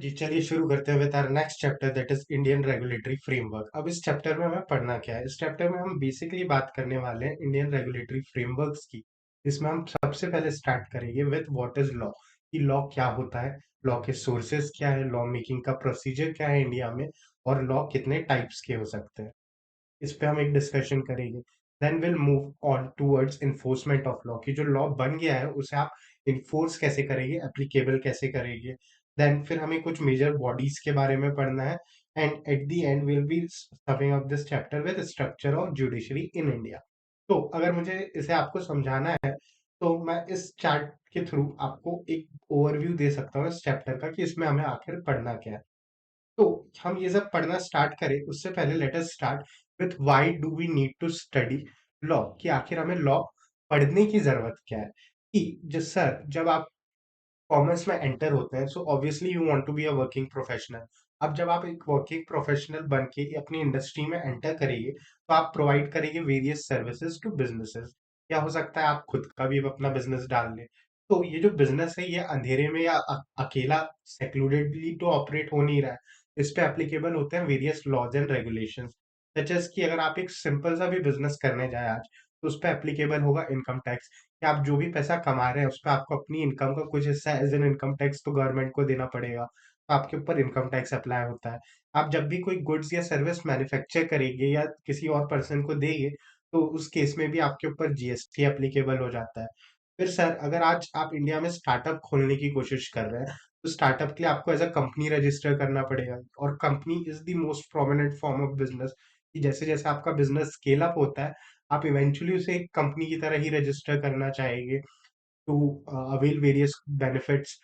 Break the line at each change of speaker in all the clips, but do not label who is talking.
जी, चलिए शुरू करते हैं with our next chapter that is Indian regulatory framework. अब इस चैप्टर में हमें पढ़ना क्या है? इस चैप्टर में हम बेसिकली बात करने वाले हैं इंडियन रेगुलेटरी फ्रेमवर्क्स की। इसमें हम सबसे पहले स्टार्ट करेंगे विद व्हाट इज लॉ, कि लॉ क्या होता है, लॉ के सोर्सेज क्या है, लॉ मेकिंग का प्रोसीजर क्या है इंडिया में, और लॉ कितने टाइप्स के हो सकते हैं। इस पे हम एक डिस्कशन करेंगे। Then will move on towards enforcement of law, कि जो लॉ बन गया है उसे आप इन्फोर्स कैसे करेंगे, एप्लीकेबल कैसे करेंगे। देन फिर हमें कुछ मेजर बॉडीज के बारे में पढ़ना है। And at the end will be summing up this chapter with structure of judiciary in India. तो अगर मुझे इसे आपको समझाना है तो मैं इस चार्ट के थ्रू आपको एक ओवरव्यू दे सकता हूँ इस चैप्टर का, कि इसमें हमें आखिर पढ़ना क्या है। तो हम ये सब पढ़ना स्टार्ट करें उससे पहले let us start with why do we need to study law, कि आखिर हमें लॉ पढ़ने की जरूरत क्या है। कि जिस सर जब आप कॉमर्स में एंटर होते हैं so obviously you want to be a working professional. अब जब आप एक वर्किंग प्रोफेशनल बन के अपनी इंडस्ट्री में एंटर करेंगे तो आप प्रोवाइड करेंगे वेरियस सर्विसेज टू बिजनेसेस। या हो सकता है आप खुद का भी अपना बिजनेस डाल लें। तो ये जो बिजनेस है ये अंधेरे में या अकेला सेक्लूडेडली तो ऑपरेट हो नहीं रहा है। इस पे एप्लीकेबल होते हैं various laws and regulations. Such as कि अगर आप एक सिंपल सा भी बिजनेस करने जाए आज तो उस पर एप्लीकेबल होगा इनकम टैक्स, कि आप जो भी पैसा कमा रहे हैं उस पर आपको अपनी इनकम का कुछ हिस्सा एज एन इनकम टैक्स तो गवर्नमेंट को देना पड़ेगा, तो आपके ऊपर इनकम टैक्स अप्लाई होता है। आप जब भी कोई गुड्स या सर्विस मैन्युफैक्चर करेंगे या किसी और पर्सन को देंगे तो उस केस में भी आपके ऊपर जीएसटी एप्लीकेबल हो जाता है। फिर सर अगर आज आप इंडिया में स्टार्टअप खोलने की कोशिश कर रहे हैं तो स्टार्टअप के लिए आपको एज अ कंपनी रजिस्टर करना पड़ेगा, और company is the most prominent form of business. कि जैसे जैसे आपका बिजनेस स्केल अप होता है आप इवेंचुअली उसे एक कंपनी की तरह ही रजिस्टर करना चाहेंगे to avail various benefits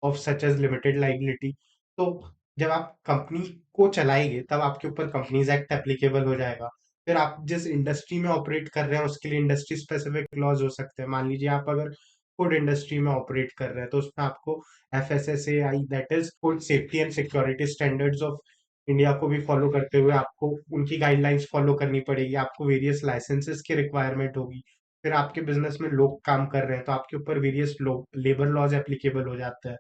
of such as limited liability. तो जब आप कंपनी को चलाएंगे तब आपके ऊपर कंपनीज एक्ट एप्लीकेबल हो जाएगा। फिर आप जिस इंडस्ट्री में ऑपरेट कर रहे हैं उसके लिए इंडस्ट्री स्पेसिफिक लॉज हो सकते हैं। मान लीजिए आप अगर फूड इंडस्ट्री में ऑपरेट कर रहे हैं तो उसमें आपको FSSAI that is food safety and security standards of India को भी फॉलो करते हुए आपको उनकी गाइडलाइंस फॉलो करनी पड़ेगी। आपको वेरियस लाइसेंसेस की रिक्वायरमेंट होगी। फिर आपके बिजनेस में लोग काम कर रहे हैं तो आपके ऊपर वेरियस लेबर लॉज एप्लीकेबल हो जाते हैं।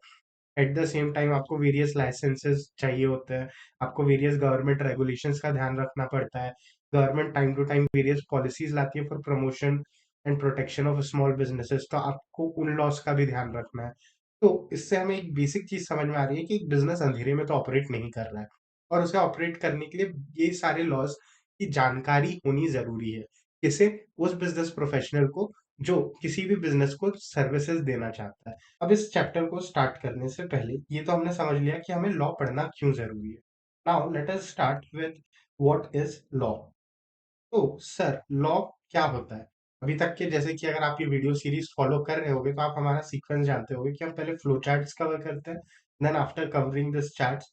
एट द सेम टाइम आपको वेरियस लाइसेंसेस चाहिए होते हैं। आपको वेरियस गवर्नमेंट रेगुलेशंस का ध्यान रखना पड़ता है। Government time to time various policies लाती है for promotion and protection of small businesses, तो आपको उन लॉस का भी ध्यान रखना है। तो इससे हमें एक बेसिक चीज समझ में आ रही है कि एक बिजनेस अंधेरे में तो ऑपरेट नहीं कर रहा है, और उसे ऑपरेट करने के लिए ये सारे लॉज की जानकारी होनी जरूरी है। किसे? उस बिजनेस प्रोफेशनल को जो किसी भी बिजनेस को सर्विसेज देना चाहता है। अब इस चैप्टर को स्टार्ट करने से पहले ये तो हमने समझ लिया कि हमें लॉ पढ़ना क्यों जरूरी है। Now let us start with what is law. तो सर लॉ क्या होता है? अभी तक के जैसे कि अगर आप ये वीडियो सीरीज फॉलो कर रहे होगे तो आप हमारा सीक्वेंस जानते होगे कि हम पहले फ्लो चार्ट्स कवर करते हैं, then after covering this charts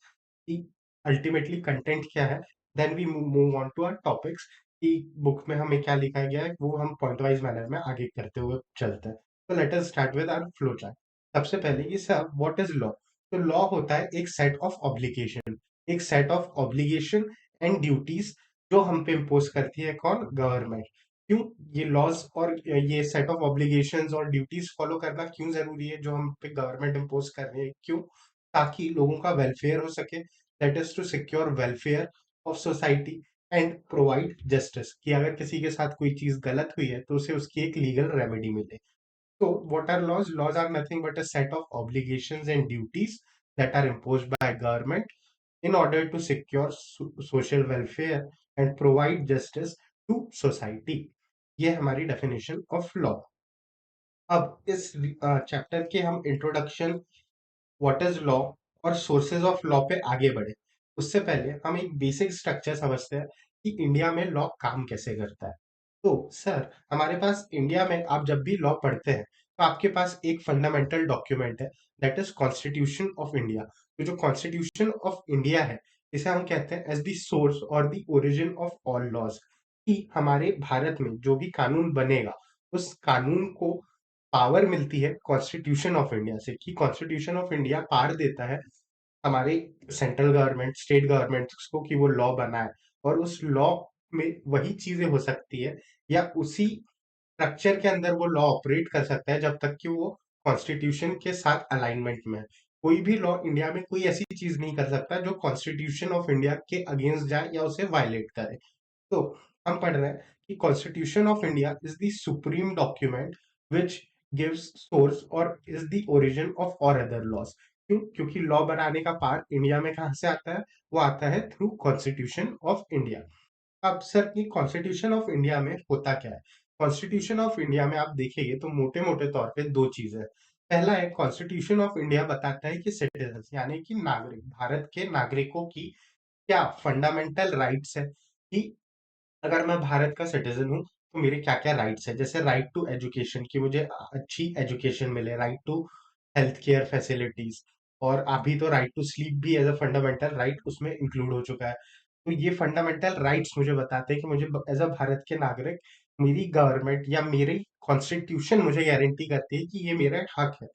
कि अल्टीमेटली कंटेंट क्या है, then we move on to our topics, कि बुक में हमें क्या लिखा गया है वो हम पॉइंट वाइज मैनर में आगे करते हुए चलते हैं। तो let us start with our flow chart. सबसे पहले ये सर व्हाट इज लॉ? तो लॉ होता है एक सेट ऑफ ऑब्लिगेशन, एक set of obligation and duties जो हम पे इम्पोज करती है कौन? गवर्नमेंट। क्यों ये लॉज और ये सेट ऑफ ऑब्लिगेशंस और ड्यूटीज फॉलो करना क्यों जरूरी है जो हम पे गवर्नमेंट इम्पोज कर रही है? क्यों? ताकि लोगों का वेलफेयर हो सके, that is to secure welfare of society and provide justice, कि अगर किसी के साथ कोई चीज गलत हुई है तो उसे उसकी एक लीगल रेमेडी मिले। So, what are laws? Laws are nothing but a set of obligations and duties that are imposed by government in order to secure social welfare and provide justice to society. ये हमारी definition of law। अब इस chapter के हम introduction, what is law और sources of law पे आगे बढ़े उससे पहले हम एक बेसिक स्ट्रक्चर समझते हैं कि इंडिया में लॉ काम कैसे करता है। तो सर हमारे पास इंडिया में आप जब भी लॉ पढ़ते हैं तो आपके पास एक फंडामेंटल डॉक्यूमेंट है, that is constitution of India. तो जो कॉन्स्टिट्यूशन ऑफ इंडिया है इसे हम कहते हैं एज द सोर्स और the origin of all laws, कि हमारे भारत में जो भी कानून बनेगा उस कानून को पावर मिलती है कॉन्स्टिट्यूशन ऑफ इंडिया से, कि कॉन्स्टिट्यूशन ऑफ इंडिया पावर देता है हमारे सेंट्रल गवर्नमेंट स्टेट गवर्नमेंट्स को कि वो लॉ बनाए, और उस लॉ में वही चीजें हो सकती है या उसी स्ट्रक्चर के अंदर वो लॉ ऑपरेट कर सकता है जब तक कि वो कॉन्स्टिट्यूशन के साथ अलाइनमेंट में है। कोई भी लॉ इंडिया में कोई ऐसी चीज नहीं कर सकता जो कॉन्स्टिट्यूशन ऑफ इंडिया के अगेंस्ट जाए या उसे वायलेट करे। तो हम पढ़ रहे हैं कि constitution of India is the supreme document which gives source और इज द ओरिजिन ऑफ और अदर लॉज। क्यों? क्योंकि लॉ बनाने का पार्ट इंडिया में कहाँ से आता है? वो आता है थ्रू कॉन्स्टिट्यूशन ऑफ इंडिया। अब सर ये कॉन्स्टिट्यूशन ऑफ इंडिया में होता क्या है? कॉन्स्टिट्यूशन ऑफ इंडिया में आप देखेंगे तो मोटे मोटे तौर पे दो चीजें हैं। पहला है, कॉन्स्टिट्यूशन ऑफ इंडिया बताता है कि सिटीजन यानी कि नागरिक, भारत के नागरिकों की क्या फंडामेंटल राइट्स है, कि अगर मैं भारत का सिटीजन हूँ तो मेरे क्या क्या राइट्स है। जैसे राइट टू एजुकेशन, की मुझे अच्छी एजुकेशन मिले, right to health care facilities, और अभी तो राइट टू स्लीप भी एज अ फंडामेंटल राइट उसमें इंक्लूड हो चुका है। तो ये फंडामेंटल राइट्स मुझे बताते हैं कि मुझे एज अ भारत के नागरिक, मेरी गवर्नमेंट या मेरी कॉन्स्टिट्यूशन मुझे गारंटी करती है कि ये मेरा हक है।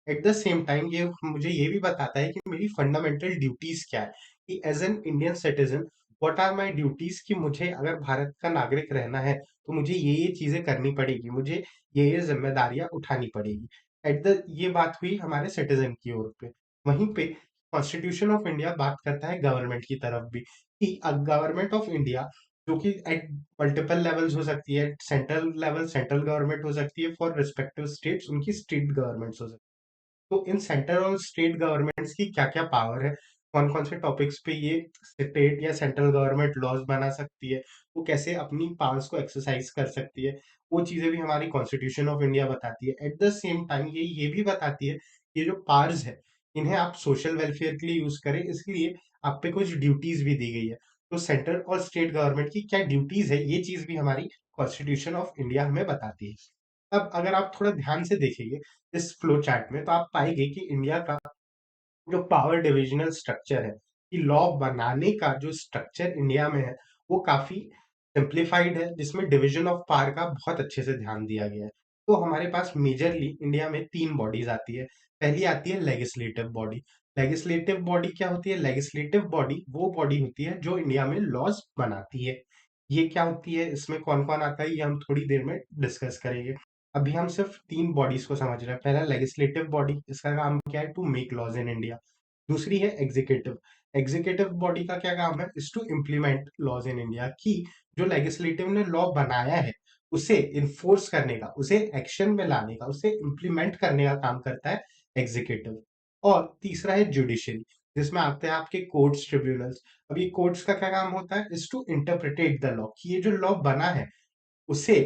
एट द सेम टाइम ये मुझे ये भी बताता है कि मेरी फंडामेंटल ड्यूटीज क्या है, कि as an Indian citizen what are my duties, कि मुझे अगर भारत का नागरिक रहना है तो मुझे ये चीजें करनी पड़ेगी, मुझे ये जिम्मेदारियां उठानी पड़ेगी। एट द ये बात हुई हमारे सिटीजन की ओर पे। वहीं पे कॉन्स्टिट्यूशन ऑफ इंडिया बात करता है गवर्नमेंट की तरफ भी, कि गवर्नमेंट ऑफ इंडिया जो कि एट मल्टीपल लेवल्स हो सकती है, सेंट्रल लेवल सेंट्रल गवर्नमेंट हो सकती है, फॉर रिस्पेक्टिव स्टेट्स उनकी स्टेट गवर्नमेंट्स हो सकती है। तो इन सेंट्रल और स्टेट गवर्नमेंट्स की क्या-क्या पावर है, कौन-कौन से टॉपिक्स पे ये स्टेट या सेंट्रल गवर्नमेंट लॉज बना सकती है, वो कैसे अपनी पावर्स को एक्सरसाइज कर सकती है, वो चीजें भी हमारी कॉन्स्टिट्यूशन ऑफ इंडिया बताती है। एट द सेम टाइम ये भी बताती है, ये जो पावर्स है, इन्हें आप सोशल वेलफेयर के लिए यूज करें, इसलिए आप पे कुछ ड्यूटीज भी दी गई है। तो सेंट्रल और स्टेट गवर्नमेंट की क्या ड्यूटीज है, ये चीज भी हमारी कॉन्स्टिट्यूशन ऑफ इंडिया हमें बताती है। अब अगर आप थोड़ा ध्यान से देखेंगे इस फ्लो चार्ट में, तो आप पाएंगे कि इंडिया का जो पावर डिविजनल स्ट्रक्चर है, कि लॉ बनाने का जो स्ट्रक्चर इंडिया में है, वो काफी सिंप्लीफाइड है, जिसमें डिवीजन ऑफ पावर का बहुत अच्छे से ध्यान दिया गया है। तो हमारे पास मेजरली इंडिया में तीन बॉडीज आती है। पहली आती है लेजिस्लेटिव बॉडी। लेजिस्लेटिव बॉडी क्या होती है? लेजिस्लेटिव बॉडी वो बॉडी होती है जो इंडिया में लॉज बनाती है। ये क्या होती है, इसमें कौन कौन आता है, ये हम थोड़ी देर में डिस्कस करेंगे। अभी हम सिर्फ तीन बॉडीज को समझ रहे हैं। पहला लेजिस्लेटिव बॉडी, इसका काम क्या है? To make laws in India. दूसरी है एग्जीक्यूटिव। एग्जीक्यूटिव बॉडी का क्या काम है? Is to implement laws in India, की जो लेजिस्लेटिव ने लॉ बनाया है उसे इन्फोर्स करने का, उसे एक्शन में लाने का, उसे इम्प्लीमेंट करने का काम करता है एग्जीक्यूटिव। और तीसरा है जुडिशरी, जिसमें आते हैं आपके कोर्ट्स, ट्रिब्यूनल्स। अब ये कोर्ट्स का क्या काम होता है? Is to interpret the law, कि ये जो लॉ बना है उसे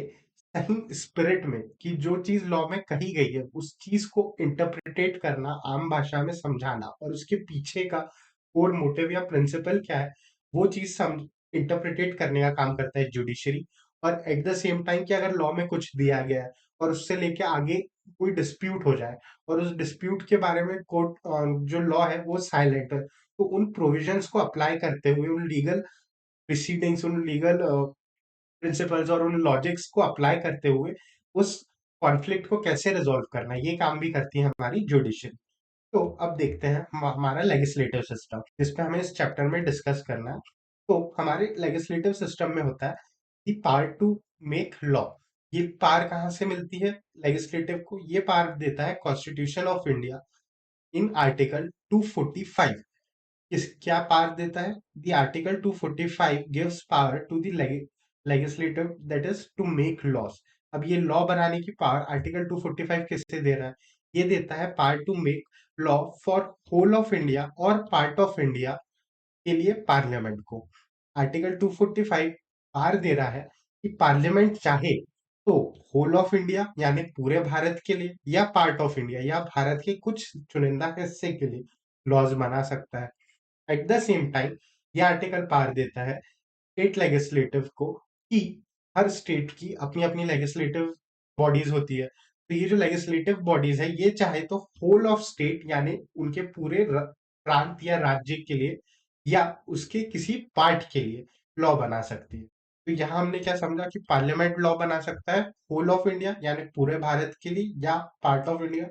सही स्पिरिट में, कि जो चीज लॉ में कही गई है उस चीज को इंटरप्रिटेट करना, आम भाषा में समझाना, और उसके पीछे का कोर मोटिव या प्रिंसिपल क्या है, वो चीज सम इंटरप्रिटेट करने का काम करता है जुडिशरी। और एट द सेम टाइम कि अगर लॉ में कुछ दिया गया है और उससे लेके आगे कोई डिस्प्यूट हो जाए, और उस डिस्प्यूट के बारे में कोर्ट जो लॉ है वो साइलेंट है, तो उन प्रोविजंस को अप्लाई करते हुए, उन लीगल प्रिसीडिंग्स, उन लीगल प्रिंसिपल्स और उन लॉजिक्स को अप्लाई करते हुए उस कॉन्फ्लिक्ट को कैसे रिजॉल्व करना है, ये काम भी करती है हमारी जुडिशरी। तो अब देखते हैं हमारा लेजिस्लेटिव सिस्टम, जिस पे हमें इस चैप्टर में डिस्कस करना है। तो हमारे लेजिस्लेटिव सिस्टम में होता है कि पावर टू मेक लॉ। ये पावर कहाँ से मिलती है लेजिस्लेटिव को? ये पावर देता है constitution of India in article 245। इस क्या पावर देता है? The article 245 gives power to the legislative, that is to make laws. अब ये लॉ बनाने की पावर आर्टिकल 245 किससे दे रहा है? ये देता है power to make law for whole of India और पार्ट ऑफ इंडिया के लिए पार्लियामेंट को। आर्टिकल 245 पावर दे रहा है कि पार्लियामेंट चाहे तो होल ऑफ इंडिया यानी पूरे भारत के लिए, या पार्ट ऑफ इंडिया या भारत के कुछ चुनिंदा हिस्से के लिए लॉज बना सकता है। एट द सेम टाइम ये आर्टिकल पावर देता है स्टेट लेजिस्लेटिव को, कि हर स्टेट की अपनी अपनी लेजिस्लेटिव बॉडीज होती है। तो ये जो लेजिस्लेटिव बॉडीज है, ये चाहे तो होल ऑफ स्टेट यानी उनके पूरे प्रांत या राज्य के लिए, या उसके किसी पार्ट के लिए लॉ बना सकती है। तो यहाँ हमने क्या समझा कि पार्लियामेंट लॉ बना सकता है होल ऑफ इंडिया यानी पूरे भारत के लिए, या पार्ट ऑफ इंडिया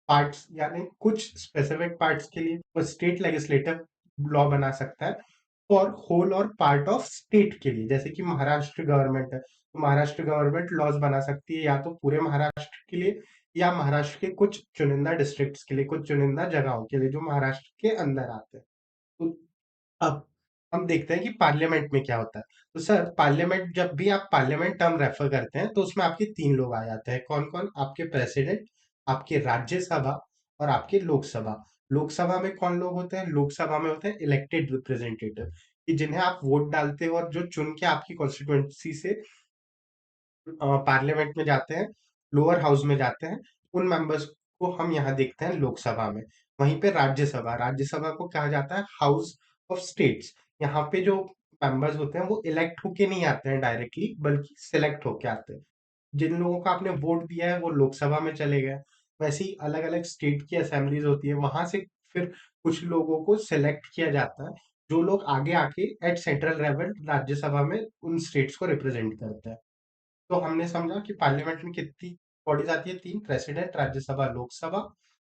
पार्ट्स यानी कुछ स्पेसिफिक पार्ट्स के लिए, और स्टेट लेजिस्लेटिव लॉ बना सकता है फॉर होल और पार्ट ऑफ स्टेट के लिए। जैसे कि महाराष्ट्र गवर्नमेंट है, तो महाराष्ट्र गवर्नमेंट लॉज बना सकती है या तो पूरे महाराष्ट्र के लिए, या महाराष्ट्र के कुछ चुनिंदा डिस्ट्रिक्ट्स के लिए, कुछ चुनिंदा जगहों के लिए जो महाराष्ट्र के अंदर आते हैं। तो अब हम देखते हैं कि पार्लियामेंट में क्या होता है। तो सर पार्लियामेंट, जब भी आप पार्लियामेंट टर्म रेफर करते हैं तो उसमें आपके 3 लोग आ जाते हैं। कौन-कौन? आपके प्रेसिडेंट, आपके राज्यसभा और आपकी लोकसभा। लोकसभा में कौन लोग होते हैं? लोकसभा में होते हैं इलेक्टेड रिप्रेजेंटेटिव, कि जिन्हें आप वोट डालते हो और जो चुन के आपकी कॉन्स्टिट्यूएंसी से पार्लियामेंट में जाते हैं, लोअर हाउस में जाते हैं, उन मेंबर्स को हम यहाँ देखते हैं लोकसभा में। वहीं पे राज्यसभा, राज्यसभा को कहा जाता है हाउस ऑफ स्टेट्स। यहाँ पे जो मेंबर्स होते हैं वो इलेक्ट होके नहीं आते हैं डायरेक्टली, बल्कि सिलेक्ट होके आते हैं। जिन लोगों को आपने वोट दिया है वो लोकसभा में चले गए। वैसे ही अलग-अलग स्टेट की असेंबलीज होती है, वहां से फिर कुछ लोगों को सिलेक्ट किया जाता है, जो लोग आगे आके एट सेंट्रल लेवल राज्यसभा में उन स्टेट्स को रिप्रेजेंट करते हैं। तो हमने समझा कि पार्लियामेंट में कितनी बॉडीज आती है? 3, प्रेसिडेंट, राज्यसभा, लोकसभा।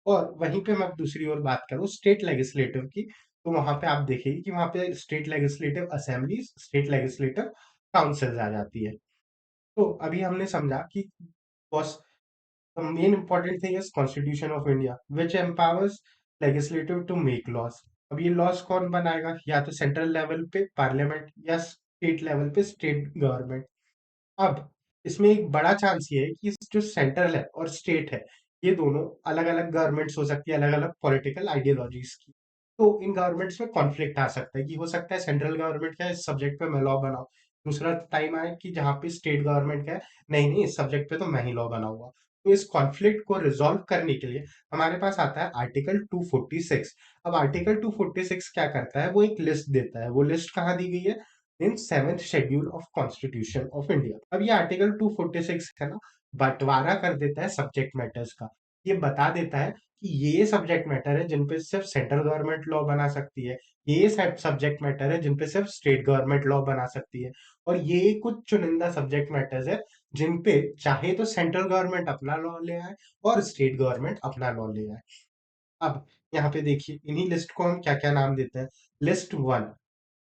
और वहीं पे मैं दूसरी ओर बात करूँ स्टेट लेजिस्लेटिव की, तो वहां पे आप देखेंगे कि वहां पे state legislative assemblies, state legislative councils आ जाती है। तो अभी हमने समझा कि boss, the main important thing is Constitution of India, which empowers legislative to make laws. अब ये लॉज कौन बनाएगा? या तो सेंट्रल लेवल पे पार्लियामेंट या स्टेट लेवल पे स्टेट गवर्नमेंट। अब इसमें एक बड़ा चांस ये है कि जो सेंट्रल है और स्टेट है, ये दोनों अलग-अलग गवर्नमेंट्स हो सकती है, अलग-अलग पॉलिटिकल आइडियोलॉजीज की। तो इन गवर्नमेंट्स में कॉन्फ्लिक्ट आ सकता है कि हो सकता है सेंट्रल गवर्नमेंट का इस सब्जेक्ट पे मैं लॉ बनाऊं, दूसरा टाइम आए कि जहां पे स्टेट गवर्नमेंट का है, नहीं नहीं इस सब्जेक्ट पे तो मैं ही लॉ बनाऊंगा। तो इस कॉन्फ्लिक्ट को रिजॉल्व करने के लिए हमारे पास आता है आर्टिकल 246। अब आर्टिकल 246 क्या करता है? वो एक लिस्ट देता है। वो लिस्ट कहाँ दी गई है? इन 7th schedule of constitution of India. अब ये आर्टिकल 246 है ना, बंटवारा कर देता है सब्जेक्ट मैटर्स का। ये बता देता है कि ये सब्जेक्ट मैटर है जिन पे सिर्फ सेंट्रल गवर्नमेंट लॉ बना सकती है, ये सब्जेक्ट मैटर है जिन पे सिर्फ स्टेट गवर्नमेंट लॉ बना सकती है, और ये कुछ चुनिंदा सब्जेक्ट मैटर्स है जिन पे चाहे तो सेंट्रल गवर्नमेंट अपना लॉ ले आए और स्टेट गवर्नमेंट अपना लॉ ले आए। अब यहाँ पे देखिए इन्हीं लिस्ट को हम क्या क्या नाम देते हैं। लिस्ट वन,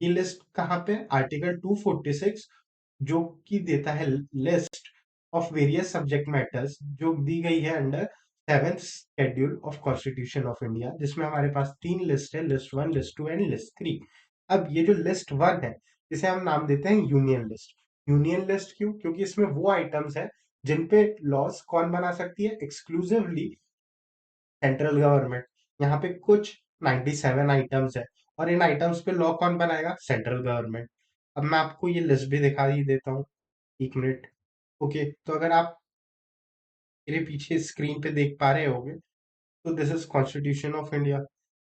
ये लिस्ट कहाँ पे? आर्टिकल 246, जो कि देता है list of various subject matters, जो दी गई है under 7th schedule of constitution of India, जिसमें हमारे पास 3 लिस्ट है, list one, list two and list three. अब ये जो लिस्ट वन है, इसे हम नाम देते हैं यूनियन लिस्ट। यूनियन लिस्ट क्यों? क्योंकि इसमें वो आइटम्स है जिन पे लॉज कौन बना सकती है? Exclusively central government. यहाँ पे कुछ 97 आइटम्स है, और इन आइटम्स पे लॉ कौन बनाएगा? Central government. अब मैं आपको ये लिस्ट भी दिखा ही देता हूँ, एक मिनट। ओके, तो अगर आप मेरे पीछे स्क्रीन पे देख पा रहे होगे, तो this is constitution of India.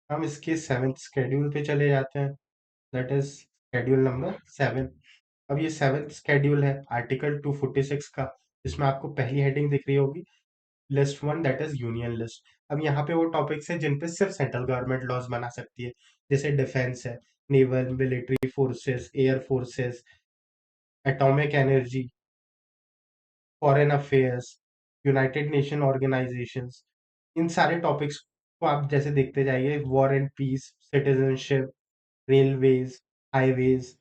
हम इसके 7th शेड्यूल पे चले जाते हैं, दैट इज शेड्यूल नंबर 7। अब ये 7th शेड्यूल है आर्टिकल 246 का, जिसमें आपको पहली हेडिंग दिख रही होगी, list one, that is union list. अब यहाँ पे वो टॉपिक्स है जिन पे सिर्फ सेंट्रल गवर्नमेंट लॉज बना सकती है, जैसे डिफेंस है, naval military forces, air forces, atomic energy, foreign affairs, United Nation organisations. इन सारे टॉपिक्स को आप जैसे देखते जाइए, war and peace, citizenship, railways, highways.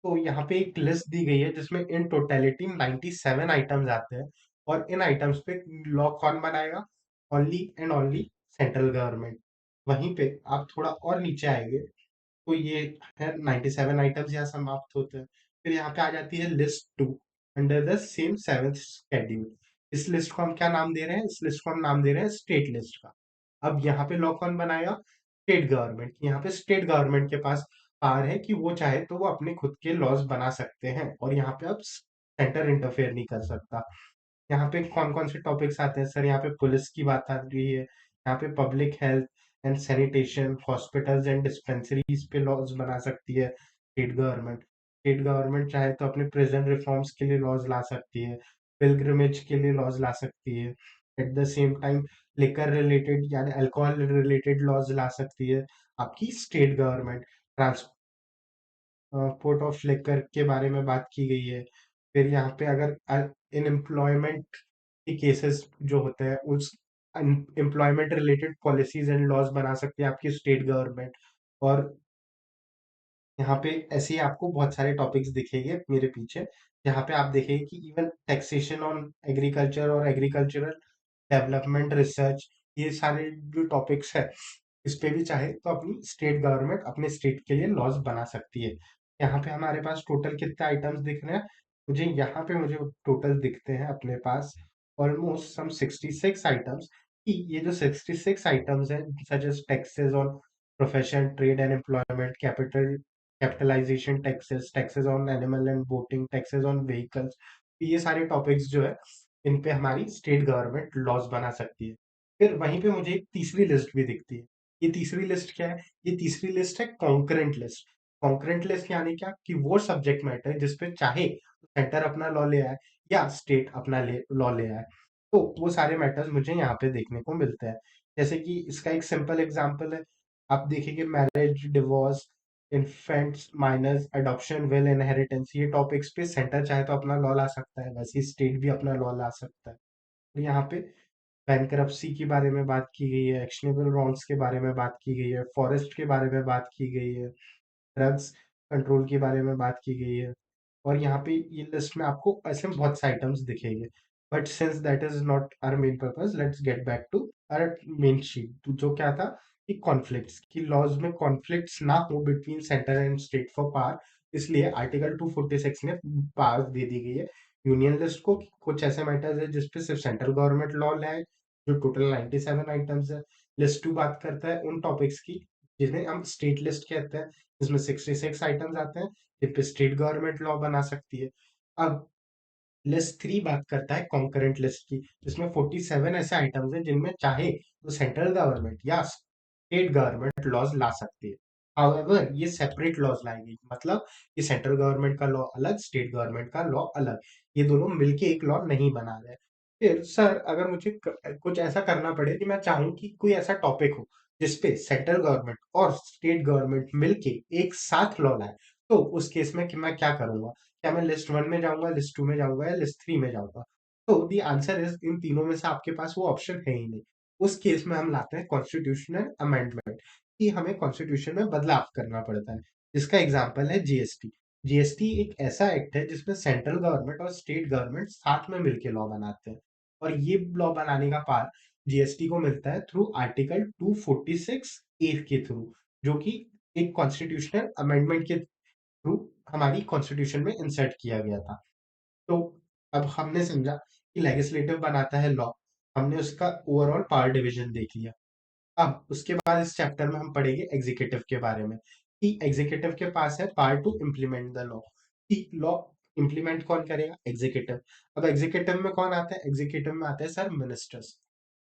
तो यहाँ पे एक लिस्ट दी गई है जिसमें इन टोटलिटी 97 आइटम्स आते हैं, और इन आइटम्स पे लॉ कौन बनाएगा? Only and only central government. वहीं पे आप थोड़ा और नीचे आएंगे तो ये है 97 आइटम्स यहाँ समाप्त होते हैं। फिर यहाँ पे आ जाती है list two, under the same 7th schedule. इस लिस्ट को हम क्या नाम दे रहे हैं? इस लिस्ट को हम नाम दे रहे हैं स्टेट लिस्ट का। अब यहाँ पे लॉ कौन बनाएगा? State government. यहाँ पे स्टेट गवर्नमेंट के पास पावर है कि वो चाहे तो वो अपने खुद के लॉज बना सकते हैं, और यहाँ पे अब सेंटर इंटरफेयर नहीं कर सकता। यहाँ पे कौन-कौन से टॉपिक्स आते हैं सर? यहाँ पे पुलिस की बात आ रही है, यहाँ पे public health and sanitation, hospitals and dispensaries पे लॉज बना सकती है स्टेट गवर्नमेंट। स्टेट गवर्नमेंट चाहे तो अपने प्रिजन रिफॉर्म्स के लिए लॉज ला सकती है, पिलग्रिमेज के लिए लॉज ला सकती है, eight the same time liquor related यानी अल्कोहल रिलेटेड लॉज ला सकती है आपकी state government. Transport of liquor के बारे में बात की गई है। फिर यहाँ पे अगर अनएम्प्लॉयमेंट के केसेस जो होते हैं, उस employment related policies and laws बना सकती है आपकी स्टेट गवर्नमेंट। और यहाँ पे ऐसे ही आपको बहुत सारे टॉपिक्स दिखेंगे मेरे पीछे, यहाँ पे आप देखेंगे कि इवन टैक्सेशन ऑन एग्रीकल्चर और एग्रीकल्चरल डेवलपमेंट, रिसर्च, ये सारे जो टॉपिक्स है इस पे भी चाहे तो अपनी स्टेट गवर्नमेंट अपने स्टेट के लिए लॉज बना सकती है। यहाँ पे हमारे पास टोटल कितने आइटम्स दिख रहे हैं? मुझे टोटल दिखते हैं अपने पास ऑलमोस्ट सम 66 आइटम्स। कि ये जो 66 आइटम्स हैं such as taxes on profession, trade and employment, capitalization taxes, taxes on animal and boating, taxes on vehicles, ये सारे टॉपिक्स जो है इन पे हमारी स्टेट गवर्नमेंट लॉज बना सकती है। फिर वहीं पे मुझे एक तीसरी लिस्ट भी दिखती है। ये तीसरी लिस्ट क्या है? ये तीसरी लिस्ट है कॉन्करेंट लिस्ट। कॉन्करेंट लिस्ट यानी क्या कि वो सब्जेक्ट मैटर जिसपे चाहे सेंटर अपना लॉ ले आए या स्टेट अपना लॉ ले आए, तो वो सारे मैटर्स मुझे यहाँ पे देखने को मिलते हैं। जैसे कि इसका एक सिंपल एग्जांपल है, आप देखेंगे marriage, divorce, infants, minors, adoption, will, inheritance, ये टॉपिक्स पे सेंटर चाहे तो अपना लॉ ला सकता है, वैसे ही स्टेट भी अपना लॉ ला सकता है। तो यहाँ पे बैंकरप्सी के बारे में बात की गई है, एक्शनेबल रॉन्स के बारे में बात की गई है, फॉरेस्ट के बारे में बात की गई है, ड्रग्स कंट्रोल के बारे में बात की गई है। और यहाँ पे ये लिस्ट में आपको ऐसे बहुत से आइटम्स दिखेंगे। But since that is not our main purpose, let's get back to our main sheet, जो क्या था कि कॉन्फ्लिक्ट्स की लॉज में कॉन्फ्लिक्ट्स ना हो between centre and state for power, इसलिए आर्टिकल 246 में पावर दे दी गई है यूनियन लिस्ट को कि कुछ ऐसे मैटर्स है जिसपे सिर्फ सेंट्रल गवर्नमेंट लॉ है, जो टोटल 97 आइटम्स है। लिस्ट टू बात करता है उन टॉपिक्स की जिन्हें हम स्टेट लिस्ट कहते हैं, जिसमें 66 आइटम्स आते हैं जिन पे स्टेट गवर्नमेंट लॉ बना सकती है। अब लिस्ट थ्री बात करता है कॉन्करेंट लिस्ट की, जिसमें 47 ऐसे आइटम्स हैं जिनमें चाहे तो सेंट्रल गवर्नमेंट या स्टेट गवर्नमेंट लॉज ला सकती है। हाउएवर ये सेपरेट लॉज लाएगी, मतलब ये सेंट्रल गवर्नमेंट का लॉ अलग, स्टेट गवर्नमेंट का लॉ अलग, ये दोनों मिलके एक लॉ नहीं बना रहे। फिर सर अगर मुझे कुछ ऐसा करना पड़े कि मैं चाहूँ कि कोई ऐसा टॉपिक हो जिसपे सेंट्रल गवर्नमेंट और स्टेट गवर्नमेंट मिलके एक साथ लॉ लाए, तो उस केस में कि मैं क्या करूंगा? क्या मैं लिस्ट वन में जाऊंगा, लिस्ट टू में जाऊंगा या लिस्ट थ्री में जाऊंगा? तो दी आंसर इज इन तीनों में से आपके पास वो ऑप्शन है ही नहीं। उस केस में हम लाते हैं कॉन्स्टिट्यूशनल अमेंडमेंट, कि हमें कॉन्स्टिट्यूशन में बदलाव करना पड़ता है। इसका एग्जाम्पल है जीएसटी। जीएसटी एक ऐसा एक्ट है जिसमें सेंट्रल गवर्नमेंट और स्टेट गवर्नमेंट साथ में मिलकर लॉ बनाते हैं, और ये लॉ बनाने का पावर जीएसटी को मिलता है थ्रू आर्टिकल 246 ए के थ्रू, जो कि एक कॉन्स्टिट्यूशनल अमेंडमेंट के थ्रू हमारी कॉन्स्टिट्यूशन में इंसर्ट किया गया था। तो अब हमने समझा कि लेजिस्लेटिव बनाता है लॉ, हमने उसका ओवरऑल पावर डिवीजन देख लिया। अब उसके बाद इस चैप्टर में हम पढ़ेंगे एग्जीक्यूटिव के बारे में, कि एग्जीक्यूटिव के पास है power to implement the law, कि लॉ इम्प्लीमेंट कौन करेगा? एग्जीक्यूटिव। अब एग्जीक्यूटिव में कौन आता है? एग्जीक्यूटिव में आते हैं सर मिनिस्टर्स।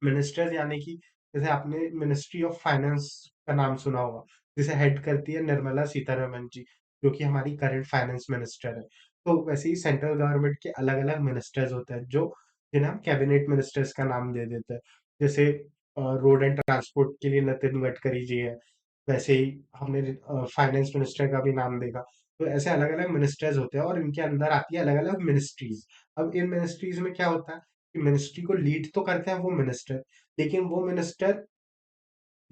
मिनिस्टर्स यानी कि जैसे आपने मिनिस्ट्री ऑफ फाइनेंस का नाम सुना होगा, जिसे हेड करती है निर्मला सीतारमन जी, जो कि हमारी करंट फाइनेंस मिनिस्टर है। तो वैसे ही सेंट्रल गवर्नमेंट के अलग अलग मिनिस्टर्स होते हैं जो जिन्हें हम कैबिनेट मिनिस्टर्स का नाम दे देते हैं। जैसे रोड एंड ट्रांसपोर्ट के लिए नितिन गडकरी जी है, वैसे ही हमने फाइनेंस मिनिस्टर का भी नाम देखा। तो ऐसे अलग अलग मिनिस्टर्स होते हैं और इनके अंदर आती है अलग अलग मिनिस्ट्रीज। अब इन मिनिस्ट्रीज में क्या होता है कि मिनिस्ट्री को लीड तो करते हैं वो मिनिस्टर, लेकिन वो मिनिस्टर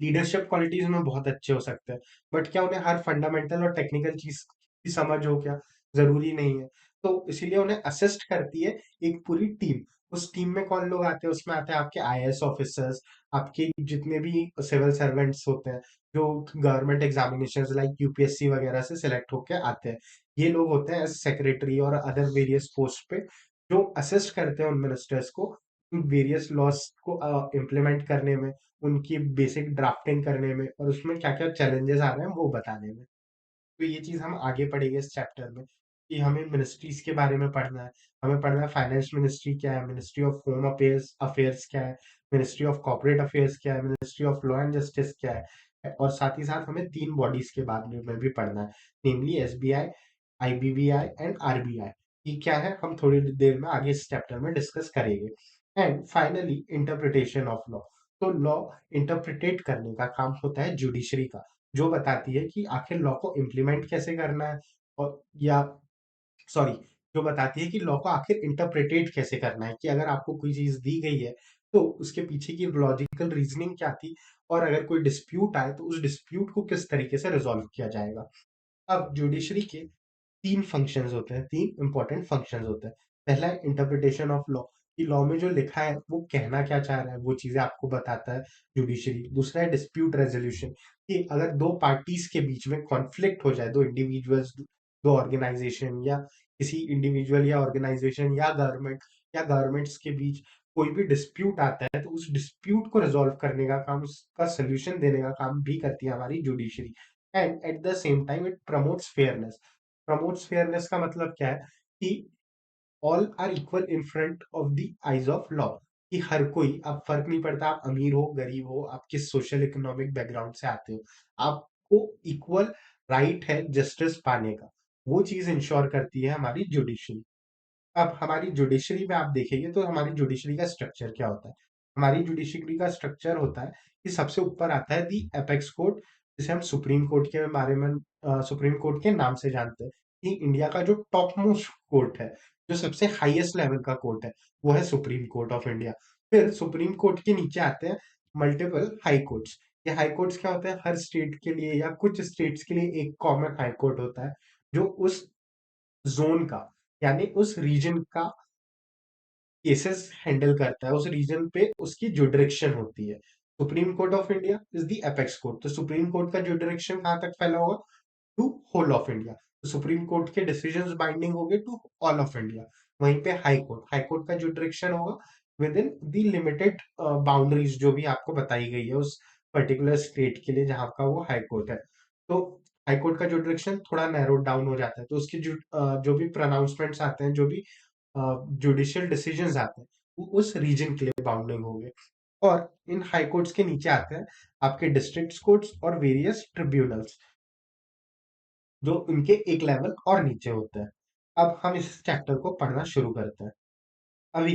लीडरशिप क्वालिटीज में बहुत अच्छे हो सकते हैं, बट क्या उन्हें हर फंडामेंटल और टेक्निकल चीज की समझ हो क्या? जरूरी नहीं है। तो इसीलिए उन्हें असिस्ट करती है एक पूरी टीम। उस टीम में कौन लोग आते हैं? उसमें आते हैं आपके आईएएस ऑफिसर्स, आपके जितने भी सिविल सर्वेंट्स होते हैं जो गवर्नमेंट एग्जामिनेशन लाइक यूपीएससी वगैरह से सिलेक्ट होके आते हैं। ये लोग होते हैं सेक्रेटरी और अदर वेरियस पोस्ट पे, जो असिस्ट करते हैं उन मिनिस्टर्स को वेरियस लॉज को इम्प्लीमेंट करने में, उनकी बेसिक ड्राफ्टिंग करने में, और उसमें क्या-क्या चैलेंजेस आ रहे हैं वो बताने में। तो ये चीज़ हम आगे पढ़ेंगे इस चैप्टर में, कि हमें मिनिस्ट्रीज के बारे में पढ़ना है। हमें पढ़ना है फाइनेंस मिनिस्ट्री क्या है, ministry of home affairs affairs क्या है, मिनिस्ट्री ऑफ कॉर्पोरेट अफेयर्स क्या है, ministry of law and justice क्या है, और साथ ही साथ हमें 3 बॉडीज के बारे में भी पढ़ना है, नेमली एसबीआई, आईबीबीआई एंड आरबीआई। ये क्या है हम थोड़ी देर में आगे इस चैप्टर में डिस्कस करेंगे। And finally interpretation of law. तो लॉ इंटरप्रिटेट करने का काम होता है जुडिशरी का, जो बताती है कि आखिर लॉ को इम्प्लीमेंट कैसे करना है, और या सॉरी, जो बताती है कि लॉ को आखिर इंटरप्रेटेट कैसे करना है, कि अगर आपको कोई चीज दी गई है तो उसके पीछे की लॉजिकल रीजनिंग क्या थी, और अगर कोई डिस्प्यूट आए तो उस डिस्प्यूट को किस तरीके से रिजॉल्व किया जाएगा। अब जुडिशरी के 3 फंक्शंस होते हैं, 3 इंपॉर्टेंट फंक्शंस होते हैं। पहला है इंटरप्रिटेशन ऑफ लॉ, कि लॉ में जो लिखा है वो कहना क्या चाह रहा है, वो चीजें आपको बताता है जुडिशरी। दूसरा है डिस्प्यूट रेजोल्यूशन, कि अगर दो पार्टीज के बीच में कॉन्फ्लिक्ट हो जाए, दो इंडिविजुअल्स, दो ऑर्गेनाइजेशन, या किसी इंडिविजुअल या ऑर्गेनाइजेशन या गवर्नमेंट्स के बीच कोई भी डिस्प्यूट आता है, तो उस डिस्प्यूट को रिजॉल्व करने का काम, उसका सोल्यूशन देने का काम भी करती है हमारी judiciary. And at the same time it promotes fairness. Promotes fairness का मतलब क्या है कि all are equal in front of the eyes of law, कि हर कोई, अब फर्क नहीं पड़ता आप अमीर हो गरीब हो, आप किस सोशल इकोनॉमिक बैकग्राउंड से आते हो, आपको इक्वल राइट है जस्टिस पाने का। वो चीज इंश्योर करती है हमारी जुडिशरी। अब हमारी जुडिशरी में आप देखेंगे तो हमारी जुडिशरी का स्ट्रक्चर क्या होता है। हमारी जुडिशरी का स्ट्रक्चर होता है कि सबसे ऊपर आता है दी एपेक्स कोर्ट, जिसे हम सुप्रीम कोर्ट के बारे में, सुप्रीम कोर्ट के नाम से जानते हैं, कि इंडिया का जो टॉप मोस्ट कोर्ट है, जो सबसे हाईएस्ट लेवल का कोर्ट है, वो है सुप्रीम कोर्ट ऑफ इंडिया। फिर सुप्रीम कोर्ट के नीचे आते हैं मल्टीपल हाई कोर्ट्स। ये हाई कोर्ट्स क्या होते हैं, हर स्टेट के लिए या कुछ स्टेट्स के लिए एक कॉमन हाई कोर्ट होता है, जो उस जोन का, यानी उस रीजन का केसेस हैंडल करता है, उस रीजन पे उसकी जुडिक्शन होती है। Supreme court of India is the apex court. तो सुप्रीम कोर्ट का जुडिक्शन कहाँ तक फैला होगा, टू होल ऑफ इंडिया। तो सुप्रीम कोर्ट के डिसीजंस बाइंडिंग हो गए टू ऑल ऑफ इंडिया। वहीं पे हाई कोर्ट का जुडिक्शन होगा with in the limited boundaries जो भी आपको बताई गई है उस पर्टिकुलर स्टेट के लिए जहां का वो हाई कोर्ट है। तो हाई कोर्ट का जुडिक्शन थोड़ा नैरो डाउन हो जाता है, तो उसके जो भी प्रोनाउंसमेंट्स आते हैं, जो भी जुडिशियल डिसीजंस आते हैं, वो उस रीजन के लिए बाउंडिंग होंगे। और इन हाई कोर्ट्स के नीचे आते हैं आपके डिस्ट्रिक्ट कोर्ट्स और वेरियस ट्रिब्यूनल्स, जो इनके एक लेवल और नीचे होते हैं। अब हम इस चैप्टर को पढ़ना शुरू करते हैं। अभी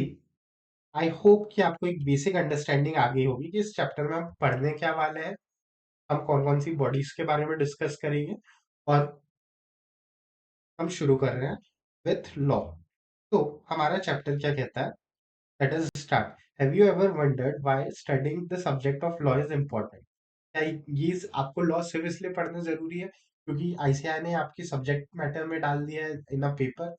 आई होप कि आपको एक बेसिक अंडरस्टैंडिंग आ गई होगी कि इस चैप्टर में हम पढ़ने क्या वाले हैं, हम कौन कौन सी बॉडीज के बारे में डिस्कस करेंगे, और हम शुरू कर रहे हैं विथ लॉ। तो हमारा चैप्टर क्या कहता है, late us start. Have you ever wondered why studying the subject of law is important? क्या ये आपको लॉ सिर्फ इसलिए पढ़ना जरूरी है क्योंकि आईसीएआई ने आपकी सब्जेक्ट मैटर में डाल दिया है इन अ पेपर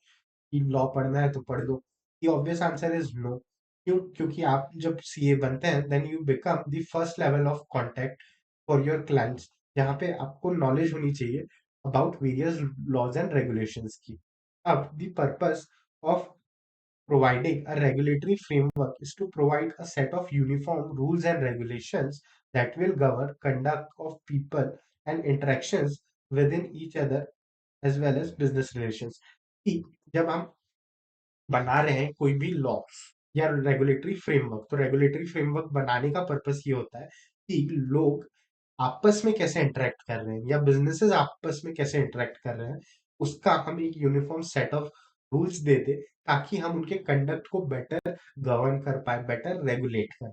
कि लॉ पढ़ना है तो पढ़ लो? the obvious answer is no। क्यों? क्योंकि आप जब सीए बनते हैं then you become the first level of contact for your clients, जहाँ पे आपको नॉलेज होनी चाहिए about various laws and regulations की। अब the purpose of providing a regulatory framework is to provide a set of uniform rules and regulations that will govern conduct of people and interactions within each other as well as business relations। कि जब हम बना रहे हैं कोई भी law या regulatory framework, तो रेगुलेटरी फ्रेमवर्क बनाने का पर्पस ये होता है कि लोग आपस में कैसे इंटरेक्ट कर रहे हैं या बिजनेसेस आपस में कैसे इंटरेक्ट कर रहे हैं, उसका हम एक यूनिफॉर्म सेट ऑफ रूल्स दे दे, ताकि हम उनके कंडक्ट को बेटर गवर्न कर पाए, बेटर रेगुलेट कर।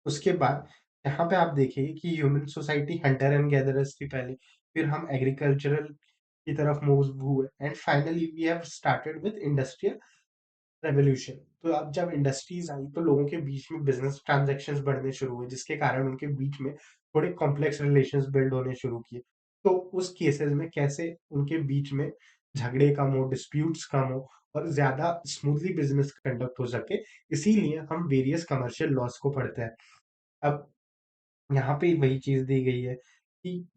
उसके बाद यहाँ पे आप देखिए कि human society hunter and gatherers थी पहले, फिर हम एग्रीकल्चरल की तरफ मूव हुए, and finally we have started with industrial revolution. तो अब जब इंडस्ट्रीज आई तो लोगों के बीच में बिजनेस ट्रांजैक्शंस बढ़ने शुरू हुए, जिसके कारण उनके बीच में थोड़े कॉम्प्लेक्स रिलेशंस बिल्ड होने शुरू किए। तो उस केसेस में कैसे उनके बीच में झगड़े कम हो, डिस्प्यूट्स कम हो, और ज्यादा स्मूथली बिजनेस कंडक्ट हो सके, इसीलिए हम वेरियस कमर्शियल लॉस को पढ़ते हैं। अब यहाँ पे वही चीज दी गई है कि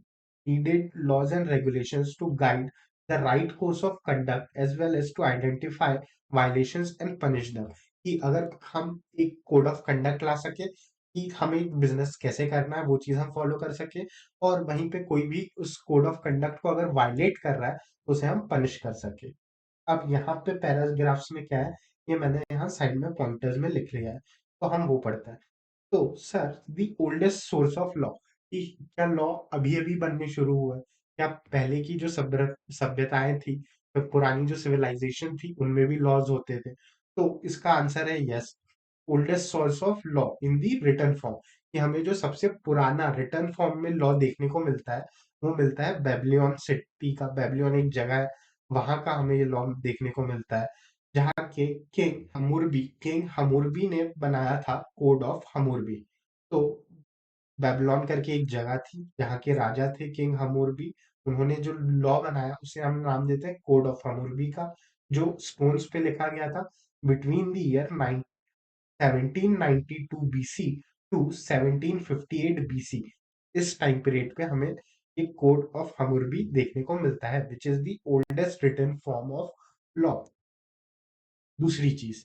needed laws and regulations to guide the right course of conduct as well as to identify violations and punish them। कि अगर हम एक कोड ऑफ कंडक्ट ला सके कि हमें बिजनेस कैसे करना है, वो चीज हम फॉलो कर सके, और वहीं पे कोई भी उस कोड ऑफ कंडक्ट को अगर वायलेट कर रहा है तो उसे हम पनिश कर सके। अब यहाँ पे पैराग्राफ्स में क्या है, ये मैंने यहाँ साइड में पॉइंटर्स में लिख लिया है, तो हम वो पढ़ते हैं। तो sir, the oldest source of law, कि क्या लॉ अभी अभी बनने शुरू हुआ है, क्या पहले की जो सभ्यताएं थी, तो पुरानी जो सिविलाइजेशन थी उनमें भी लॉज होते थे? तो इसका आंसर है yes. Oldest source of law in the return form, कि हमें जो सबसे पुराना रिटर्न फॉर्म में लॉ देखने को मिलता है वो मिलता है बेबीलोन सिटी का। बेबीलोन एक जगह है, वहां का हमें ये लॉ देखने को मिलता है, जहाँ के किंग हमुरबी ने बनाया था कोड ऑफ हमुरबी। तो बेबीलोन करके एक जगह थी, जहाँ के राजा थे किंग हमुरबी, उन्होंने जो लॉ बनाया उसे हम नाम देते हैं कोड ऑफ हमुरबी का, जो स्टोन्स पे लिखा गया था between the year 1792 BC to 1758 BC, इस टाइम पीरियड पे हमें एक कोड ऑफ हमुरबी देखने को मिलता है, which is the oldest written form of law. दूसरी चीज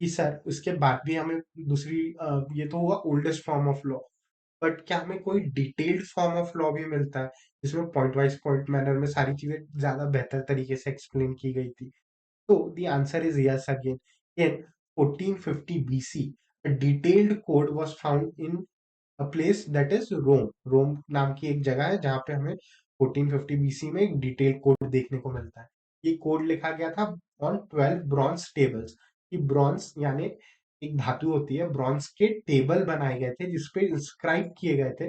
कि सर उसके बाद भी हमें दूसरी ये तो हुआ oldest form of law, but क्या हमें कोई डिटेल्ड फॉर्म ऑफ लॉ भी मिलता है जिसमें पॉइंट वाइज पॉइंट मैनर में सारी चीजें ज्यादा बेहतर तरीके से एक्सप्लेन की गई थी? So the answer is yes again. In 1450 BC, a detailed code was found in a place that is Rome. रोम नाम की एक जगह है जहाँ पे हमें 1450 BC में एक डिटेल कोड देखने को मिलता है। ये कोड लिखा गया था ऑन 12 ब्रॉन्ज टेबल्स। कि ब्रॉन्ज यानी एक धातु होती है, ब्रॉन्ज के टेबल बनाए गए थे जिसपे इंस्क्राइब किए गए थे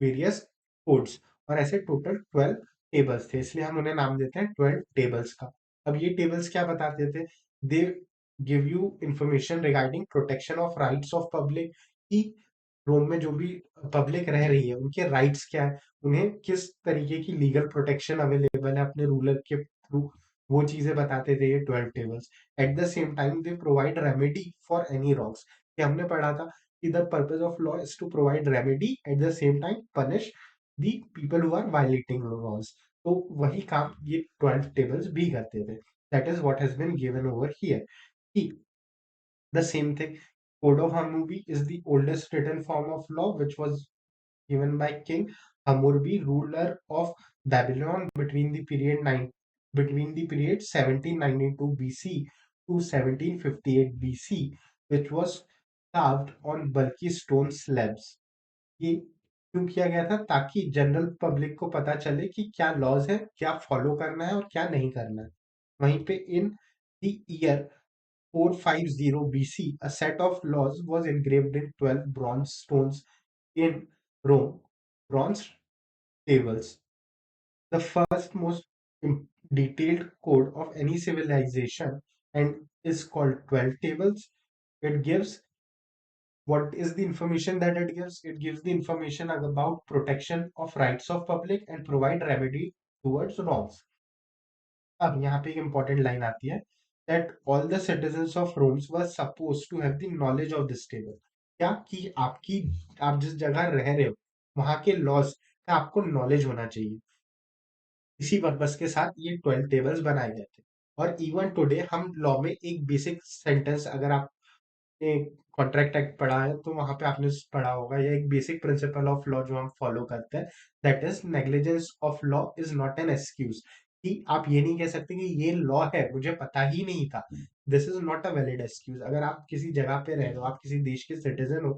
वेरियस कोड्स, और ऐसे टोटल 12 टेबल्स थे, इसलिए हम उन्हें नाम देते हैं 12 टेबल्स का। अब ये टेबल्स क्या बताते थे? They give you information regarding protection of rights of public, कि रोम में जो भी पब्लिक रह रही है उनके राइट्स क्या है, उन्हें किस तरीके की लीगल प्रोटेक्शन अवेलेबल है अपने रूलर के थ्रू, वो चीजें बताते थे ये 12 tables. At the same time they provide remedy for any wrongs, कि हमने पढ़ा था कि the purpose of law is to provide remedy at the same time punish the people who are violating laws. तो वही काम ये 12 टेबल्स भी करते थे। That is what has been given over here. The same thing, Code of Hammurabi is the oldest written form of law, which was given by King Hammurabi, ruler of Babylon, between the period 1792 BC to 1758 BC, which was carved on bulky stone slabs. ये क्यों किया गया था? ताकि general public को पता चले कि क्या लॉज है, क्या फॉलो करना है और क्या नहीं करना है। वहीं पे in the year 450 BC, a set of laws was engraved in 12 bronze stones in Rome, bronze tables. The first most detailed code of any civilization, and is called 12 tables. It gives, what is the information that it gives? It gives the information about protection of rights of public and provide remedy towards wrongs. अब यहाँ पे एक important line आती है that all the citizens of Rome were supposed to have the knowledge of this table. क्या कि आप जिस जगह रह रहे हो वहां के लॉज का आपको नॉलेज होना चाहिए। इसी पर्पस के साथ ये 12 टेबल्स बनाए गए थे। और इवन टुडे हम लॉ में एक बेसिक सेंटेंस, अगर आपने कॉन्ट्रैक्ट एक्ट पढ़ा है तो वहां पे आपने पढ़ा होगा, या एक बेसिक प्रिंसिपल ऑफ लॉ जो हम फॉलो करते हैं, that is negligence of law is not an excuse. कि आप ये नहीं कह सकते कि ये लॉ है मुझे पता ही नहीं था, this is not a valid excuse. अगर आप किसी जगह पे रह रहे हो, आप किसी देश के सिटीजन हो,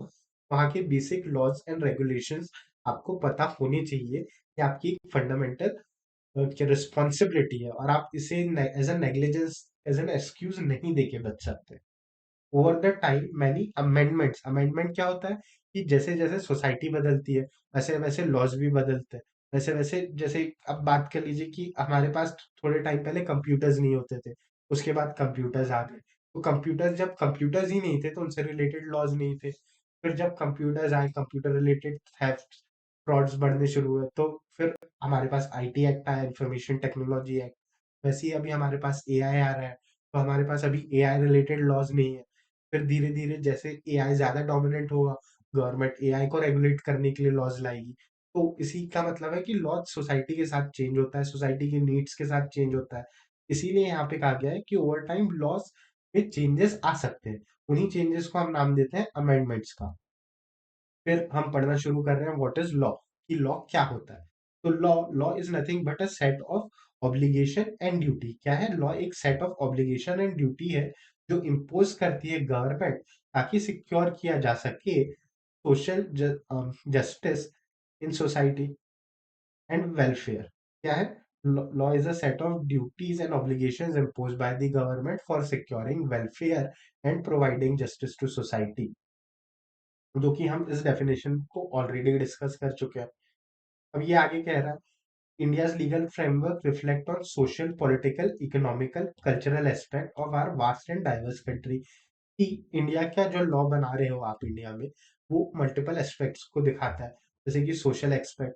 वहां के बेसिक लॉज एंड रेगुलेशंस आपको पता होने चाहिए, ये आपकी फंडामेंटल रिस्पॉन्सिबिलिटी है, और आप इसे as a negligence, as an excuse नहीं देके बच सकते। Over the time many amendments, amendment क्या होता है कि जैसे जैसे सोसाइटी बदलती है वैसे वैसे लॉज भी बदलते हैं। वैसे वैसे जैसे अब बात कर लीजिए कि हमारे पास थोड़े टाइम पहले कंप्यूटर्स नहीं होते थे, उसके बाद कंप्यूटर्स आ गए। तो कंप्यूटर्स, जब कंप्यूटर्स ही नहीं थे तो उनसे रिलेटेड लॉज नहीं थे। फिर जब कंप्यूटर्स आए, कंप्यूटर रिलेटेड थेफ्ट, फ्रॉड्स बढ़ने शुरू हुए, तो फिर हमारे पास आईटी एक्ट आया, इंफॉर्मेशन टेक्नोलॉजी एक्ट। वैसे ही अभी हमारे पास एआई आ रहा है, तो हमारे पास अभी एआई रिलेटेड लॉज नहीं है। फिर धीरे धीरे जैसे एआई ज्यादा डोमिनेंट होगा, गवर्नमेंट एआई को रेगुलेट करने के लिए लॉज लाएगी। तो इसी का मतलब है कि लॉ सोसाइटी के साथ चेंज होता है, सोसाइटी की नीड्स के साथ चेंज होता है। इसीलिए यहाँ पे कहा गया है कि ओवर टाइम लॉज में चेंजेस आ सकते हैं। उन्हीं चेंजेस को हम नाम देते हैं अमेंडमेंट्स का। फिर हम पढ़ना शुरू कर रहे हैं व्हाट इज लॉ, कि लॉ क्या होता है। तो law law is nothing but a set of obligation and duty. क्या है? लॉ एक set of obligation and duty है जो इम्पोज करती है गवर्नमेंट, ताकि सिक्योर किया जा सके social justice in society and welfare. क्या है? Law is a set of duties and obligations imposed by the government for securing welfare and providing justice to society, जो कि हम इस डेफिनेशन को ऑलरेडी डिस्कस कर चुके हैं। अब ये आगे कह रहा है India's legal framework reflect on social, political, economical, cultural aspect of our vast and diverse country। कि इंडिया का जो लॉ बना रहे हो आप इंडिया में, वो मल्टीपल एस्पेक्ट्स को दिखाता है, जैसे कि social expect,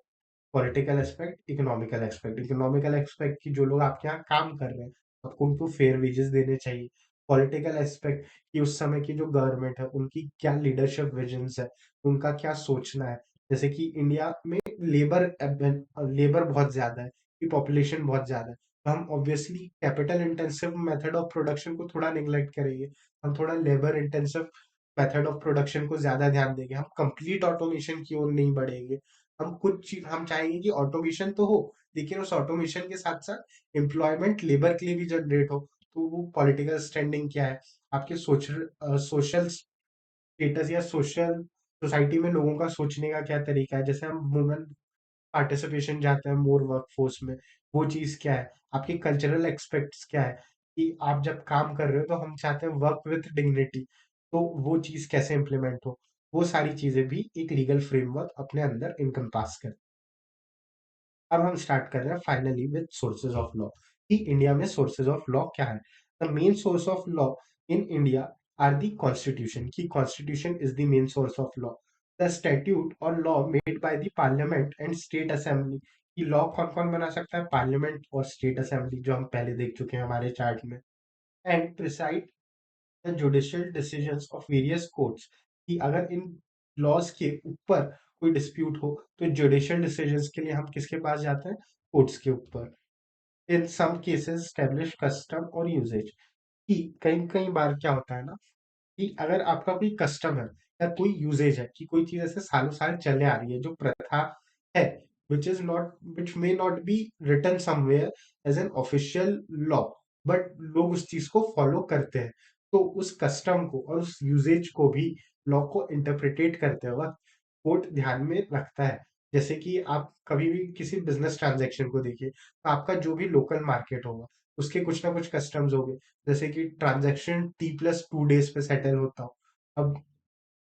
political aspect, economical aspect. Economical aspect की जो लोग आपके यहाँ काम कर रहे हैं आपको उनको फेयर वेजेस देने चाहिए। पॉलिटिकल एस्पेक्ट कि उस समय की जो गवर्नमेंट है उनकी क्या लीडरशिप विजन्स है, उनका क्या सोचना है। जैसे कि इंडिया में लेबर बहुत ज़्यादा है, कि पॉपुलेशन बहुत ज़्यादा है, तो हम obviously capital intensive method of production को थोड़ा नेग्लेक्ट करेंगे। हम थोड़ा labour intensive method of production को ज़्यादा ध्यान देंगे। हम कंप्लीट ऑटोमेशन की ओर नहीं बढ़ेंगे। हम चाहेंगे कि ऑटोमेशन तो हो, लेकिन उस ऑटोमेशन के साथ-साथ एम्प्लॉयमेंट लेबर के लिए भी जनरेट हो। तो वो पॉलिटिकल स्टैंडिंग क्या है, आपके सोशल स्टेटस या सोशल सोसाइटी में लोगों का सोचने का क्या तरीका है। जैसे हम वुमेन पार्टिसिपेशन चाहते हैं मोर वर्कफोर्स में, वो चीज़ क्या है, आपके कल्चरल एक्सपेक्ट्स क्या है, कि आप जब काम कर रहे हो तो हम चाहते हैं वर्क विथ डिग्निटी, तो वो चीज़ कैसे इम्प्लीमेंट हो। वो सारी चीज़ें भी एक लीगल फ्रेमवर्क अपने अंदर इनकम्पास कर। अब हम स्टार्ट कर रहे हैं finally with sources of law, कि इंडिया में सोर्सेज ऑफ लॉ क्या है। The main source of law in India are the constitution, की constitution is the main source of law. The statute और law made by the parliament and state assembly, की law कौन कौन बना सकता है, पार्लियामेंट और स्टेट असेंबली, जो हम पहले देख चुके हैं हमारे चार्ट में। And preside the judicial decisions of various courts, कि अगर इन लॉज के ऊपर कोई डिस्प्यूट हो तो जुडिशियल डिसीजंस के लिए हम किसके पास जाते हैं, कोर्ट्स के ऊपर। इन सम केसेस स्टैब्लिश कस्टम और यूजेज, कि कई कई बार क्या होता है ना, कि अगर आपका कोई कस्टम है या कोई यूसेज है, कि कोई चीज ऐसे सालों साल चले आ रही है, जो प्रथा है, which may not be written somewhere as an official law, but लोग उस चीज को फॉलो करते हैं। तो उस कस्टम को और उस यूसेज को भी, लॉ को इंटरप्रिटेट करते वक्त कोर्ट ध्यान में रखता है। जैसे कि आप कभी भी किसी बिजनेस ट्रांजैक्शन को देखिए, तो आपका जो भी लोकल मार्केट होगा, उसके कुछ ना कुछ कस्टम्स होंगे। जैसे कि ट्रांजैक्शन T+2 डेज पे सेटल होता हो। अब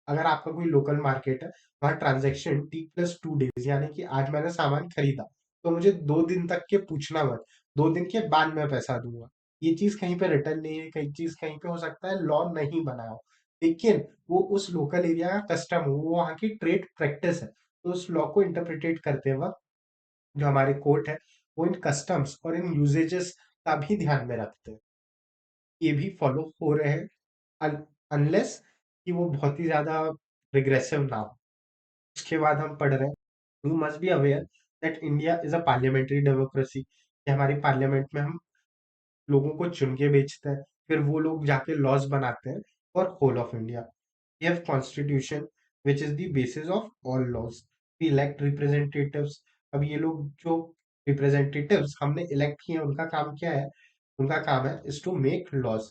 अगर आपका कोई लोकल मार्केट है, वहाँ ट्रांजैक्शन T+2 डेज, यानी कि आज मैंने सामान खरीदा, तो मुझे 2 दिन तक के पूछना मत, 2 दिन के बाद मैं पैसा दूंगा। ये चीज कहीं पे रिटर्न नहीं है, कई चीज कहीं पे हो सकता है लॉ नहीं बना हो, लेकिन वो उस लोकल एरिया का कस्टम हो, वो वहाँ की ट्रेड प्रैक्टिस है। तो उस लॉ को इंटरप्रिटेट करते वक्त जो हमारे कोर्ट है, वो इन कस्टम्स और इन यूजेजेस का भी ध्यान में रखते हैं, ये भी फॉलो हो रहे हैं, अनलेस कि वो बहुत ही ज्यादा रिग्रेसिव ना हो। उसके बाद हम पढ़ रहे हैं, you must be aware that India is a parliamentary democracy, कि हमारी पार्लियामेंट में हम लोगों को चुन के भेजते हैं, फिर वो लोग जाके लॉज बनाते हैं for whole of India. We have constitution which is the basis of all laws. We elect representatives. अब ये लोग जो रिप्रेजेंटेटिव्स हमने इलेक्ट किए हैं, उनका काम क्या है, उनका काम है इज टू मेक लॉज।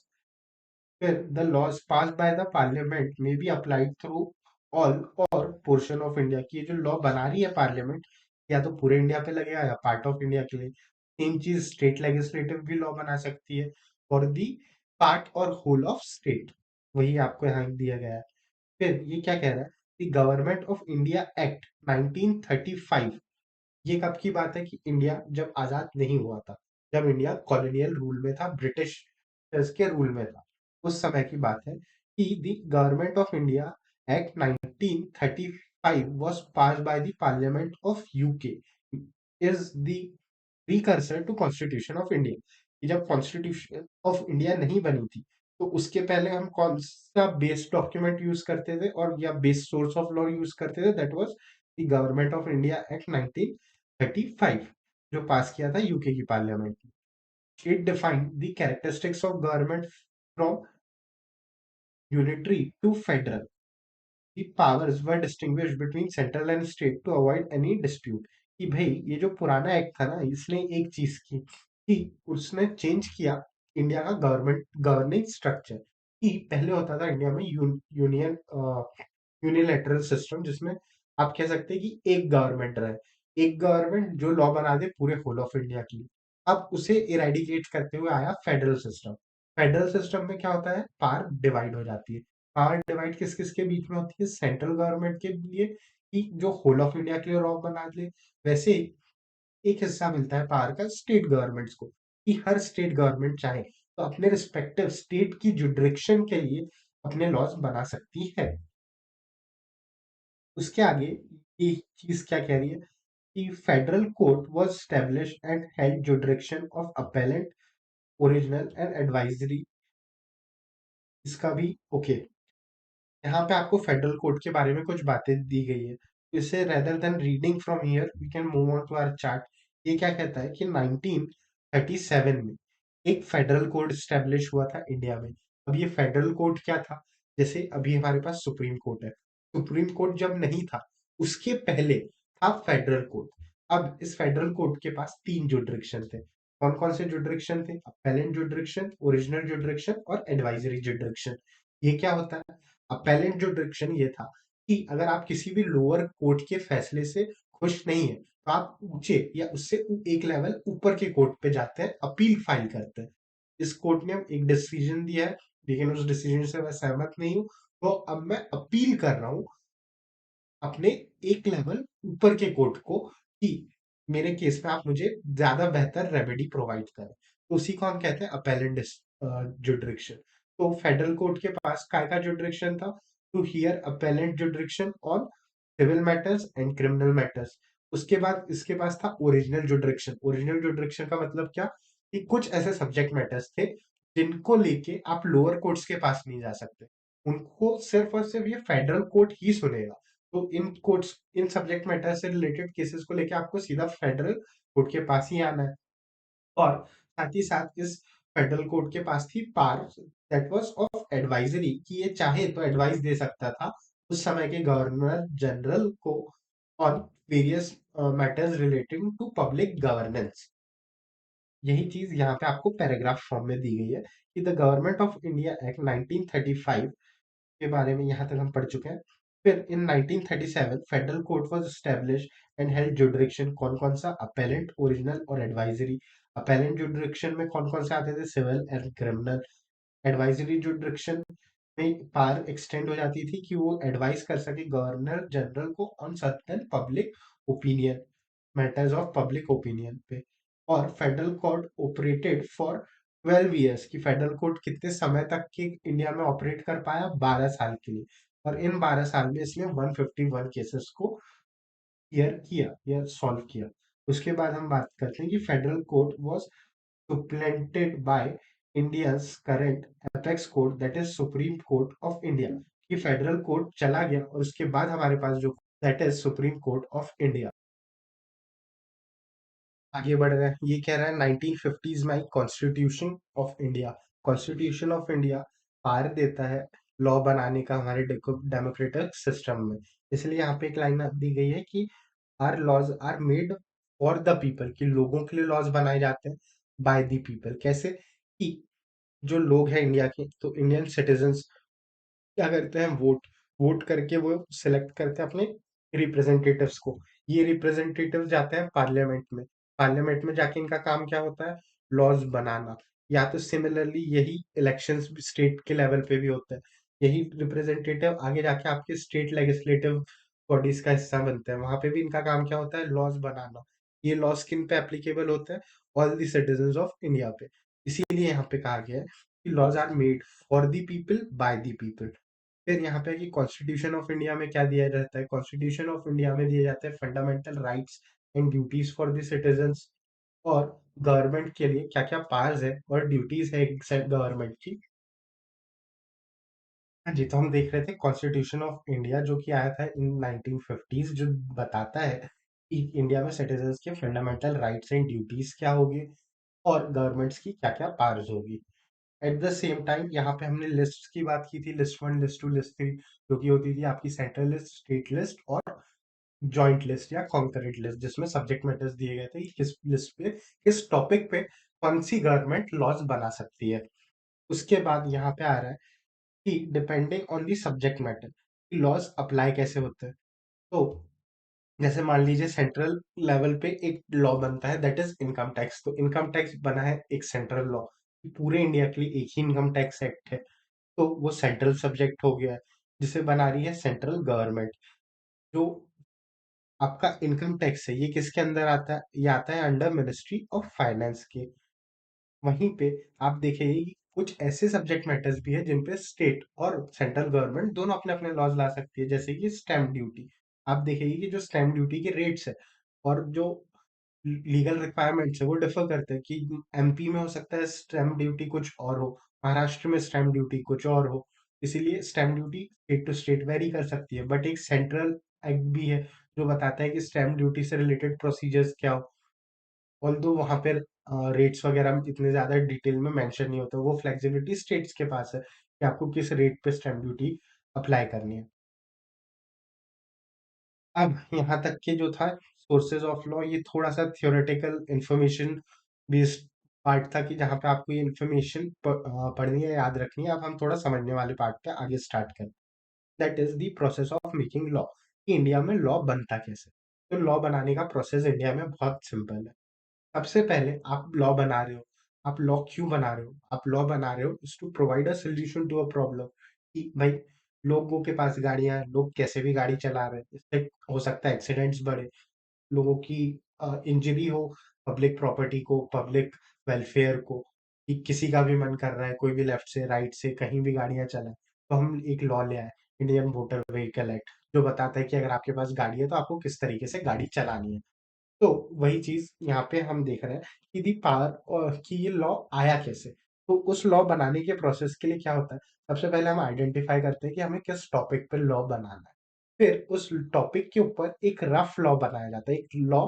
फिर the laws pass by the parliament में बी अप्लाइड थ्रू ऑल और पोर्शन ऑफ इंडिया, की ये जो लॉ बना रही है पार्लियामेंट, या तो पूरे इंडिया पे लगेगा या पार्ट ऑफ इंडिया के लिए। सेम चीज स्टेट लेजिस्लेटिव भी लॉ बना सकती है फॉर दी पार्ट और होल ऑफ स्टेट। वही आपको यहाँ दिया गया है। फिर ये क्या कह रहा है, the government of India act 1935, ये कब की बात है, कि इंडिया जब आजाद नहीं हुआ था, जब इंडिया कॉलोनियल रूल में था, ब्रिटिश के रूल में था, उस समय की बात है, कि the government of India act 1935 was passed by the parliament of UK, is the precursor to constitution of India. कि जब कॉन्स्टिट्यूशन ऑफ इंडिया नहीं बनी थी, तो उसके पहले हम कौन सा बेस डॉक्यूमेंट यूज करते थे, और या base source of law use करते थे, that was the government of India act 1935, जो पास किया था यूके की पार्लियामेंट ने। It defined the characteristics of government from unitary to federal. The powers were distinguished between central and state to avoid any dispute, कि भाई ये जो पुराना एक्ट था ना, इसने एक चीज की, कि उसने चेंज किया इंडिया का गवर्निंग स्ट्रक्चर। कि पहले होता था इंडिया में यूनियन यूनिलेटरल सिस्टम, जिसमें आप कह सकते हैं कि एक गवर्नमेंट रहे, एक गवर्नमेंट जो लॉ बना दे पूरे होल ऑफ इंडिया के लिए। अब उसे इरेडिकेट करते हुए आया फेडरल सिस्टम। फेडरल सिस्टम में क्या होता है, पावर डिवाइड हो जाती है। पावर डिवाइड किस किस के बीच में होती है, सेंट्रल गवर्नमेंट के लिए, कि जो होल ऑफ इंडिया के लिए लॉ बना दे। वैसे एक हिस्सा मिलता है पावर का स्टेट गवर्नमेंट्स को, कि हर स्टेट गवर्नमेंट चाहे तो अपने रिस्पेक्टिव स्टेट की जुडिक्शन के लिए अपने लॉज बना सकती है। उसके आगे ये चीज क्या कह रही है, कि federal court was establish and held jurisdiction of appellate, original and advisory इसका भी ओके। यहाँ पे आपको फेडरल कोड के बारे में कुछ बातें दी गई है। इससे rather than reading from here we can move on to our chart. ये क्या कहता है कि 1937 में एक फेडरल कोड स्टेब्लिश हुआ था इंडिया में। अब ये फेडरल कोड क्या था? जैसे अभी हमारे पास सुप्रीम कोर्ट है। सुप्रीम कोर्ट जब नहीं था, उसके पहले था फेडरल कोर्ट। अब इस फेडरल कोर्ट के पास 3 जुरिडिक्शन थे। कौन-कौन से जुरिडिक्शन थे? अपेलेंट जुरिडिक्शन, ओरिजिनल जुरिडिक्शन और एडवाइजरी जुरिडिक्शन। ये क्या होता है? अपेलेंट जुरिडिक्शन ये था कि अगर आप किसी भी लोअर कोर्ट के फैसले से खुश नहीं है, तो आप ऊंचे या उससे एक लेवल ऊपर के कोर्ट पे जाते हैं, अपील फाइल करते हैं। इस कोर्ट ने एक डिसीजन दिया है, लेकिन उस डिसीजन से मैं सहमत नहीं हूँ, तो अब मैं अपील कर रहा हूँ अपने एक लेवल ऊपर के कोर्ट को कि मेरे केस में आप मुझे ज्यादा बेहतर रेमेडी प्रोवाइड करें। तो उसी को हम कहते हैं अपेलेंट जुडिक्शन। तो फेडरल कोर्ट के पास काय का जुडिक्शन था? To hear appellate jurisdiction on civil matters and criminal matters. उसके बाद इसके पास था ओरिजिनल जुडिक्शन। ओरिजिनल जुडिक्शन का मतलब क्या? कि कुछ ऐसे सब्जेक्ट मैटर्स थे जिनको लेके आप लोअर कोर्ट्स के पास नहीं जा सकते, उनको सिर्फ और सिर्फ ये फेडरल कोर्ट ही सुनेगा। तो इन कोर्ट्स, इन सब्जेक्ट मैटर से रिलेटेड केसेस को लेके आपको सीधा फेडरल कोर्ट के पास ही आना है। और साथ ही साथ इस फेडरल कोर्ट के पास थी power that was of advisory, कि ये चाहे तो एडवाइस दे सकता था उस समय के गवर्नर जनरल को on various matters relating to public governance. यही चीज यहाँ पे आपको पैराग्राफ फॉर्म में दी गई है कि the government of India act 1935 के बारे में यहाँ तक हम पढ़ चुके हैं। फिर in 1937 federal court was establish and held jurisdiction. कौन कौन सा? अपेलेंट, ओरिजिनल और एडवाइजरी। अपेलेंट जुडिक्शन में कौन कौन से आते थे? Civil and criminal. Advisory jurisdiction में पावर एक्सटेंड हो जाती थी कि वो एडवाइस कर सके गवर्नर जनरल को on certain public opinion, matters of public opinion पे। और federal court operated for 12 years, कि फेडरल कोर्ट कितने समय तक के इंडिया में ऑपरेट कर पाया? 12 साल के लिए। और इन 12 साल में इसने 151 केसेस को क्लियर किया या सॉल्व किया। उसके बाद हम बात करते हैं कि federal court was supplanted by India's current apex court, that is Supreme Court of India। कि फेडरल कोर्ट चला गया और उसके बाद हमारे पास जो that is supreme court of India. आगे बढ़ रहे हैं, ये कह रहा है 1950s में आई constitution of India. Constitution of India power देता है लॉ बनाने का हमारे डेमोक्रेटिक सिस्टम में। इसलिए यहाँ पे एक लाइन दी गई है कि are laws are made for the people, कि लोगों के लिए लॉज बनाए जाते हैं बाय द पीपल। कैसे? कि जो लोग हैं इंडिया के, तो इंडियन सिटीजन्स क्या करते हैं? वोट वोट करके वो सिलेक्ट करते हैं अपने रिप्रेजेंटेटिव्स को। ये रिप्रेजेंटेटिव जाते हैं पार्लियामेंट में। पार्लियामेंट में जाके इनका काम क्या होता है? लॉज बनाना। या तो सिमिलरली यही इलेक्शंस स्टेट के लेवल पे भी होता है। यही रिप्रेजेंटेटिव आगे जाके आपके स्टेट लेजिस्लेटिव बॉडीज का हिस्सा बनते हैं, वहां पे भी इनका काम क्या होता है? लॉज बनाना। ये लॉज किन पे एप्लीकेबल होते हैं? All the citizens of India पे। इसीलिए यहाँ पे कहा गया है कि laws are made for the people by the people. फिर यहाँ पे कि कॉन्स्टिट्यूशन ऑफ इंडिया में क्या दिया रहता है? कॉन्स्टिट्यूशन ऑफ इंडिया में दिए जाते हैं fundamental rights and duties for the citizens. और गवर्नमेंट के लिए क्या क्या पावर्स है और ड्यूटीज है एक गवर्नमेंट की। हाँ जी, तो हम देख रहे थे कॉन्स्टिट्यूशन ऑफ इंडिया जो कि आया था इन 1950s, जो बताता है कि इंडिया में सिटीजन्स के फंडामेंटल राइट्स एंड ड्यूटीज क्या होगी और गवर्नमेंट्स की क्या क्या पावर्स होगी। एट द सेम टाइम यहाँ पे हमने लिस्ट की बात की थी, list one, list two, list three, जो कि होती थी आपकी सेंट्रल लिस्ट, स्टेट लिस्ट और जॉइंट लिस्ट या कॉन्करेंट लिस्ट, जिसमें सब्जेक्ट मैटर्स दिए गए थे कि किस लिस्ट पे, किस टॉपिक पे कौन सी गवर्नमेंट लॉज बना सकती है। उसके बाद यहाँ पे आ रहा है कि depending on the subject matter laws apply कैसे होते हैं। तो जैसे मान लीजिए सेंट्रल लेवल पे एक लॉ बनता है दैट इज इनकम टैक्स। तो इनकम टैक्स बना है एक सेंट्रल लॉ, पूरे इंडिया के लिए एक ही इनकम टैक्स एक्ट है। तो वो सेंट्रल सब्जेक्ट हो गया है जिसे बना रही है सेंट्रल गवर्नमेंट। जो आपका इनकम टैक्स है ये किसके अंदर आता है? ये आता है अंडर मिनिस्ट्री ऑफ फाइनेंस के। वहीं पे आप देखेंगे कि कुछ ऐसे सब्जेक्ट मैटर्स भी है जिन पे स्टेट और सेंट्रल गवर्नमेंट दोनों अपने अपने लॉज ला सकती है, जैसे कि स्टैम्प ड्यूटी। आप देखेंगे कि जो स्टैम्प ड्यूटी के रेट्स है और जो लीगल रिक्वायरमेंट्स है वो डिफर करते हैं, कि एमपी में हो सकता है स्टैम्प ड्यूटी कुछ और हो महाराष्ट्र में स्टैम्प ड्यूटी कुछ और हो। इसीलिए stamp duty state to state vary कर सकती है, बट एक सेंट्रल एक्ट भी है जो बताता है कि स्टैम्प ड्यूटी से रिलेटेड प्रोसीजर्स क्या हो। ऑल्दो वहाँ पर रेट्स वगैरह इतने ज़्यादा डिटेल में मेंशन नहीं होता, वो फ्लेक्सिबिलिटी स्टेट्स के पास है कि आपको किस रेट पे स्टैम्प ड्यूटी अप्लाई करनी है। अब यहाँ तक के जो था सोर्सेज ऑफ लॉ, ये थोड़ा-सा थ्योरेटिकल इंफॉर्मेशन बेस्ड पार्ट था कि जहाँ पे आपको ये इंफॉर्मेशन पढ़नी है, याद रखनी है। अब हम थोड़ा समझने वाले पार्ट पे आगे स्टार्ट करें। That is the process of making law, कि इंडिया में लॉ बनता कैसे? तो लॉ बनाने का प्रोसेस इंडिया में बहुत सिंपल है। सबसे पहले आप लॉ बना रहे हो, आप लॉ क्यों बना रहे हो? आप लॉ बना रहे हो is to provide a solution to a problem, कि भाई लोगों के पास गाड़ियाँ हैं, लोग कैसे भी गाड़ी चला रहे हैं, इससे हो सकता है एक्सीडेंट्स बढ़े, लोगों की इंजरी हो, पब्लिक प्रॉपर्टी को, पब्लिक वेलफेयर को, कि किसी का भी मन कर रहा है, कोई भी लेफ्ट से, राइट से, कहीं भी गाड़ियाँ चलाए। तो हम एक लॉ ले आए, इंडियन मोटर व्हीकल एक्ट, जो बताता है कि अगर आपके पास गाड़ी है, तो आपको किस तरीके से गाड़ी चलानी है। तो वही चीज़ यहाँ पे हम देख रहे हैं कि दी पावर, कि ये लॉ आया कैसे? तो उस लॉ बनाने के प्रोसेस के लिए क्या होता है, सबसे पहले हम आइडेंटिफ़ाई करते हैं कि हमें किस टॉपिक पे लॉ बनाना है। फिर उस टॉपिक के ऊपर एक रफ लॉ बनाया जाता है। एक लॉ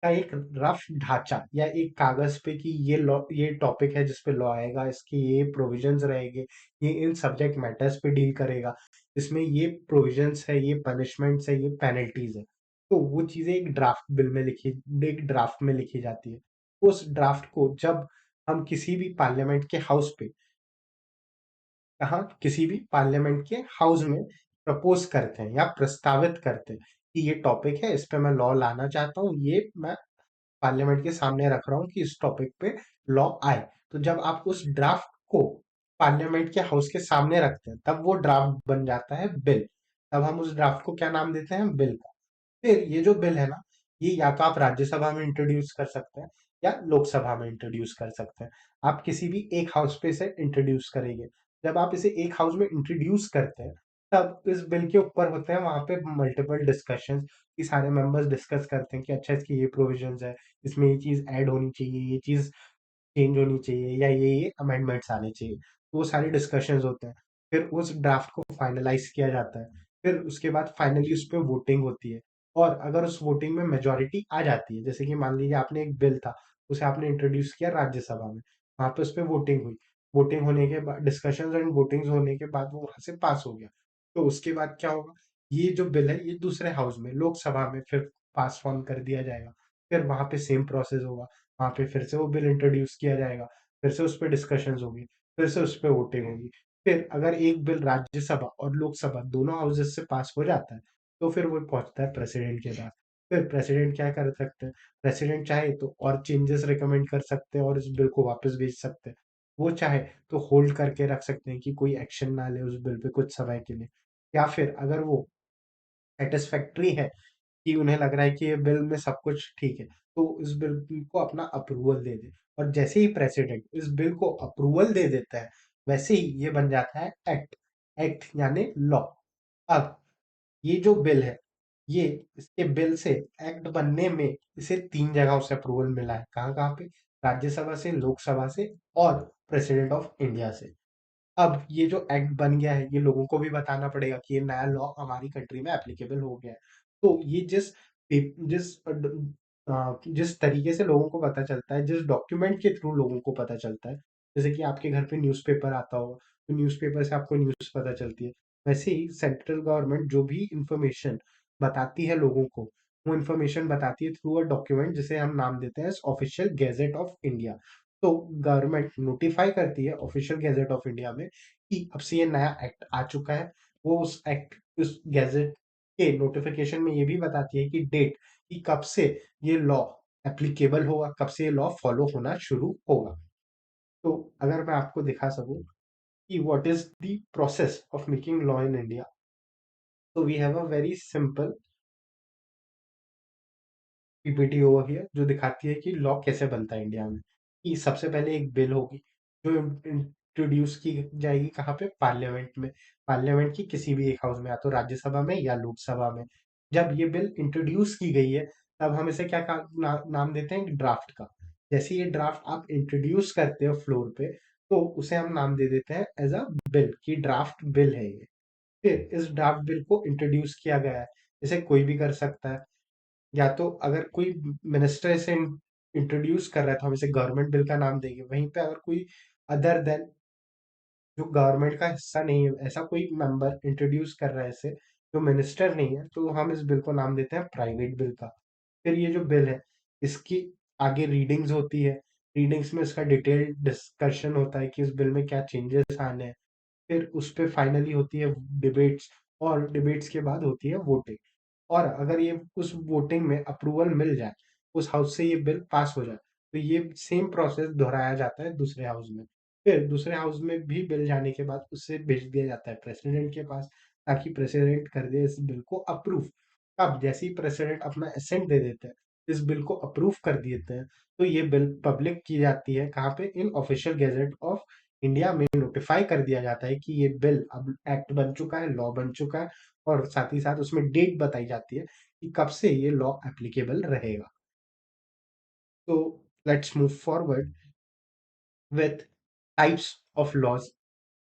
का एक रफ ढाँचा या एक कागज़ पे, कि ये लॉ, ये टॉपिक है जिस पे लॉ आएगा, इसके ये प्रोविज़न्स रहेंगे, ये इन सब्जेक्ट मैटर्स पे डील करेगा, इसमें ये प्रोविज़न्स है, ये पनिशमेंट्स है, ये पेनल्टीज़ है। तो वो चीज़ें एक ड्राफ्ट में लिखी जाती है। उस ड्राफ्ट को जब हम किसी भी पार्लियामेंट के हाउस पे, कहाँ, किसी भी पार्लियामेंट के हाउस में प्रपोज़ करते हैं या प्रस्तावित करते हैं कि ये टॉपिक है, इस पे मैं लॉ लाना चाहता हूँ, ये मैं पार्लियामेंट के सामने रख रहा हूँ कि इस टॉपिक पे लॉ आए। तो जब आप उस ड्राफ्ट को पार्लियामेंट के हाउस के सामने रखते हैं, तब वो ड्राफ्ट बन जाता है बिल। तब हम उस ड्राफ्ट को क्या नाम देते हैं? बिल। फिर ये जो बिल है ना, ये या तो आप राज्यसभा में इंट्रोड्यूस कर सकते हैं या लोकसभा में इंट्रोड्यूस कर सकते हैं। आप किसी भी एक हाउस पे इसे इंट्रोड्यूस करेंगे। जब आप इसे एक हाउस में इंट्रोड्यूस करते हैं, तब इस बिल के ऊपर होते हैं वहाँ पे मल्टीपल डिस्कशंस, कि सारे मेंबर्स डिस्कस करते हैं कि अच्छा इसकी ये प्रोविजंस है, इसमें ये चीज़ ऐड होनी चाहिए, ये चीज़ चेंज होनी चाहिए, या ये अमेंडमेंट्स आने चाहिए। तो वो सारे डिस्कशंस होते हैं। फिर उस ड्राफ्ट को फाइनलाइज़ किया जाता है। फिर उसके बाद फाइनली उस पे वोटिंग होती है, और अगर उस वोटिंग में मेजॉरिटी आ जाती है, जैसे कि मान लीजिए आपने एक बिल था, उसे आपने इंट्रोड्यूस किया राज्यसभा में, वहाँ पे उस पे वोटिंग हुई। वोटिंग होने के बाद, डिस्कशंस एंड वोटिंग्स होने के बाद वो वहाँ से पास हो गया। तो उसके बाद क्या होगा? ये जो बिल है, ये दूसरे हाउस में, लोकसभा में फिर पास ऑन कर दिया जाएगा। फिर वहाँ पे सेम प्रोसेस होगा। वहाँ पे फिर से वो बिल इंट्रोड्यूस किया जाएगा, फिर से उस पे डिस्कशंस होगी, फिर से उस पे वोटिंग होगी। फिर अगर एक बिल राज्यसभा और लोकसभा दोनों हाउसेस से पास हो जाता है, तो फिर वो पहुँचता है प्रेसिडेंट के पास। फिर प्रेसिडेंट क्या कर सकते हैं? प्रेसिडेंट चाहे तो और चेंजेस रिकमेंड कर सकते हैं और इस बिल को वापस भेज सकते हैं। वो चाहे तो होल्ड करके रख सकते हैं कि कोई एक्शन ना ले उस बिल पे कुछ समय के लिए। या फिर अगर वो सैटिस्फैक्टरी है, कि उन्हें लग रहा है कि ये बिल में सब कुछ ठीक है, तो इस बिल को अपना अप्रूवल दे दें। और जैसे ही प्रेसिडेंट इस बिल को अप्रूवल दे देता है, वैसे ही ये बन जाता है एक्ट। एक्ट यानी लॉ। अब ये जो बिल है, ये इसके बिल से एक्ट बनने में इसे 3 जगहों से अप्रूवल मिला है। कहाँ-कहाँ पे? राज्यसभा से, लोकसभा से और प्रेसिडेंट ऑफ इंडिया से। अब ये जो एक्ट बन गया है, ये लोगों को भी बताना पड़ेगा कि ये नया लॉ हमारी कंट्री में एप्लीकेबल हो गया है। तो ये जिस तरीके से लोगों को पता चलता है, जिस डॉक्यूमेंट के थ्रू लोगों को पता चलता है, जैसे कि आपके घर पे न्यूज़पेपर आता होगा, तो न्यूज़पेपर से आपको न्यूज़ पता चलती है। वैसे ही सेंट्रल गवर्नमेंट जो भी इन्फॉर्मेशन बताती है लोगों को, वो इन्फॉर्मेशन बताती है थ्रू अ डॉक्यूमेंट, जिसे हम नाम देते हैं ऑफिशियल गैज़ेट ऑफ इंडिया। तो गवर्नमेंट नोटिफाई करती है ऑफिशियल गैजेट ऑफ इंडिया में कि अब से ये नया एक्ट आ चुका है। वो उस गैजेट के नोटिफिकेशन में ये भी बताती है कि डेट, कि कब से ये लॉ एप्लीकेबल होगा, कब से ये लॉ फॉलो होना शुरू होगा। तो अगर मैं आपको दिखा सकूं कि what is the process of making law in India, तो we have a very simple PPT over here, जो दिखाती है कि लॉ कैसे बनता है इंडिया में। कि सबसे पहले एक बिल होगी, जो इंट्रोड्यूस की जाएगी कहाँ पे? पार्लियामेंट में। पार्लियामेंट की किसी भी एक हाउस में, या तो राज्यसभा में या लोकसभा में। जब ये बिल इंट्रोड्यूस की गई है, तब हम इसे नाम देते हैं? ड्राफ्ट का। जैसे ये ड्राफ्ट आप इंट्रोड्यूस करते हो फ्लोर पे, तो उसे हम नाम दे देते हैं एज अ बिल, की ड्राफ्ट बिल है ये। फिर इस ड्राफ्ट बिल को इंट्रोड्यूस किया गया है, इसे कोई भी कर सकता है। या तो अगर कोई मिनिस्टर इसे इंट्रोड्यूस कर रहा है तो हम इसे गवर्नमेंट बिल का नाम देंगे। वहीं पे अगर कोई अदर देन जो गवर्नमेंट का हिस्सा नहीं है, ऐसा कोई मेंबर इंट्रोड्यूस कर रहा है इसे, जो मिनिस्टर नहीं है, तो हम इस बिल को नाम देते हैं प्राइवेट बिल का। फिर ये जो बिल है, इसकी आगे रीडिंग्स होती है। रीडिंग्स में इसका डिटेल्ड डिस्कशन होता है कि इस बिल में क्या चेंजेस आने हैं। फिर उस पे फाइनली होती है डिबेट्स, और डिबेट्स के बाद होती है वोटिंग। और अगर ये उस वोटिंग में अप्रूवल मिल जाए, उस हाउस से ये बिल पास हो जाए, तो ये सेम प्रोसेस दोहराया जाता है दूसरे हाउस में। फिर दूसरे हाउस में भी बिल जाने के बाद उसे भेज दिया जाता है प्रेसिडेंट के पास, ताकि प्रेसिडेंट कर दे इस बिल को अप्रूव। अब जैसे ही प्रेसिडेंट अपना असेंट दे देते हैं, इस बिल को अप्रूव कर देते हैं, तो ये बिल पब्लिक की जाती है कहाँ पे, इन ऑफिशियल गैजेट ऑफ इंडिया में नोटिफाई कर दिया जाता है कि ये बिल अब एक्ट बन चुका है, लॉ बन चुका है। और साथ ही साथ उसमें डेट बताई जाती है कि कब से ये लॉ एप्लीकेबल रहेगा। तो let's move forward with types of laws,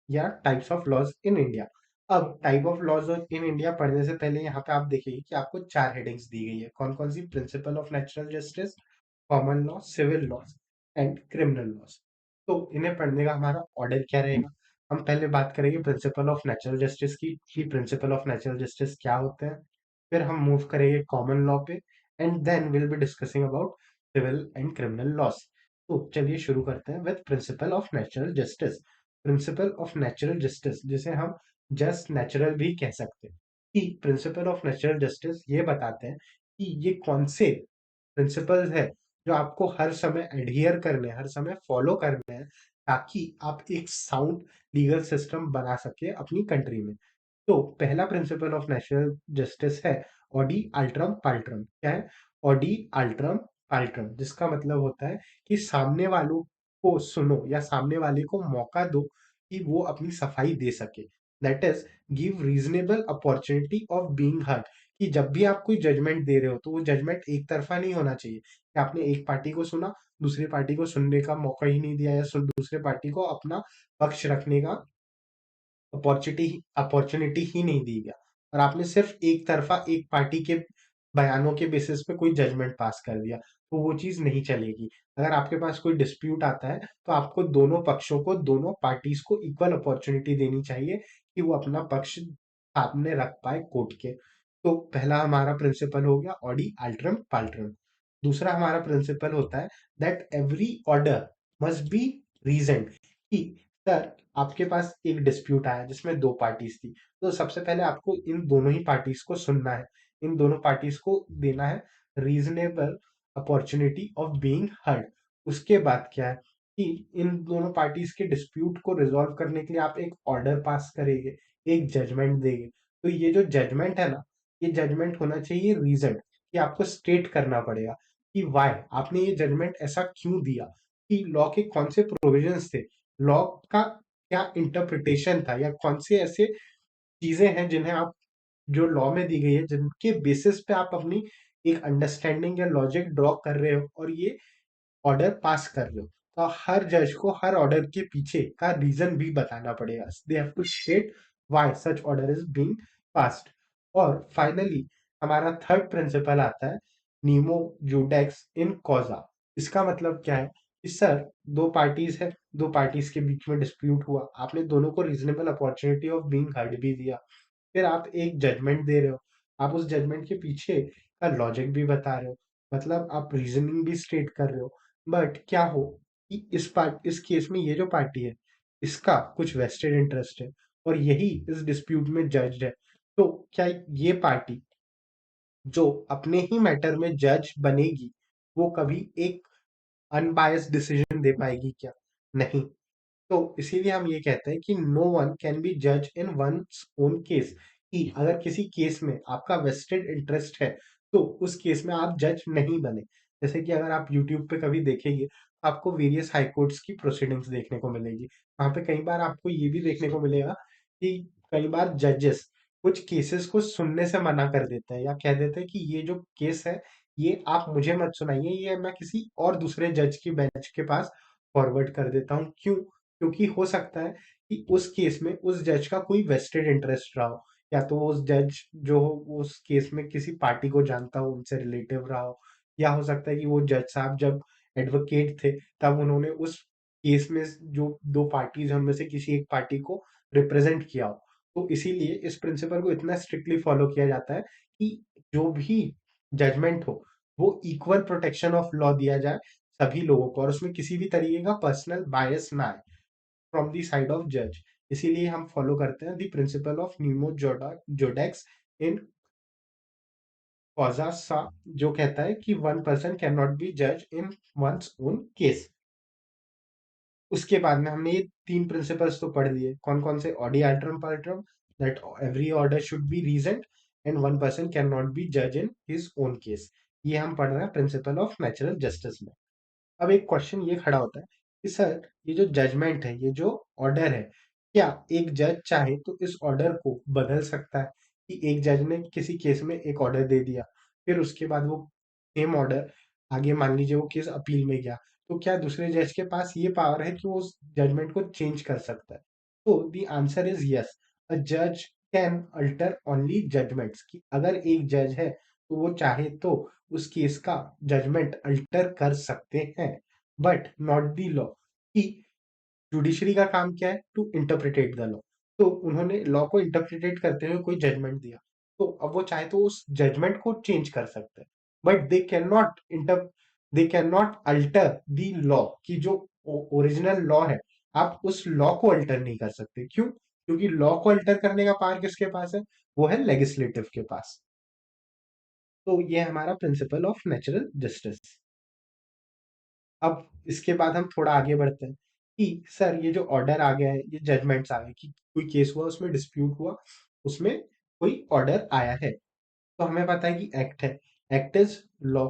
या types of laws in India. अब type of laws in India पढ़ने से पहले यहाँ पे आप देखिए कि आपको 4 हेडिंग्स दी गई है। कौन कौन सी? Principle of natural justice, common law, civil laws and criminal laws. तो इन्हें पढ़ने का हमारा ऑर्डर क्या रहेगा? हम पहले बात करेंगे प्रिंसिपल ऑफ नेचुरल जस्टिस की, कि प्रिंसिपल ऑफ नेचुरल जस्टिस क्या होते हैं। फिर हम मूव करेंगे कॉमन लॉ पे, and then will be discussing about civil and criminal laws. तो चलिए शुरू करते हैं with principle of natural justice. Principle of natural justice, जिसे हम जस्ट नेचुरल भी कह सकते हैं, कि प्रिंसिपल ऑफ नेचुरल जस्टिस ये बताते हैं कि ये कौन से प्रिंसिपल्स है जो आपको हर समय एडहियर करने हैं, हर समय फॉलो करने हैं, ताकि आप एक साउंड लीगल सिस्टम बना सके अपनी कंट्री में। तो पहला प्रिंसिपल ऑफ नेचुरल जस्टिस है ऑडी अल्ट्रम पाल्ट्रम। क्या है? ऑडी अल्ट्रम पाल्ट्रम, जिसका मतलब होता है कि सामने वालों को सुनो, या सामने वाले को मौका दो कि वो अपनी सफाई दे सके। That is, give reasonable opportunity of being heard. कि जब भी आप कोई जजमेंट दे रहे हो, तो वो जजमेंट एक तरफा नहीं होना चाहिए कि आपने एक पार्टी को सुना, दूसरी पार्टी को सुनने का मौका ही नहीं दिया, या दूसरे पार्टी को अपना पक्ष रखने का अपॉर्चुनिटी ही नहीं दी गया, और आपने सिर्फ एक तरफा एक पार्टी के बयानों के बेसिस पे कोई जजमेंट पास कर दिया, तो वो चीज नहीं चलेगी। अगर आपके पास कोई डिस्प्यूट आता है, तो आपको दोनों पक्षों को, दोनों पार्टीज को इक्वल अपॉर्चुनिटी देनी चाहिए कि वो अपना पक्ष सामने रख पाए कोर्ट के। तो पहला हमारा प्रिंसिपल हो गया ऑडी अल्ट्रम पाल्ट्रम। दूसरा हमारा प्रिंसिपल होता है that every order must be reasoned. कि सर, आपके पास एक डिस्प्यूट आया जिसमें दो पार्टीज थी, तो सबसे पहले आपको इन दोनों ही पार्टीज को सुनना है, इन दोनों पार्टीज को देना है reasonable opportunity of being heard. उसके बाद क्या है कि इन दोनों पार्टीज के डिस्प्यूट को रिजॉल्व करने के लिए आप एक ऑर्डर पास करेंगे, एक जजमेंट देंगे। तो ये जो जजमेंट है ना, ये जजमेंट होना चाहिए रीजन, कि आपको स्टेट करना पड़ेगा कि वाई आपने ये जजमेंट ऐसा क्यों दिया, कि लॉ के कौन से प्रोविजंस थे, लॉ का क्या इंटरप्रिटेशन था, या कौन से ऐसे चीजें हैं जिन्हें आप, जो लॉ में दी गई है, जिनके बेसिस पे आप अपनी एक अंडरस्टैंडिंग या लॉजिक ड्रॉ कर रहे हो और ये ऑर्डर पास कर रहे हो। तो हर जज को हर ऑर्डर के पीछे का रीजन भी बताना पड़ेगा। They have to state why such order is being passed. और फाइनली हमारा थर्ड प्रिंसिपल आता है नीमो जूडेक्स इन कॉजा। इसका मतलब क्या है कि सर, दो पार्टीज है, दो पार्टीज के बीच में डिस्प्यूट हुआ, आपने दोनों को reasonable opportunity of being heard भी दिया, फिर आप एक जजमेंट दे रहे हो, आप उस जजमेंट के पीछे का लॉजिक भी बता रहे हो, मतलब आप रीजनिंग भी स्टेट कर रहे हो। बट क्या हो कि इस केस में ये जो पार्टी है, इसका कुछ वेस्टेड इंटरेस्ट है, और यही इस डिस्प्यूट में जज है। तो क्या ये पार्टी जो अपने ही मैटर में जज बनेगी, वो कभी एक अनबायस्ड डिसीजन दे पाएगी क्या? नहीं। तो इसीलिए हम ये कहते हैं कि नो वन कैन बी जज इन वंस ओन केस। कि अगर किसी केस में आपका वेस्टेड इंटरेस्ट है, तो उस केस में आप जज नहीं बने। जैसे कि अगर आप यूट्यूब पे कभी देखेंगे, तो आपको वेरियस हाई कोर्ट्स की प्रोसीडिंग्स देखने को मिलेगी। वहां पे कई बार आपको ये भी देखने को मिलेगा कि कई बार जजेस कुछ केसेस को सुनने से मना कर देते हैं, या कह देते हैं कि ये जो केस है, ये आप मुझे मत सुनाइए, ये मैं किसी और दूसरे जज की बेंच के पास फॉरवर्ड कर देता हूँ। क्यों? क्योंकि हो सकता है कि उस केस में उस जज का कोई वेस्टेड इंटरेस्ट रहा हो, या तो उस जज जो हो वो उस केस में किसी पार्टी को जानता हो, उनसे रिलेटिव रहा हो, या हो सकता है कि वो जज साहब जब एडवोकेट थे तब उन्होंने उस केस में जो दो पार्टीज हैं उनमें से किसी एक पार्टी को रिप्रेजेंट किया हो। तो इसीलिए इस प्रिंसिपल को इतना स्ट्रिक्टली फॉलो किया जाता है कि जो भी जजमेंट हो वो इक्वल प्रोटेक्शन ऑफ लॉ दिया जाए सभी लोगों को, और उसमें किसी भी तरीके का पर्सनल बायस ना आए फ्रॉम द साइड ऑफ जज। इसीलिए हम फॉलो करते हैं द प्रिंसिपल ऑफ न्यूमो जोडेक्स इन कॉजा सा, जो कहता है कि one person can not be जज इन वंस ओन केस। उसके बाद में हमने ये तीन प्रिंसिपल्स तो पढ़ लिए, कौन कौन से? ऑडी एल्ट्रम पार्ट्रम, that every order should be reasoned and one person can not be जज इन हिज ओन केस। ये हम पढ़ रहे हैं प्रिंसिपल ऑफ नेचुरल जस्टिस में। अब एक क्वेश्चन ये खड़ा होता है कि सर ये जो जजमेंट है, ये जो ऑर्डर है, क्या एक जज चाहे तो इस ऑर्डर को बदल सकता है? कि एक जज ने किसी केस में एक ऑर्डर दे दिया, फिर उसके बाद वो सेम ऑर्डर आगे मान लीजिए वो केस अपील में गया, तो क्या दूसरे जज के पास ये पावर है कि वो उस जजमेंट को चेंज कर सकता है? तो द आंसर इज यस। अ जज कैन अल्टर ओनली जजमेंट्स। कि अगर एक जज है तो वो चाहे तो उस केस का जजमेंट अल्टर कर सकते हैं, बट नॉट द लॉ। कि जुडिशरी का काम क्या है? To interpret the law. तो उन्होंने लॉ को इंटरप्रिटेट करते हुए कोई जजमेंट दिया, तो अब वो चाहे तो उस जजमेंट को चेंज कर सकते हैं, but they can not alter the law. की जो ओरिजिनल लॉ है, आप उस लॉ को अल्टर नहीं कर सकते। क्यों? क्योंकि लॉ को अल्टर करने का पावर किसके पास है? वो है लेजिस्लेटिव के पास। तो ये है हमारा प्रिंसिपल ऑफ नेचुरल जस्टिस। अब इसके बाद हम थोड़ा आगे बढ़ते हैं कि सर ये जो ऑर्डर आ गया है, ये जजमेंट्स आ गए कि कोई केस हुआ, उसमें डिस्प्यूट हुआ, उसमें कोई ऑर्डर आया है, तो हमें पता है कि एक्ट है, एक्ट इज लॉ।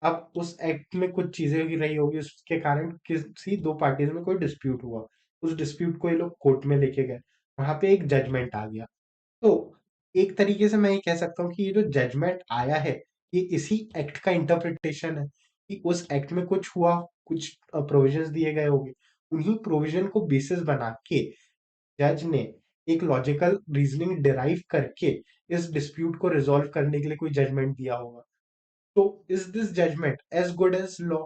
अब उस एक्ट में कुछ चीजें भी रही होगी, उसके कारण किसी दो पार्टीज में कोई डिस्प्यूट हुआ, उस डिस्प्यूट को ये लोग कोर्ट में लेके गए, वहां पे एक जजमेंट आ गया। तो एक तरीके से मैं ये कह सकता हूँ कि ये जो जजमेंट आया है, ये इसी एक्ट का इंटरप्रिटेशन है। कि उस एक्ट में कुछ हुआ, कुछ प्रोविजंस दिए गए होंगे, उन्हीं प्रोविजन को बेसिस बना के जज ने एक लॉजिकल रीजनिंग डिराइव करके इस डिस्प्यूट को रिजॉल्व करने के लिए कोई जजमेंट दिया होगा। तो is this judgment as good as law?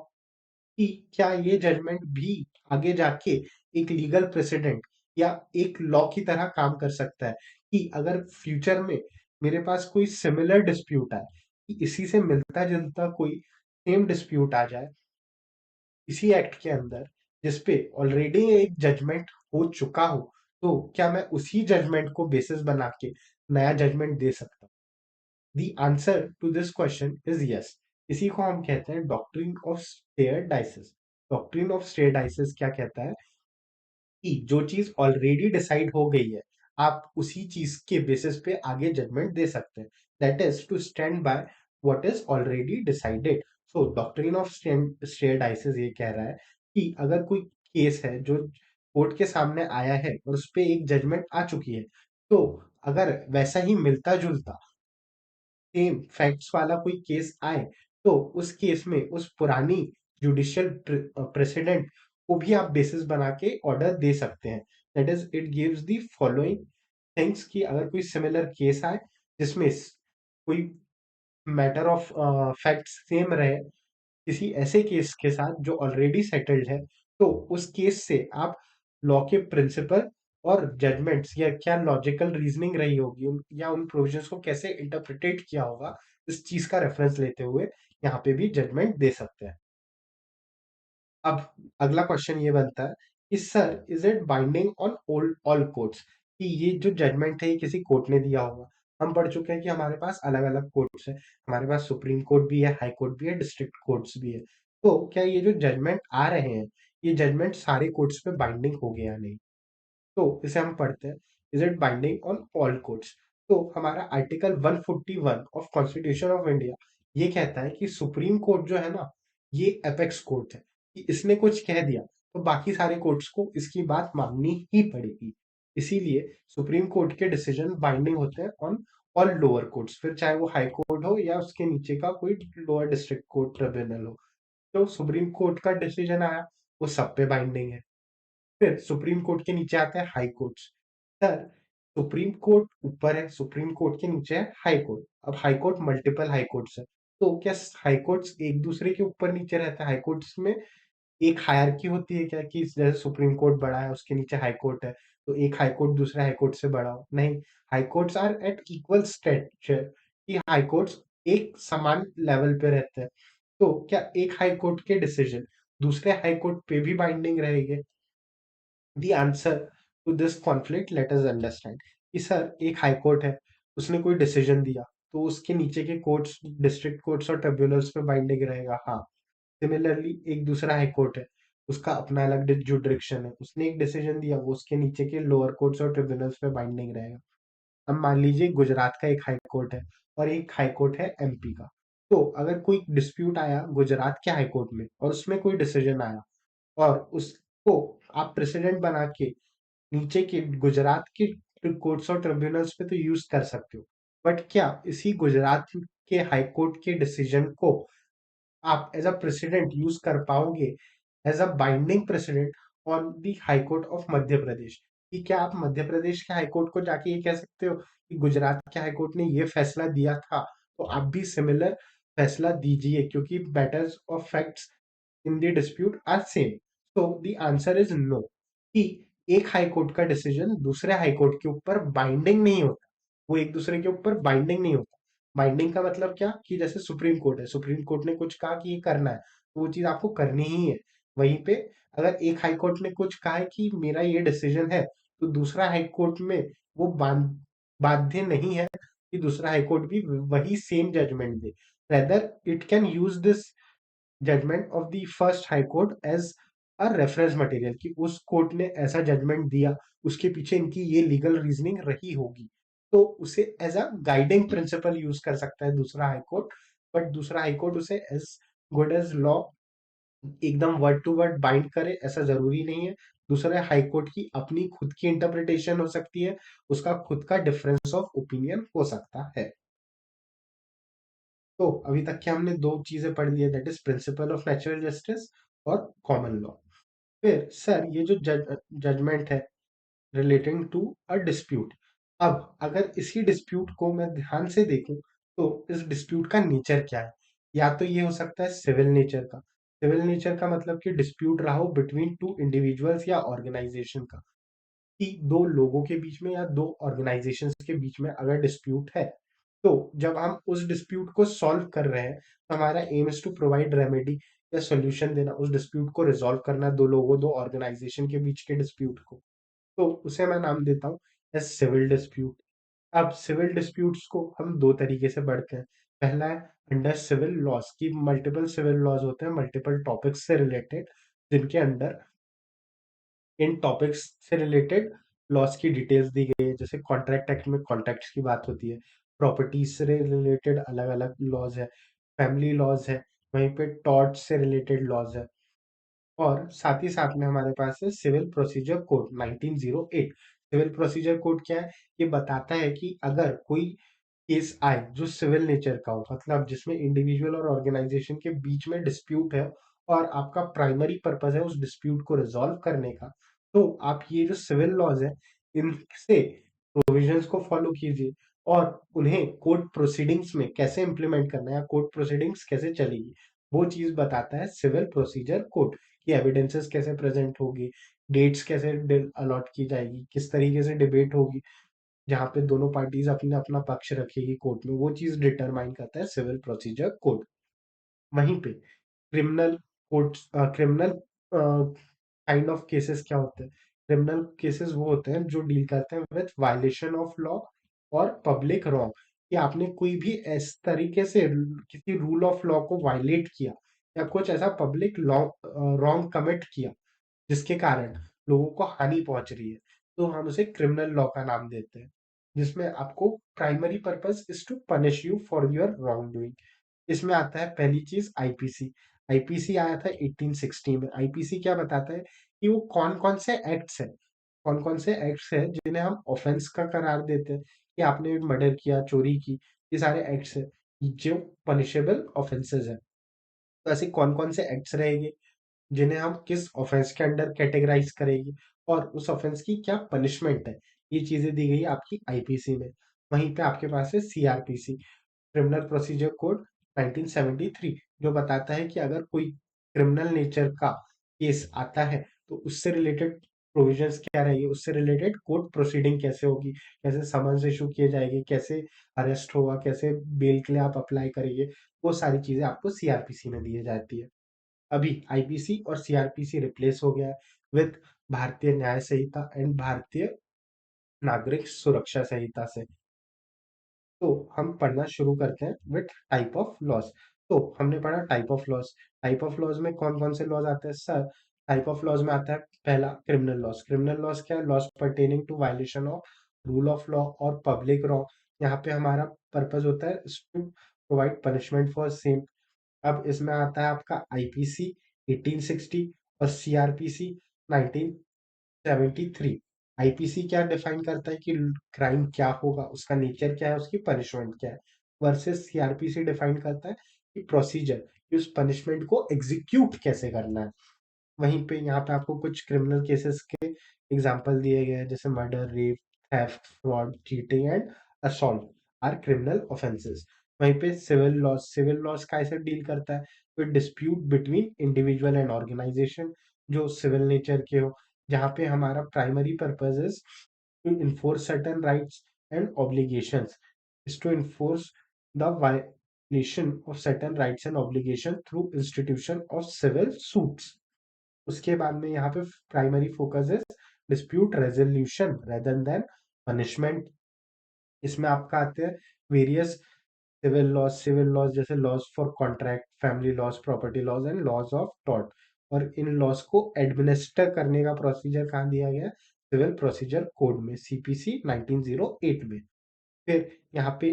कि क्या ये जजमेंट भी आगे जाके एक लीगल प्रेसिडेंट या एक लॉ की तरह काम कर सकता है? कि अगर फ्यूचर में मेरे पास कोई सिमिलर डिस्प्यूट आए, कि इसी से मिलता जुलता कोई सेम डिस्प्यूट आ जाए इसी एक्ट के अंदर, जिसपे ऑलरेडी एक जजमेंट हो चुका हो, तो क्या मैं उसी जजमेंट को बेसिस बना के नया जजमेंट दे सकता हूँ? The answer to this question is yes. इसी को हम कहते हैं डॉक्ट्रिन ऑफ स्टेयर डाइसिस। डॉक्ट्रिन ऑफ स्टेयर डाइसिस क्या कहता है? कि जो चीज ऑलरेडी डिसाइड हो गई है, आप उसी चीज के बेसिस पे आगे जजमेंट दे सकते हैं। That is to stand by what is already decided. So doctrine of स्टेयर डाइसिस ये कह रहा है कि अगर कोई केस है जो कोर्ट के सामने आया है और उस पे एक जजमेंट आ चुकी है, तो अगर वैसा ही मिलता जुलता सेम फैक्ट्स वाला कोई केस आए, तो उस केस में उस पुरानी जुडिशियल प्रेसिडेंट को भी आप बेसिस बना के ऑर्डर दे सकते हैं। That is it gives the following things. कि अगर कोई सिमिलर केस आए जिसमें कोई मैटर ऑफ फैक्ट सेम रहे किसी ऐसे केस के साथ जो ऑलरेडी सेटल्ड है, तो उस केस से आप लॉ के प्रिंसिपल और जजमेंट्स या क्या लॉजिकल रीजनिंग रही होगी या उन प्रोविजंस को कैसे इंटरप्रिटेट किया होगा, इस चीज का रेफरेंस लेते हुए यहाँ पे भी जजमेंट दे सकते हैं। अब अगला क्वेश्चन ये बनता है कि sir is it binding on all courts? कि ये जो जजमेंट है ये किसी कोर्ट ने दिया होगा। हम पढ़ चुके हैं कि हमारे पास अलग अलग कोर्ट्स है, हमारे पास सुप्रीम कोर्ट भी है, हाई कोर्ट भी है, डिस्ट्रिक्ट कोर्ट्स भी है। तो क्या ये जो जजमेंट आ रहे हैं, ये जजमेंट सारे कोर्ट्स पे बाइंडिंग हो गया या नहीं? तो इसे हम पढ़ते हैं, is it binding on all courts? तो हमारा article 141 of constitution of India ये कहता है कि सुप्रीम कोर्ट जो है ना, ये एपेक्स कोर्ट है। कि इसने कुछ कह दिया तो बाकी सारे कोर्ट्स को इसकी बात माननी ही पड़ेगी। इसीलिए सुप्रीम कोर्ट के डिसीजन बाइंडिंग होते हैं ऑन ऑल लोअर कोर्ट्स, फिर चाहे वो हाई कोर्ट हो या उसके नीचे का कोई लोअर डिस्ट्रिक्ट कोर्ट ट्रिब्यूनल हो। तो सुप्रीम कोर्ट का डिसीजन आया, वो सब पे बाइंडिंग है। फिर सुप्रीम कोर्ट के नीचे आता है high court. Sir, supreme court ऊपर है, सुप्रीम कोर्ट के नीचे है हाई कोर्ट। अब high court multiple high courts है, तो क्या हाई कोर्ट्स एक दूसरे के ऊपर नीचे रहता है? हाई कोर्ट्स में एक हायरार्की होती है क्या कि जैसे सुप्रीम कोर्ट बड़ा है उसके नीचे हाई कोर्ट है, तो एक हाई कोर्ट दूसरे हाई कोर्ट से बड़ा हो? नहीं, high courts are at equal stature, कि हाई कोर्ट्स एक समान लेवल पे रहते हैं। तो क्या एक हाई कोर्ट के डिसीजन दूसरे हाई कोर्ट पे भी बाइंडिंग रहेंगे? The answer to this conflict let us understand कि सर एक हाई कोर्ट है, उसने कोई डिसीजन दिया, तो उसके नीचे के कोर्ट्स, डिस्ट्रिक्ट कोर्ट्स और ट्रिब्यूनल्स पे बाइंडिंग रहेगा, हाँ। सिमिलरली एक दूसरा हाई कोर्ट है, उसका अपना अलग जुडिक्शन है, उसने एक डिसीजन दिया, वो उसके नीचे के लोअर कोर्ट्स और ट्रिब्यूनल्स पे बाइंडिंग रहेगा। अब मान लीजिए गुजरात का एक हाई कोर्ट है और एक हाई कोर्ट है एमपी का। तो अगर कोई डिस्प्यूट आया गुजरात के हाई कोर्ट में और उसमें कोई डिसीजन आया और उसको आप प्रेसिडेंट बना के नीचे के गुजरात के कोर्ट्स और ट्रिब्यूनल्स पे तो यूज कर सकते हो, बट क्या इसी गुजरात के हाई कोर्ट के डिसीजन को आप एज अ प्रेसिडेंट यूज कर पाओगे as a binding precedent on the high court of Madhya Pradesh? कि क्या आप मध्य प्रदेश के हाई कोर्ट को जाके ये कह सकते हो कि गुजरात के हाई कोर्ट ने ये फैसला दिया था, तो आप भी सिमिलर फैसला दीजिए, क्योंकि matters of facts in the dispute are same? so the answer is no, कि एक हाई कोर्ट का डिसीजन दूसरे हाई कोर्ट के ऊपर बाइंडिंग नहीं होता, वो एक दूसरे के ऊपर बाइंडिंग नहीं होता। बाइंडिंग का मतलब क्या कि जैसे सुप्रीम कोर्ट है, सुप्रीम कोर्ट ने कुछ कहा कि ये करना है, तो वो चीज आपको करनी ही है। वहीं पे अगर एक हाई कोर्ट ने कुछ कहा है कि मेरा ये डिसीजन है, तो दूसरा हाई कोर्ट में वो बाध्य नहीं है कि दूसरा हाई कोर्ट भी वही सेम जजमेंट दे। Rather it can use this judgment of the first high court as a reference material, कि उस कोर्ट ने ऐसा जजमेंट दिया, उसके पीछे इनकी ये लीगल रीजनिंग रही होगी, तो उसे as a guiding principle use कर सकता है दूसरा हाई कोर्ट। बट दूसरा हाई कोर्ट उसे एज गुड एज लॉ एकदम वर्ड टू वर्ड बाइंड करे ऐसा जरूरी नहीं है। दूसरे हाई कोर्ट की अपनी खुद की इंटरप्रिटेशन हो सकती है, उसका खुद का डिफरेंस ऑफ ओपिनियन हो सकता है। तो अभी तक के हमने दो चीजें पढ़ ली है, that is principal of natural justice और कॉमन लॉ। फिर सर ये जो जजमेंट है रिलेटिंग टू अ डिस्प्यूट, अब अगर इसी डिस्प्यूट को मैं ध्यान से देखूं तो इस डिस्प्यूट का नेचर क्या है? या तो ये हो सकता है सिविल नेचर का। सिविल नेचर का मतलब कि डिस्प्यूट रहा हो बिटवीन टू इंडिविजुअल्स या ऑर्गेनाइजेशन का, कि दो लोगों के बीच में या दो ऑर्गेनाइजेशंस के बीच में अगर डिस्प्यूट है, तो जब हम उस डिस्प्यूट को सॉल्व कर रहे हैं तो हमारा aim is to provide remedy या सॉल्यूशन देना, उस डिस्प्यूट को रिजॉल्व करना, दो लोगों दो ऑर्गेनाइजेशन के बीच के डिस्प्यूट को। तो उसे मैं नाम देता हूँ एज सिविल डिस्प्यूट। अब सिविल डिस्प्यूट्स को हम दो तरीके से बढ़ते हैं। पहला है अंडर सिविल लॉज, की मल्टीपल सिविल लॉज होते हैं मल्टीपल टॉपिक्स से रिलेटेड, जिनके अंडर इन टॉपिक्स से रिलेटेड लॉस की डिटेल्स दी गई है। जैसे कॉन्ट्रैक्ट एक्ट में कॉन्ट्रैक्ट्स की बात होती है, प्रॉपर्टीज से रिलेटेड अलग अलग लॉज है, फैमिली लॉज है, वहीं पे टॉर्च से रिलेटेड लॉज है, और साथ ही साथ में हमारे पास है civil procedure code 1908। Civil procedure code क्या है? ये बताता है कि अगर कोई केस आए जो सिविल नेचर का हो, मतलब जिसमें इंडिविजुअल और ऑर्गेनाइजेशन के बीच में डिस्प्यूट है और आपका प्राइमरी पर्पस है उस डिस्प्यूट को रिजॉल्व करने का, तो आप ये जो सिविल लॉज है इनसे प्रोविजंस को फॉलो कीजिए और उन्हें कोर्ट प्रोसीडिंग्स में कैसे इंप्लीमेंट करना है या कोर्ट प्रोसीडिंग्स कैसे चलेगी, वो चीज बताता है सिविल प्रोसीजर कोड। कि एविडेंसेस कैसे प्रेजेंट होगी, डेट्स कैसे अलॉट की जाएगी, किस तरीके से डिबेट होगी, जहाँ पे दोनों पार्टीज अपना अपना पक्ष रखेगी कोर्ट में, वो चीज डिटरमाइन करता है सिविल प्रोसीजर कोड। वहीं पे criminal court, criminal kind of cases क्या होते हैं? क्रिमिनल केसेस वो होते हैं जो डील करते हैं विद वायलेशन ऑफ लॉ और पब्लिक रॉन्ग, कि आपने कोई भी इस तरीके से किसी रूल ऑफ लॉ को वायलेट किया या कुछ ऐसा पब्लिक लॉ रॉन्ग कमिट किया जिसके कारण लोगों को हानि पहुंच रही है, तो हम उसे क्रिमिनल लॉ का नाम देते हैं, जिसमें आपको primary purpose is to punish you for your wrongdoing. इसमें आता है पहली चीज आईपीसी। आईपीसी आया था 1860 में। आईपीसी क्या बताता है कि वो कौन कौन से एक्ट्स है, कौन कौन से एक्ट्स है जिन्हें हम ऑफेंस का करार देते हैं, कि आपने मर्डर किया, चोरी की, ये सारे एक्ट्स है जो पनिशेबल ऑफेंसेस है। तो ऐसे कौन कौन से एक्ट्स रहेंगे जिन्हें हम किस ऑफेंस के अंडर कैटेगराइज करेंगे और उस ऑफेंस की क्या पनिशमेंट है, ये चीजें दी गई है आपकी आईपीसी में। वहीं पे आपके पास है सीआरपीसी, क्रिमिनल प्रोसीजर कोड 1973, जो बताता है कि अगर कोई क्रिमिनल नेचर का केस आता है तो उससे रिलेटेड प्रोविजंस क्या रहेगी, उससे रिलेटेड कोर्ट प्रोसीडिंग कैसे होगी, कैसे समन्स इशू किए जाएंगे, कैसे अरेस्ट होगा, कैसे बेल के लिए आप अप्लाई करेंगे, वो सारी चीजें आपको सीआरपीसी में दी जाती है। अभी आईपीसी और सीआरपीसी रिप्लेस हो गया है विद भारतीय न्याय संहिता एंड भारतीय नागरिक सुरक्षा संहिता से। तो हम पढ़ना शुरू करते हैं विथ टाइप ऑफ लॉज। तो हमने पढ़ा type of laws. Type of laws में कौन कौन से लॉज आते हैं सर? टाइप ऑफ लॉज में आता है पहला क्रिमिनल लॉज। क्रिमिनल लॉज क्या है? Laws pertaining to violation of rule of law और पब्लिक लॉ। यहाँ पे हमारा पर्पज होता है to provide punishment for same. अब इसमें आता है आपका आईपीसी 1860 और सीआरपीसी 1973। आईपीसी क्या डिफाइन करता है कि क्राइम क्या होगा, उसका नेचर क्या है, उसकी पनिशमेंट क्या है, वर्सेस सीआरपीसी डिफाइन करता है कि प्रोसीजर, कि उस पनिशमेंट को एग्जीक्यूट कैसे करना है। वहीं पे यहाँ पे आपको कुछ क्रिमिनल केसेस के एग्जांपल दिए गए हैं, जैसे murder, rape, theft, fraud, cheating and assault are criminal offences. वहीं पे सिविल लॉज कैसे डील करता है? With dispute between individual and organisation, जो सिविल नेचर के हो, जहाँ पे हमारा primary purpose is to enforce certain rights and obligations, is to enforce the violation of certain rights and obligation through institution of civil suits। उसके बाद में यहाँ पे प्राइमरी फोकस है dispute resolution rather than punishment. इसमें आपका आते हैं वेरियस सिविल लॉज जैसे laws for contract, family laws, property laws and laws of tort. और इन लॉज को एडमिनिस्टर करने का प्रोसीजर कहाँ दिया गया है? सिविल प्रोसीजर कोड में, सीपीसी 1908 में। फिर यहाँ पे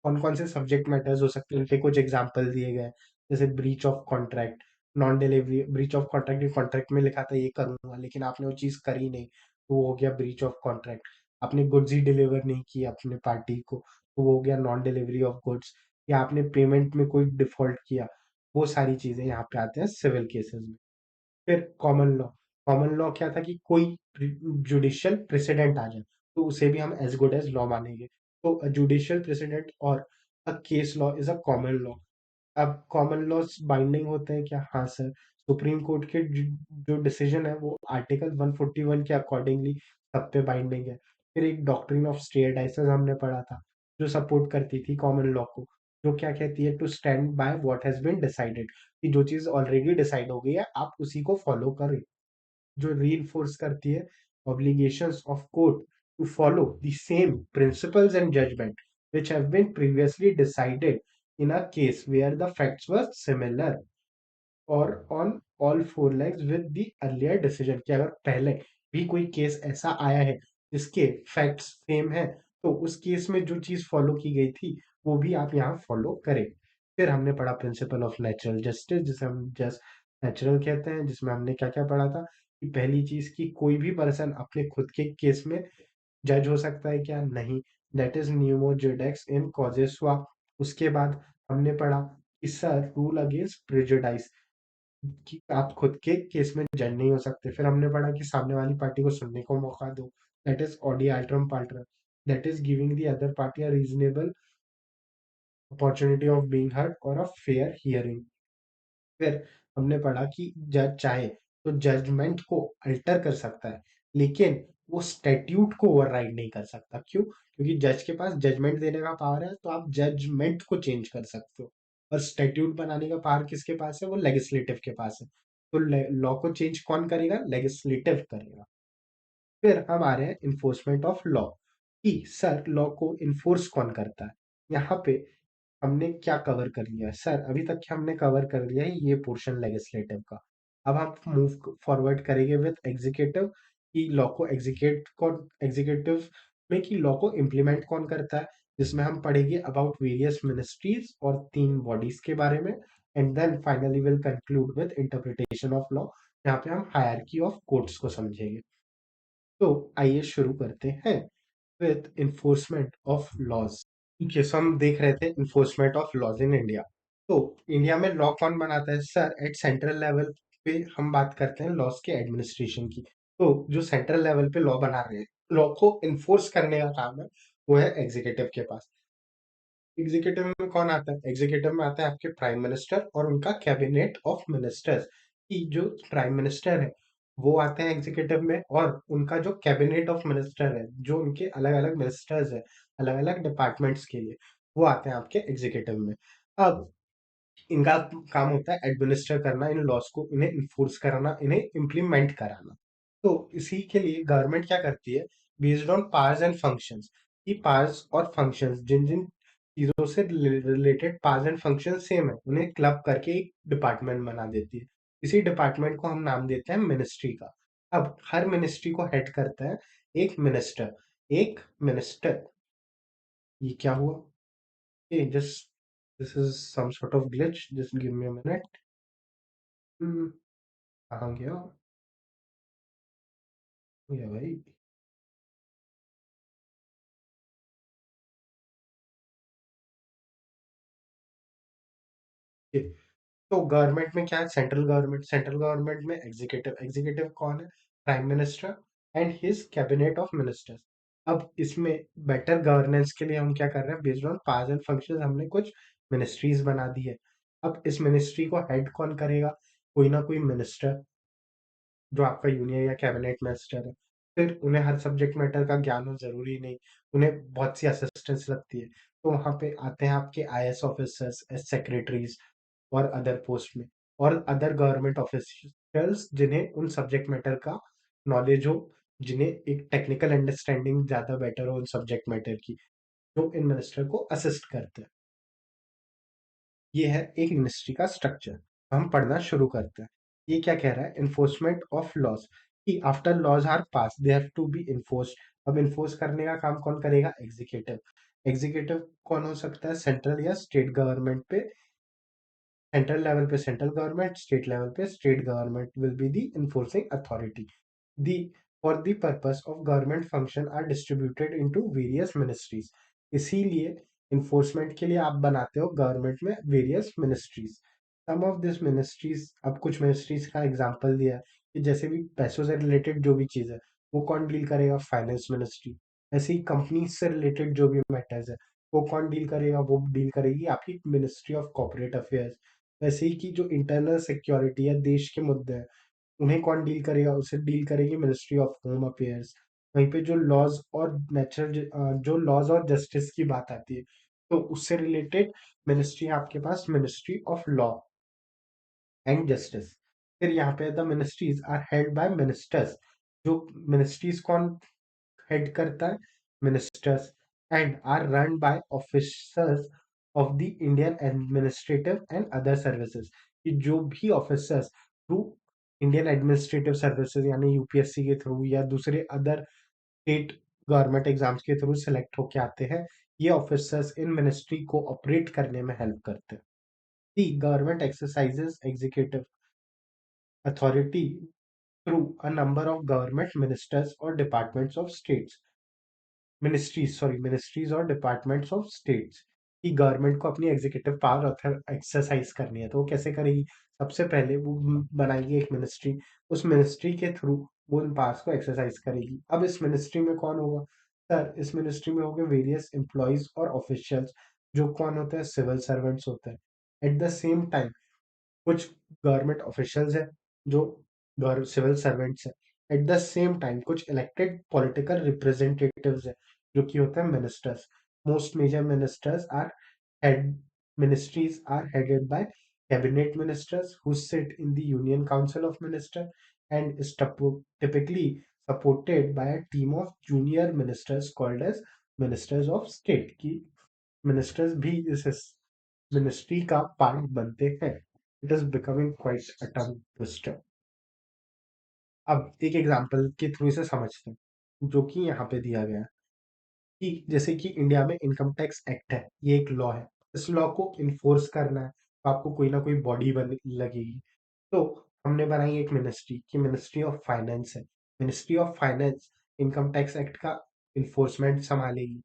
कौन कौन से सब्जेक्ट मैटर्स हो सकते हैं, इनके कुछ एग्जाम्पल दिए गए हैं, जैसे breach of contract, non delivery. Breach of contract, contract में लिखा था ये करूंगा लेकिन आपने वो चीज करी नहीं, तो वो हो गया ब्रीच ऑफ कॉन्ट्रैक्ट। आपने गुड्स ही डिलीवर नहीं की अपने पार्टी को, तो वो हो गया नॉन डिलीवरी ऑफ गुड्स। या आपने पेमेंट में कोई डिफॉल्ट किया, वो सारी चीजें यहाँ पे आते हैं सिविल केसेस में। फिर कॉमन लॉ। कॉमन लॉ क्या था कि कोई जुडिशियल प्रेसिडेंट आ जाए तो उसे भी हम एज गुड एज लॉ मानेंगे। तो जुडिशियल प्रेसिडेंट और a case law is a common law. अब कॉमन लॉज बाइंडिंग होते हैं क्या? हाँ सर। सुप्रीम कोर्ट के जो डिसीजन है वो आर्टिकल 141 के अकॉर्डिंगली सब पे बाइंडिंग है। फिर एक डॉक्ट्रिन ऑफ स्टेट डाइसेस हमने पढ़ा था, जो सपोर्ट करती थी कॉमन लॉ को, जो क्या कहती है? To stand by what has been decided, कि जो चीज ऑलरेडी डिसाइड हो गई है आप उसी को फॉलो करें। जो रीइंफोर्स करती है obligations of court to follow the same principles and judgment which have been previously decided in a case where the facts were similar और on all four legs with the earlier decision, कि अगर पहले भी कोई case ऐसा आया है जिसके फैक्ट्स सेम है, तो उस केस में जो चीज फॉलो की गई थी वो भी आप यहाँ फॉलो करें। फिर हमने पढ़ा प्रिंसिपल ऑफ नेचुरल जस्टिस, जिसे हम जस्ट नेचुरल कहते हैं, जिसमें हमने क्या क्या पढ़ा था कि पहली चीज की कोई भी पर्सन अपने खुद के केस में जज हो सकता है क्या? नहीं। दैट इज न्यूमो जुडेक्स इन कॉजेस हुआ। उसके बाद हमने पढ़ा कि सर रूल अगेंस्ट प्रेजुडाइज, कि आप खुद के केस में जज नहीं हो सकते। फिर हमने पढ़ा कि सामने वाली पार्टी को सुनने को मौका दो, दैट इज ऑडी अल्ट्रम पार्टनर, that is giving the other party a reasonable opportunity of being heard और अ फेयर हियरिंग। फिर हमने पढ़ा कि जज चाहे तो जजमेंट को अल्टर कर सकता है, लेकिन वो स्टैट्यूट को ओवरराइड नहीं कर सकता। क्यों? क्योंकि जज के पास जजमेंट देने का पावर है, तो आप जजमेंट को चेंज कर सकते हो। और स्टैट्यूट बनाने का पावर किसके पास है? वो लेजिस्लेटिव के पास है। तो लॉ को चेंज कौन करेगा? लेजिस्लेटिव करेगा। फिर हम आ रहे हैं इन्फोर्समेंट ऑफ लॉ, कि सर लॉ को इन्फोर्स कौन करता है। यहाँ पे हमने क्या कवर कर लिया है सर? अभी तक हमने कवर कर लिया है ये पोर्शन लेजिस्लेटिव का। अब हम मूव फॉरवर्ड करेंगे विद एग्जीक्यूटिव, कि लॉ को एग्जीक्यूटिव में, कि लॉ को इम्प्लीमेंट कौन करता है, जिसमें हम पढ़ेंगे अबाउट वेरियस मिनिस्ट्रीज और 3 बॉडीज के बारे में। And then finally will conclude with interpretation of law, यहाँ पे हम हायरार्की ऑफ कोर्ट्स को समझेंगे। तो आइए शुरू करते हैं with enforcement of laws. Okay, so हम देख रहे थे enforcement of laws in India. तो इंडिया में लॉ कौन बनाता है सर? एट सेंट्रल लेवल पे हम बात करते हैं लॉस के एडमिनिस्ट्रेशन की। तो जो सेंट्रल लेवल पे लॉ बना रहे हैं, लॉ को इन्फोर्स करने का काम है, वो है एग्जीक्यूटिव के पास। एग्जीक्यूटिव में कौन आता है? एग्जीक्यूटिव में आता है आपके प्राइम मिनिस्टर और उनका कैबिनेट ऑफ मिनिस्टर्स। कि जो प्राइम मिनिस्टर है, वो आते हैं एग्जीक्यूटिव में, और उनका जो कैबिनेट ऑफ मिनिस्टर है, जो उनके अलग-अलग मिनिस्टर्स हैं, अलग-अलग डिपार्टमेंट्स के लिए, वो आते हैं आपके एग्जीक्यूटिव में। अब इनका काम होता है एडमिनिस्टर करना इन लॉस को, इन्हें इन्फोर्स कराना, इन्हें इम्प्लीमेंट कराना। तो इसी के लिए गवर्नमेंट क्या करती है, based on powers and functions, कि पावर्स और फंक्शंस जिन जिन चीजों से related powers and function same है, उन्हें क्लब करके एक डिपार्टमेंट बना देती है। इसी डिपार्टमेंट को हम नाम देते हैं मिनिस्ट्री का। अब हर मिनिस्ट्री को हेड करता है एक मिनिस्टर। एक मिनिस्टर, ये क्या हुआ? ये just, this is some sort of glitch, just give me a minute. कहाँ गया ये भाई? ये तो गवर्नमेंट में क्या है? सेंट्रल गवर्नमेंट में एग्जीक्यूटिव। एग्जीक्यूटिव कौन है? Prime minister and his cabinet of ministers. अब इसमें बेटर गवर्नेंस के लिए हम क्या कर रहे हैं, based on powers and functions हमने कुछ मिनिस्ट्रीज बना दी है। अब इस मिनिस्ट्री को हेड कौन करेगा? कोई ना कोई मिनिस्टर, जो आपका यूनियन या कैबिनेट मिनिस्टर है। फिर उन्हें हर सब्जेक्ट मैटर का ज्ञान हो जरूरी नहीं, उन्हें बहुत सी असिस्टेंस लगती है। तो वहां पे आते हैं आपके आईएएस ऑफिसर्स, सेक्रेटरीज और अदर पोस्ट में, और अदर गवर्नमेंट ऑफिशियल्स जिन्हें उन सब्जेक्ट मैटर का नॉलेज हो, जिन्हें एक टेक्निकल अंडरस्टैंडिंग ज्यादा बेटर हो उन सब्जेक्ट मैटर की, जो इन मिनिस्टर को असिस्ट करते हैं। ये है एक मिनिस्ट्री का स्ट्रक्चर। हम पढ़ना शुरू करते हैं। ये क्या कह रहा है? इन्फोर्समेंट ऑफ लॉज, कि after laws are pass they have to be enforced. अब इन्फोर्स करने का काम कौन करेगा? एग्जीक्यूटिव। एग्जीक्यूटिव कौन हो सकता है? सेंट्रल या स्टेट गवर्नमेंट पे, सेंट्रल लेवल पे सेंट्रल गवर्नमेंट, स्टेट लेवल पे state government will be the enforcing authority. The for the purpose of government function are distributed into various ministries. इसीलिए enforcement के लिए आप बनाते हो गवर्नमेंट में various ministries. Some of these ministries, अब कुछ ministries का एग्जांपल दिया है कि जैसे भी पैसों से रिलेटेड जो भी चीज है, वो कौन डील करेगा? Finance ministry. ऐसे ही कंपनी से रिलेटेड जो भी मैटर्स है, वो कौन डील करेगा? वो डील करेगी आपकी मिनिस्ट्री ऑफ कॉर्पोरेट अफेयर्स। वैसे ही कि जो इंटरनल सिक्योरिटी है, देश के मुद्दे हैं, उन्हें कौन डील करेगा? उसे डील करेगी मिनिस्ट्री ऑफ होम अफेयर्स। वहीं पे जो लॉज और जो लॉज और जस्टिस की बात आती है, तो उससे रिलेटेड मिनिस्ट्री है आपके पास, ministry of law and justice. फिर यहाँ पे the ministries are head by ministers. जो मिनिस्ट्रीज कौन हेड करता है? Ministers. And are run by officers of the Indian administrative and other services. कि जो भी officers through Indian administrative services यानी यूपीएससी के थ्रू या दूसरे अदर स्टेट गवर्नमेंट एग्जाम्स के थ्रू सिलेक्ट होके आते हैं, ये ऑफिसर्स इन मिनिस्ट्री को ऑपरेट करने में हेल्प करते हैं। The government exercises executive authority through a number of government ministers और डिपार्टमेंट्स ऑफ स्टेट्स। मिनिस्ट्रीज और डिपार्टमेंट्स ऑफ स्टेट्स, की गवर्नमेंट को अपनी एग्जीक्यूटिव पावर एक्सरसाइज करनी है, तो वो कैसे करेगी? सबसे पहले वो बनाएगी एक मिनिस्ट्री। उस मिनिस्ट्री के थ्रू वो इन पावर्स को एक्सरसाइज करेगी। अब इस मिनिस्ट्री में कौन होगा? सर, इस मिनिस्ट्री में होंगे वेरियस एम्प्लॉयज और ऑफिशियल्स। जो कौन होते हैं? सिविल सर्वेंट्स होते हैं। एट द सेम टाइम कुछ गवर्नमेंट ऑफिशियल्स हैं, जो सिविल सर्वेंट्स हैं। एट द सेम टाइम कुछ इलेक्टेड पॉलिटिकल रिप्रेजेंटेटिव्स हैं, जो कि होते हैं ministers. Most major ministers are head ministries are headed by cabinet ministers who sit in the union council of minister and is typically supported by a team of junior ministers called as ministers of state। की ministers भी इस ministry का part बनते हैं। It is becoming quite a tongue twister. अब एक example के through इसे समझते हैं, जो कि यहाँ पे दिया गया है। कि जैसे कि इंडिया में इनकम टैक्स एक्ट है, ये एक लॉ है। इस लॉ को इन्फोर्स करना है, तो आपको कोई ना कोई बॉडी बन लगेगी। तो हमने बनाई एक मिनिस्ट्री, की मिनिस्ट्री ऑफ फाइनेंस है। Ministry of finance income tax act का इन्फोर्समेंट संभालेगी।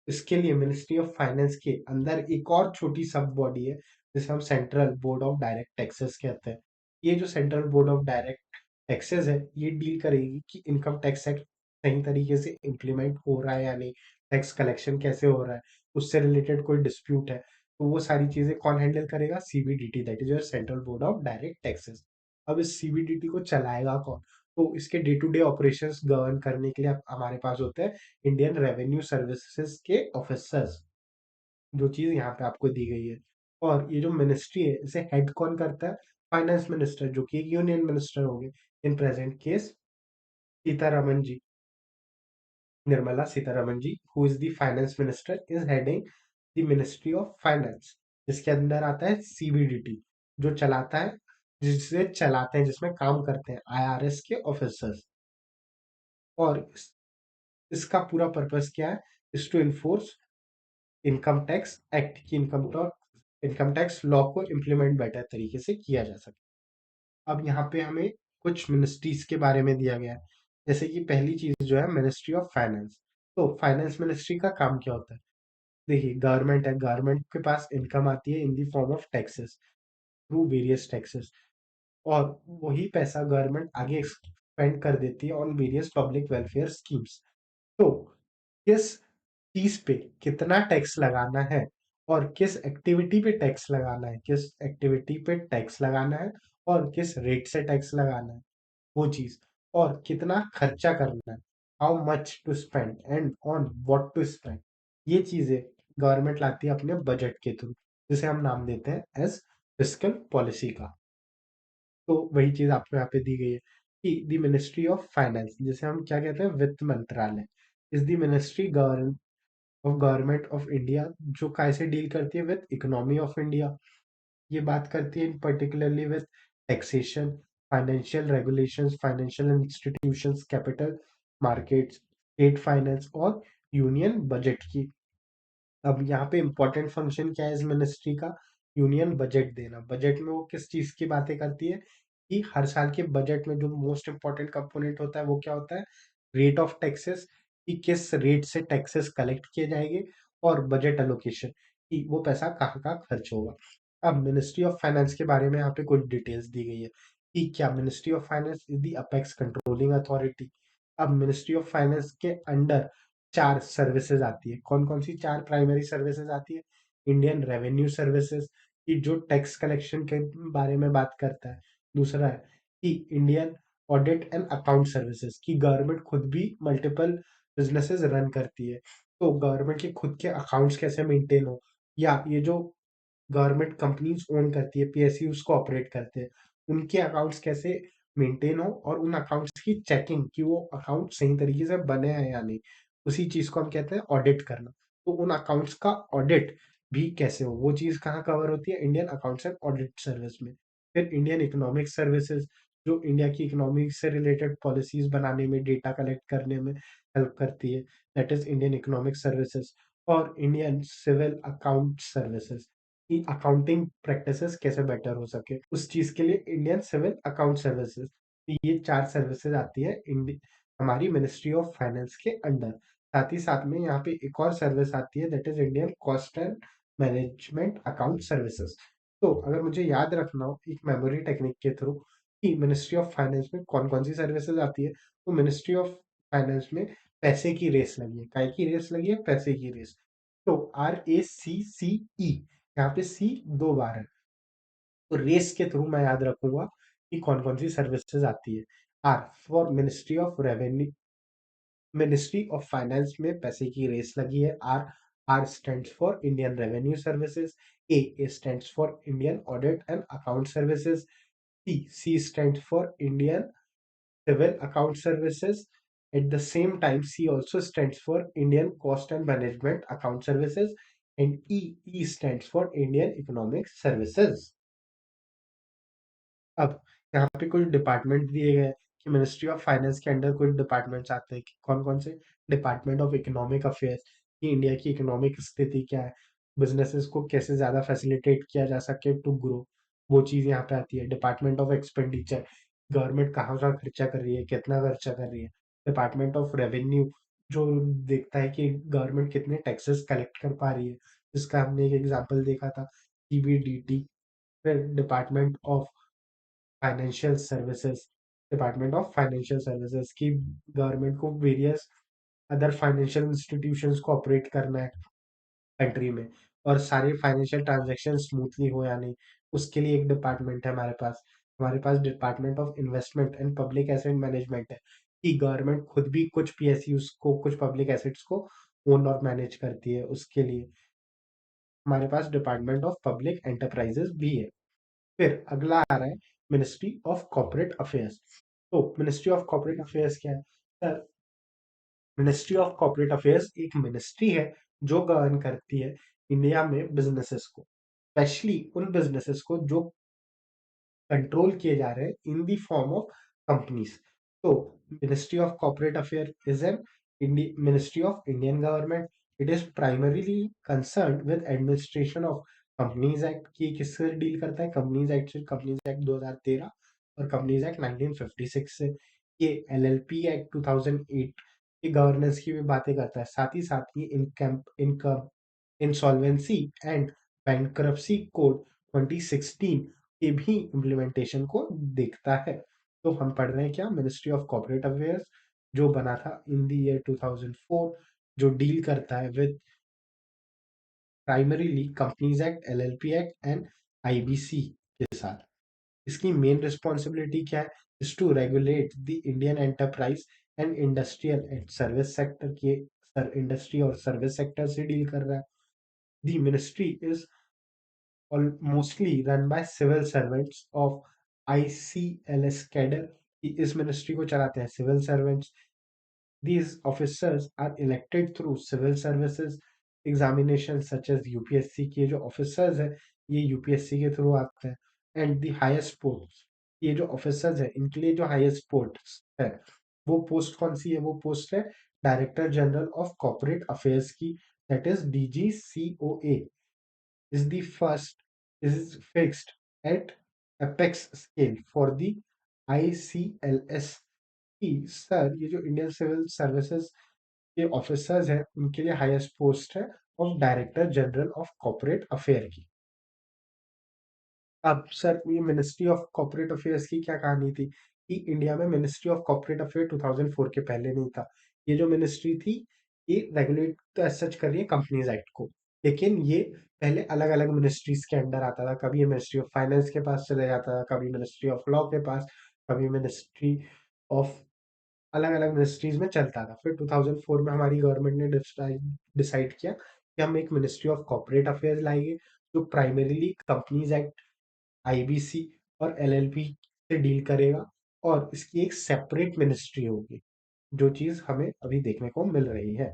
इसके लिए मिनिस्ट्री ऑफ फाइनेंस के अंदर एक और छोटी सब बॉडी है, जिसे हम central board of direct taxes कहते हैं। ये जो central board of direct taxes है, ये डील करेगी कि इनकम टैक्स एक्ट सही तरीके से इम्प्लीमेंट हो रहा है या नहीं, टैक्स कलेक्शन कैसे हो रहा है, उससे रिलेटेड कोई डिस्प्यूट है, तो वो सारी चीजें कौन हैंडल करेगा? CBDT, that is your central board of direct taxes. अब इस सीबीडीटी को चलाएगा कौन? तो इसके day to day operations govern करने के लिए हमारे पास होते हैं इंडियन रेवेन्यू सर्विसेज के ऑफिसर्स, जो चीज यहाँ पे आपको दी गई है। और ये जो मिनिस्ट्री है, इसे हेड कौन करता है? फाइनेंस मिनिस्टर, जो कि एक यूनियन मिनिस्टर होंगे। In present case Sitharaman ji, Nirmala Sitharaman ji, who is the finance minister, is heading the ministry of finance, जिसके अंदर आता है सीबीडीटी, जो चलाता है, जिसे चलाते हैं, जिसमें काम करते हैं आईआरएस के ऑफिसर्स। और इसका पूरा पर्पस क्या है? Is to enforce income tax act की, इनकम टैक्स लॉ को इम्प्लीमेंट बेटर तरीके से किया जा सके। अब यहाँ पे हमें कुछ मिनिस्ट्रीज के बारे में दिया गया है। जैसे कि पहली चीज जो है मिनिस्ट्री ऑफ फाइनेंस। तो फाइनेंस मिनिस्ट्री का काम क्या होता है? देखिए, गवर्नमेंट है, गवर्नमेंट के पास इनकम आती है इन the form of taxes, through various taxes, और वही पैसा गवर्नमेंट आगे स्पेंड कर देती है on various public welfare schemes. तो किस चीज पे कितना टैक्स लगाना है, और किस एक्टिविटी पे टैक्स लगाना है, किस एक्टिविटी पे टैक्स लगाना है, और किस रेट से टैक्स लगाना है, वो चीज, और कितना खर्चा करना है, how much to spend and on what to spend, ये चीजें गवर्नमेंट लाती है अपने बजट के थ्रू, जिसे हम नाम देते हैं एज फिस्कल पॉलिसी का। तो वही चीज आपको यहाँ पे दी गई है कि द मिनिस्ट्री ऑफ फाइनेंस, जिसे हम क्या कहते हैं, वित्त मंत्रालय, is the ministry of government of India, जो कैसे डील करती है विद इकोनॉमी ऑफ इंडिया। ये बात करती है in particularly with taxation, financial regulations, financial institutions, capital markets, state finance और यूनियन बजट की। अब यहाँ पे इम्पोर्टेंट फंक्शन क्या है इस मिनिस्ट्री का? यूनियन बजट देना। बजट में वो किस चीज की बातें करती है? कि हर साल के बजट में जो मोस्ट इम्पोर्टेंट कंपोनेंट होता है वो क्या होता है? रेट ऑफ टैक्सेस, कि किस रेट से टैक्सेस कलेक्ट किए जाएंगे, और बजट एलोकेशन, कि वो पैसा कहाँ कहाँ खर्च होगा। अब मिनिस्ट्री ऑफ फाइनेंस के बारे में यहाँ पे कुछ डिटेल्स दी गई है कि क्या ministry of finance is the apex controlling authority. अब मिनिस्ट्री ऑफ फाइनेंस के अंडर चार सर्विसेज आती है। कौन कौन सी चार प्राइमरी सर्विसेज आती है? इंडियन रेवेन्यू सर्विसेज, की जो टैक्स कलेक्शन के बारे में बात करता है। दूसरा है कि Indian audit and account services, की गवर्नमेंट खुद भी मल्टीपल बिजनेसेस रन करती है, तो गवर्नमेंट के खुद के अकाउंट्स कैसे मेंटेन हो, या ये जो गवर्नमेंट कंपनीज ओन करती है, पीएसयूज को ऑपरेट करते हैं, उनके अकाउंट्स कैसे मेंटेन हो, और उन अकाउंट्स की चेकिंग कि वो अकाउंट सही तरीके से बने हैं या नहीं, उसी चीज को हम कहते हैं ऑडिट करना। तो उन अकाउंट्स का ऑडिट भी कैसे हो, वो चीज कहाँ कवर होती है? Indian accounts and audit service में। फिर इंडियन इकोनॉमिक सर्विसेज, जो इंडिया की इकोनॉमी से रिलेटेड पॉलिसीज बनाने में, डेटा कलेक्ट करने में हेल्प करती है, that is Indian economic services. और इंडियन सिविल अकाउंट सर्विसेज, कि अकाउंटिंग प्रैक्टिसेस कैसे बेटर हो सके, उस चीज के लिए इंडियन सिविल अकाउंट सर्विसेज। ये चार सर्विसेज आती है हमारी मिनिस्ट्री ऑफ फाइनेंस के अंडर। साथ ही साथ में यहाँ पे एक और सर्विस आती है, that is Indian cost and management account services. तो अगर मुझे याद रखना हो एक मेमोरी टेक्निक के थ्रू कि मिनिस्ट्री ऑफ फाइनेंस में कौन कौन सी सर्विसेज आती है, तो मिनिस्ट्री ऑफ फाइनेंस में पैसे की रेस लगी है। काय की रेस लगी है? पैसे की रेस। तो RACCE, यहाँ पे सी दो बार है, तो रेस के थ्रू मैं याद रखूंगा कि कौन कौन सी सर्विसेज आती है। R for ministry of revenue, ministry of finance में पैसे की रेस लगी है। R stands for Indian revenue services. A stands for Indian audit and account services. C stands for Indian civil account services. At the same time, C also stands for Indian Cost and Management Account Services, and E stands for Indian Economic Services. अब यहाँ पे कुछ department दिए गए हैं कि ministry of finance के under कुछ डिपार्टमेंट्स आते हैं कि कौन कौन से? डिपार्टमेंट ऑफ इकोनॉमिक अफेयर्स, कि इंडिया की इकोनॉमिक स्थिति क्या है, बिजनेसेस को कैसे ज्यादा फैसिलिटेट किया जा सके टू ग्रो, वो चीज यहाँ पे आती है। डिपार्टमेंट ऑफ एक्सपेंडिचर, गवर्नमेंट कहाँ कहाँ खर्चा कर रही है, कितना खर्चा कर रही है। डिपार्टमेंट ऑफ रेवेन्यू, जो देखता है कि गवर्नमेंट कितने टैक्सेस कलेक्ट कर पा रही है, जिसका हमने एक एग्जाम्पल देखा था, सीबीडीटी। फिर department of financial services, department of financial services की गवर्नमेंट को वेरियस अदर फाइनेंशियल इंस्टीट्यूशंस को ऑपरेट करना है कंट्री में, और सारे फाइनेंशियल ट्रांजैक्शन स्मूथली हो या नहीं, उसके लिए एक डिपार्टमेंट है हमारे पास department of investment and public asset management है, कि गवर्नमेंट खुद भी कुछ पीएसयूज को, कुछ पब्लिक एसेट्स को ओन और मैनेज करती है। उसके लिए हमारे पास डिपार्टमेंट ऑफ पब्लिक एंटरप्राइजेस भी है। फिर अगला आ रहा है मिनिस्ट्री ऑफ कॉर्पोरेट अफेयर्स। तो मिनिस्ट्री ऑफ कॉर्पोरेट अफेयर्स क्या है sir? Ministry of corporate affairs एक मिनिस्ट्री है जो गवर्न करती है इंडिया में बिजनेसेस को, स्पेशली उन बिजनेसेस को जो कंट्रोल किए जा रहे हैं in the form of companies. तो ministry of corporate affair is an ministry of Indian government. It is primarily concern with administration of companies act, की किससे डील करता है? कंपनीज एक्ट से, कंपनीज एक्ट 2013 और कंपनीज एक्ट 1956 से। ये LLP act 2008 की गवर्नेंस की भी बातें करता है। साथ ही साथ ये income insolvency and bankruptcy code 2016 के भी इम्प्लीमेंटेशन को देखता है। तो हम पढ़ रहे हैं क्या? मिनिस्ट्री ऑफ कॉर्पोरेट अफेयर्स, जो बना था इन द ईयर 2004, जो डील करता है with primarily companies act, LLP act and IBC के साथ। इसकी मेन रिस्पॉन्सिबिलिटी क्या है? Is to regulate the Indian enterprise and industrial and service sector के, सर इंडस्ट्री और सर्विस सेक्टर से डील कर रहा है। The ministry is mostly run by civil servants of ICLS cadre. इस मिनिस्ट्री को चलाते हैं civil servants. These officers are elected through civil services examinations such as UPSC के जो ऑफिसर्स हैं, ये यूपीएससी के थ्रू आते हैं। एंड द हाईएस्ट पोस्ट, ये जो ऑफिसर्स हैं इनके लिए जो हाईएस्ट पोस्ट है, वो पोस्ट कौन सी है? वो पोस्ट है director general of corporate affairs की, that is DGCOA. is the first is fixed at apex scale for the ICLS। कि सर ये जो इंडियन सिविल सर्विसेज के ऑफिसर्स हैं उनके लिए हाईएस्ट पोस्ट है of director general of corporate affair की। अब सर ये मिनिस्ट्री ऑफ कॉर्पोरेट अफेयर्स की क्या कहानी थी कि इंडिया में मिनिस्ट्री ऑफ कॉर्पोरेट अफेयर 2004 के पहले नहीं था। ये जो मिनिस्ट्री थी ये रेगुलेट तो एज सच कर रही है कंपनीज एक्ट को, लेकिन ये पहले अलग अलग मिनिस्ट्रीज के अंडर आता था। कभी ये मिनिस्ट्री ऑफ फाइनेंस के पास चले जाता था, कभी मिनिस्ट्री ऑफ लॉ के पास, कभी मिनिस्ट्री ऑफ, अलग अलग मिनिस्ट्रीज में चलता था। फिर 2004 में हमारी गवर्नमेंट ने डिसाइड किया कि हम एक मिनिस्ट्री ऑफ कॉर्पोरेट अफेयर्स लाएंगे जो प्राइमरीली कंपनीज एक्ट, आईबीसी और एलएलपी से डील करेगा, और इसकी एक सेपरेट मिनिस्ट्री होगी, जो चीज हमें अभी देखने को मिल रही है।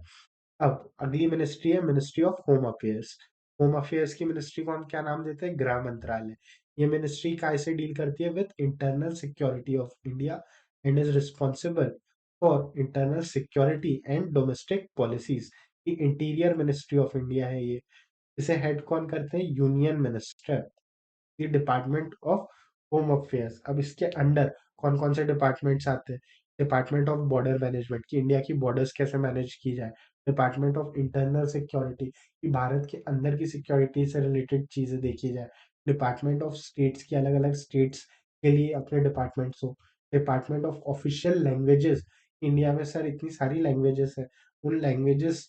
अब अगली मिनिस्ट्री है ministry of home affairs. Home affairs की मिनिस्ट्री को हम क्या नाम देते हैं? गृह मंत्रालय। ये मिनिस्ट्री कैसे डील करती है? With internal security of India and is responsible for internal security and domestic policies. ये इंटीरियर मिनिस्ट्री ऑफ इंडिया है ये। इसे हेड कौन करते हैं? Union minister. ये डिपार्टमेंट ऑफ होम अफेयर्स। अब इसके अंडर कौन कौन से डिपार्टमेंट्स आते हैं? डिपार्टमेंट ऑफ बॉर्डर मैनेजमेंट, की इंडिया की बॉर्डर्स कैसे मैनेज की जाए। डिपार्टमेंट ऑफ इंटरनल सिक्योरिटी, कि भारत के अंदर की सिक्योरिटी से रिलेटेड चीजें देखी जाए। डिपार्टमेंट ऑफ स्टेट्स, की अलग अलग स्टेट्स के लिए अपने डिपार्टमेंट्स हो। Department of official languages, India में सर इतनी सारी लैंग्वेजेस है, उन लैंग्वेजेस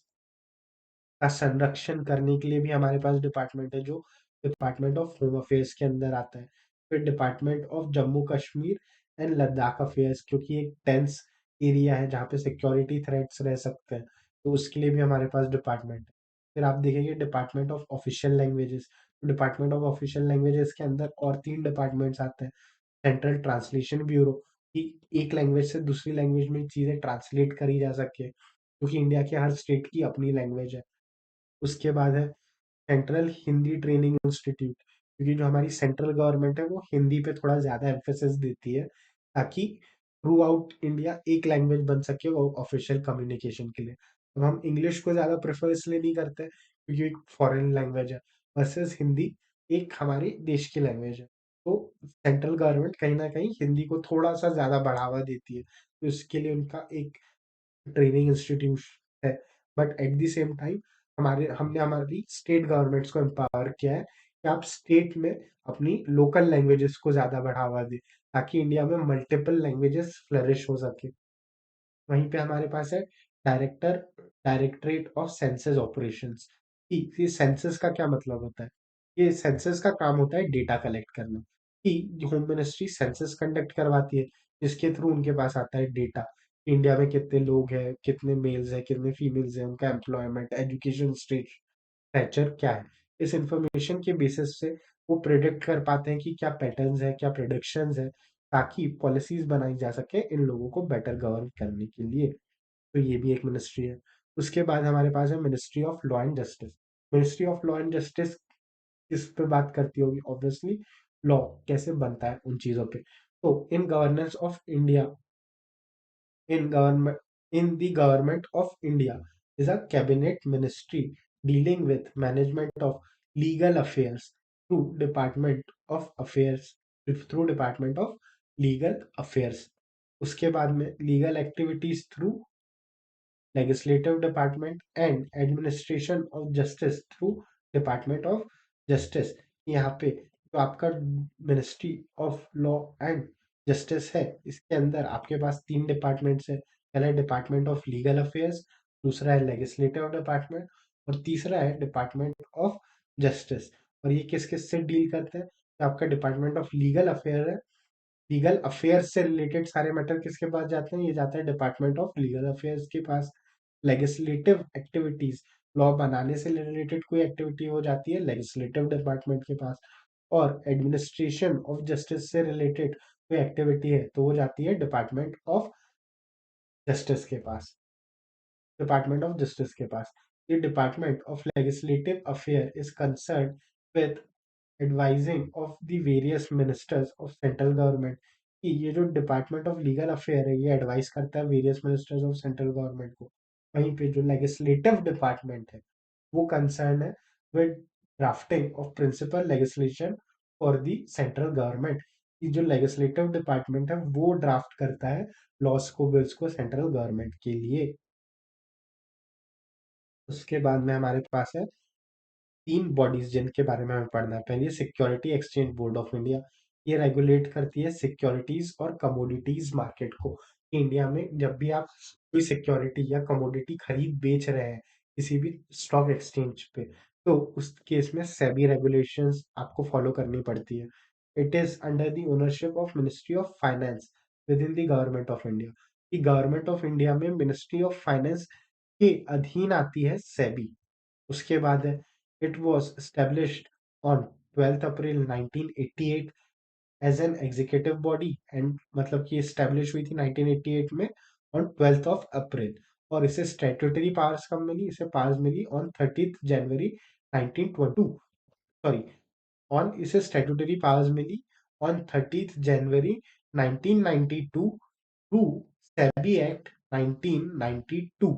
का संरक्षण करने के लिए भी हमारे पास डिपार्टमेंट है, जो डिपार्टमेंट ऑफ होम अफेयर्स के अंदर आता है। फिर department of Jammu Kashmir and Ladakh affairs, क्योंकि एक टेंस एरिया है जहाँ पे सिक्योरिटी थ्रेट्स रह सकते हैं, तो उसके लिए भी हमारे पास डिपार्टमेंट है। फिर आप देखेंगे department of official languages. Department of official languages के अंदर और तीन डिपार्टमेंट्स आते हैं। सेंट्रल ट्रांसलेशन ब्यूरो, कि एक लैंग्वेज से दूसरी लैंग्वेज में चीजें ट्रांसलेट करी जा सके, क्योंकि इंडिया के हर स्टेट की अपनी लैंग्वेज है। उसके बाद है सेंट्रल हिंदी ट्रेनिंग इंस्टीट्यूट, क्योंकि जो हमारी सेंट्रल गवर्नमेंट है वो हिंदी पे थोड़ा ज्यादा एम्फेसिस देती है, ताकि थ्रू आउट इंडिया एक लैंग्वेज बन सके वो ऑफिशियल कम्युनिकेशन के लिए। अब हम इंग्लिश को ज्यादा प्रेफर इसलिए नहीं करते क्योंकि एक फॉरेन लैंग्वेज है, वर्सेस हिंदी एक हमारे देश की लैंग्वेज है। तो सेंट्रल गवर्नमेंट कहीं ना कहीं हिंदी को थोड़ा सा ज्यादा बढ़ावा देती है, तो इसके लिए उनका एक ट्रेनिंग इंस्टीट्यूट है। But at the same time हमने हमारी स्टेट गवर्नमेंट्स को एम्पावर किया है कि आप स्टेट में अपनी लोकल लैंग्वेजेस को ज्यादा बढ़ावा दें, ताकि इंडिया में मल्टीपल लैंग्वेजेस फ्लरिश हो सके। वहीं पे हमारे पास है director directorate of census operations. ये सेंसस का क्या मतलब होता है? ये सेंसस का काम होता है डेटा कलेक्ट करना। कि होम मिनिस्ट्री सेंसस कंडक्ट करवाती है, जिसके थ्रू उनके पास आता है डेटा। इंडिया में कितने लोग हैं, कितने मेल्स हैं, कितने फीमेल्स हैं, उनका एम्प्लॉयमेंट, एजुकेशन स्टेचर क्या है। इस इंफॉर्मेशन के बेसिस से वो प्रिडिक्ट कर पाते हैं कि क्या पैटर्न्स है, क्या प्रोडिक्शंस है, ताकि पॉलिसीज बनाई जा सके इन लोगों को बेटर गवर्न करने के लिए। तो ये भी एक मिनिस्ट्री है। उसके बाद हमारे पास है ministry of law and justice. Ministry of law and justice किस पे बात करती होगी? ऑब्वियसली लॉ कैसे बनता है उन चीजों पे। तो in governance of India, in government in the government of India is a cabinet ministry dealing with management of legal affairs through Department of Legal Affairs. उसके बाद में legal activities through legislative department and administration of justice through department of justice. यहाँ पे जो आपका ministry of law and justice है, इसके अंदर आपके पास 3 डिपार्टमेंट्स है। पहला है डिपार्टमेंट ऑफ लीगल अफेयर्स, दूसरा है लेजिस्लेटिव डिपार्टमेंट और तीसरा है डिपार्टमेंट ऑफ जस्टिस। और ये किस किस से डील करते हैं? तो आपका डिपार्टमेंट ऑफ लीगल अफेयर है, लीगल अफेयर्स से रिलेटेड सारे मैटर किसके पास जाते हैं? ये जाते हैं डिपार्टमेंट ऑफ लीगल अफेयर्स के पास। लेजिस्लेटिव एक्टिविटीज, लॉ बनाने से रिलेटेड कोई एक्टिविटी हो जाती है लेजिस्लेटिव डिपार्टमेंट के पास। और एडमिनिस्ट्रेशन ऑफ जस्टिस से रिलेटेड कोई एक्टिविटी है तो वो जाती है डिपार्टमेंट ऑफ जस्टिस के पास। डिपार्टमेंट ऑफ जस्टिस के पास ये department of legislative affair is concern with advising of the various ministers of central government. कि ये जो डिपार्टमेंट ऑफ लीगल अफेयर है ये एडवाइस करता है various ministers of central government को। वहीं पे जो लेजिस्लेटिव डिपार्टमेंट है वो कंसर्न है with drafting of principal legislation for the central government. कि जो लेजिस्लेटिव डिपार्टमेंट है वो ड्राफ्ट करता है लॉस को, बिल्स को सेंट्रल गवर्नमेंट के लिए। उसके बाद में हमारे पास है 3 बॉडीज जिनके बारे में हमें पढ़ना है। पहली है security exchange board of India. ये रेगुलेट करती है सिक्योरिटीज और कमोडिटीज मार्केट को। इंडिया में जब भी आप कोई सिक्योरिटी या कमोडिटी खरीद बेच रहे हैं किसी भी स्टॉक एक्सचेंज पे, तो उस केस में सेबी रेगुलेशंस आपको फॉलो करनी पड़ती है। It is under the ownership of ministry of finance within the government of India. कि गवर्नमेंट ऑफ इंडिया में मिनिस्ट्री ऑफ फाइनेंस के अधीन आती है सेबी। उसके बाद है it was established on 12th April 1988 as an executive body. And मतलब कि एस्टेब्लिश हुई थी 1988 में ऑन 12th ऑफ अप्रैल। और इसे स्टैट्यूटरी पावर्स कब मिली? इसे पावर्स मिली on 30th January 1922। Sorry, on इसे स्टैट्यूटरी पावर्स मिली on 30th January 1992 through SEBI act 1992।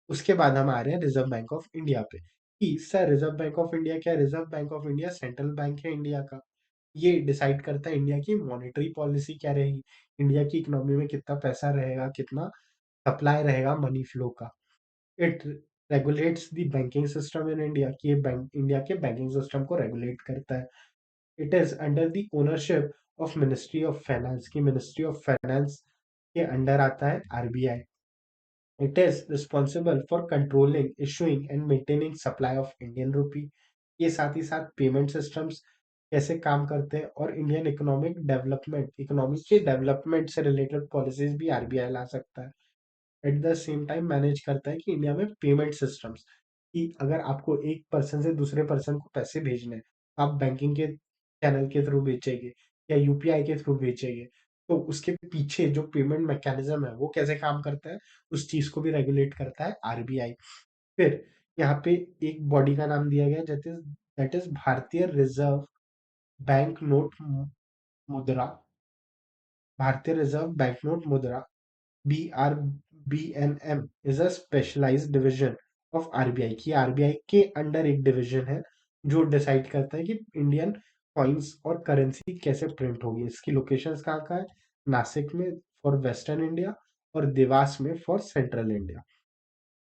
उसके बाद हम आ रहे हैं रिजर्व बैंक ऑफ इंडिया पे। कि sir reserve bank of India क्या है? Reserve bank of India central bank है इंडिया का। ये डिसाइड करता है इंडिया की मॉनेटरी पॉलिसी क्या रहेगी, इंडिया की इकोनॉमी में कितना पैसा रहेगा, कितना सप्लाई रहेगा मनी फ्लो का। It regulates the banking system in India. कि ये बैंक इंडिया के बैंकिंग सिस्टम को रेगुलेट करता है। It is under the ownership of ministry of finance. की मिनिस्ट्री ऑफ फाइनेंस के अंडर आता है RBI. It is responsible for controlling, issuing and maintaining supply of Indian rupee। ये साथ ही साथ पेमेंट सिस्टम्स कैसे काम करते हैं और इंडियन इकोनॉमिक डेवलपमेंट, इकोनॉमी के डेवलपमेंट से रिलेटेड पॉलिसीज भी आरबीआई ला सकता है। Eight the same time manage करता है कि इंडिया में पेमेंट सिस्टम्स, कि अगर आपको एक पर्सन से दूसरे पर्सन को पैसे भेजने हैं, आप बैंकिंग के चैनल के थ्रू भेजेंगे या यूपीआई के थ्रू भेजेंगे, तो उसके पीछे जो पेमेंट मैकेनिज्म है वो कैसे काम करता है, उस चीज को भी रेगुलेट करता है आरबीआई। फिर यहाँ पे एक बॉडी का नाम दिया गया दैट इज भारतीय रिजर्व बैंक नोट मुद्रा। भारतीय रिजर्व बैंक नोट मुद्रा, BRBNM is a specialized division of RBI। की आरबीआई के अंडर एक डिवीजन है जो डिसाइड करता है कि इंडियन कॉइन्स और करेंसी कैसे प्रिंट होगी। इसकी लोकेशंस कहाँ कहाँ है? नासिक में फॉर वेस्टर्न इंडिया और देवास में फॉर सेंट्रल इंडिया।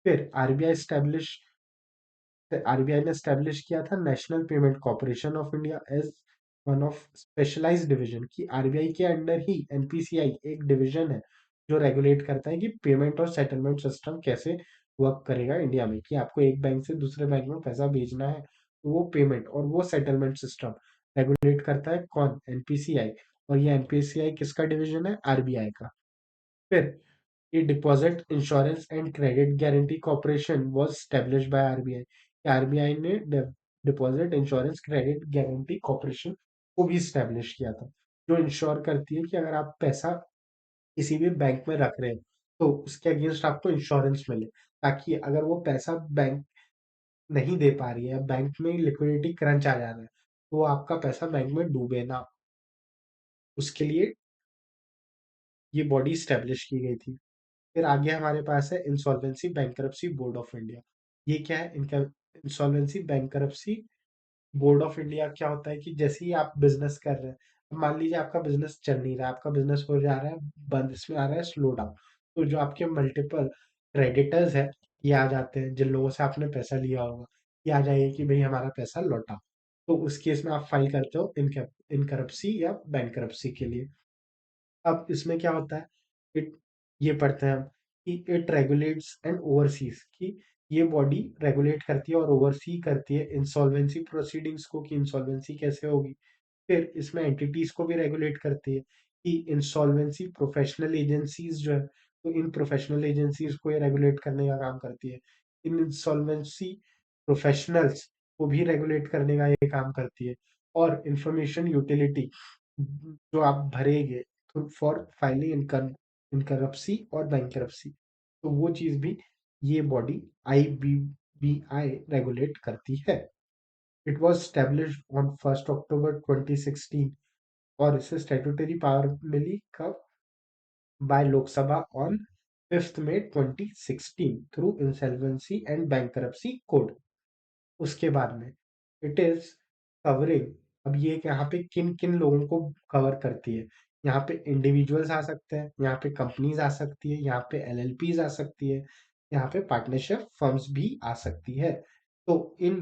फिर आरबीआई ने स्टैब्लिश किया था national payment corporation of India as one of specialized division, कि आरबीआई के अंडर ही एनपीसीआई एक डिवीजन है जो रेगुलेट करता है कि पेमेंट और सेटलमेंट सिस्टम कैसे वर्क करेगा इंडिया में, कि आपको एक बैंक से दूसरे बैंक में पैसा भेजना है तो वो पेमेंट और वो सेटलमेंट सिस्टम रेगुलेट करता है कौन, एनपीसीआई। और ये एनपीसीआई किसका डिवीजन है, आरबीआई का। फिर ये deposit insurance and credit guarantee corporation was established by RBI. RBI ने deposit insurance credit guarantee corporation को भी स्टैब्लिश किया था, जो इंश्योर करती है कि अगर आप पैसा किसी भी बैंक में रख रहे हैं तो उसके अगेंस्ट आपको इंश्योरेंस मिले, ताकि अगर वो पैसा बैंक नहीं दे पा रही है, बैंक में लिक्विडिटी क्रंच आ जा रहा है, तो आपका पैसा बैंक में डूबे ना, उसके लिए ये बॉडी स्टैब्लिश की गई थी। फिर आगे हमारे पास है insolvency bankruptcy board of India. ये क्या है, इनका insolvency bankruptcy board of India क्या होता है कि जैसे ही आप बिजनेस कर रहे हैं, अब मान लीजिए आपका बिजनेस चल नहीं रहा है, आपका बिजनेस हो जा रहा है बंद, इसमें आ रहा है स्लो डाउन, तो जो आपके मल्टीपल क्रेडिटर्स है ये आ जाते हैं, जिन लोगों से आपने पैसा लिया होगा, ये आ जाएंगे कि भाई हमारा पैसा लौटा। तो उस केस में आप फाइल करते हो इनकरप्सी या बैंकरप्सी के लिए। अब इसमें क्या होता है, इट ये पढ़ते हैं हम कि इट रेगुलेट्स एंड ओवरसीज, कि ये बॉडी रेगुलेट करती है और ओवरसी करती है इंसॉल्वेंसी प्रोसीडिंग्स को, कि इंसॉल्वेंसी कैसे होगी। फिर इसमें एंटिटीज को भी रेगुलेट करती है, कि इंसॉल्वेंसी प्रोफेशनल एजेंसीज जो है, तो इन प्रोफेशनल एजेंसीज को ये रेगुलेट करने का काम करती है। इन इंसॉल्वेंसी प्रोफेशनल्स को भी रेगुलेट करने का ये काम करती है। और इंफॉर्मेशन यूटिलिटी जो आप भरेंगे फॉर फाइलिंग इनकरप्सी और बैंकरप्सी, तो वो चीज भी ये बॉडी आईबीबीआई रेगुलेट करती है। It was established on 1 October 2016, और इसे स्टैट्यूटरी पावर मिली कब, by Lok Sabha on 5 May 2016 through insolvency and bankruptcy code. उसके बाद में इट इज कवरिंग, अब ये यहाँ पे किन किन लोगों को कवर करती है, यहाँ पे इंडिविजुअल्स आ सकते हैं, यहाँ पे कंपनीज आ सकती है, यहाँ पे एलएलपीज आ सकती है, यहाँ पे पार्टनरशिप फर्म्स भी आ सकती है। तो इन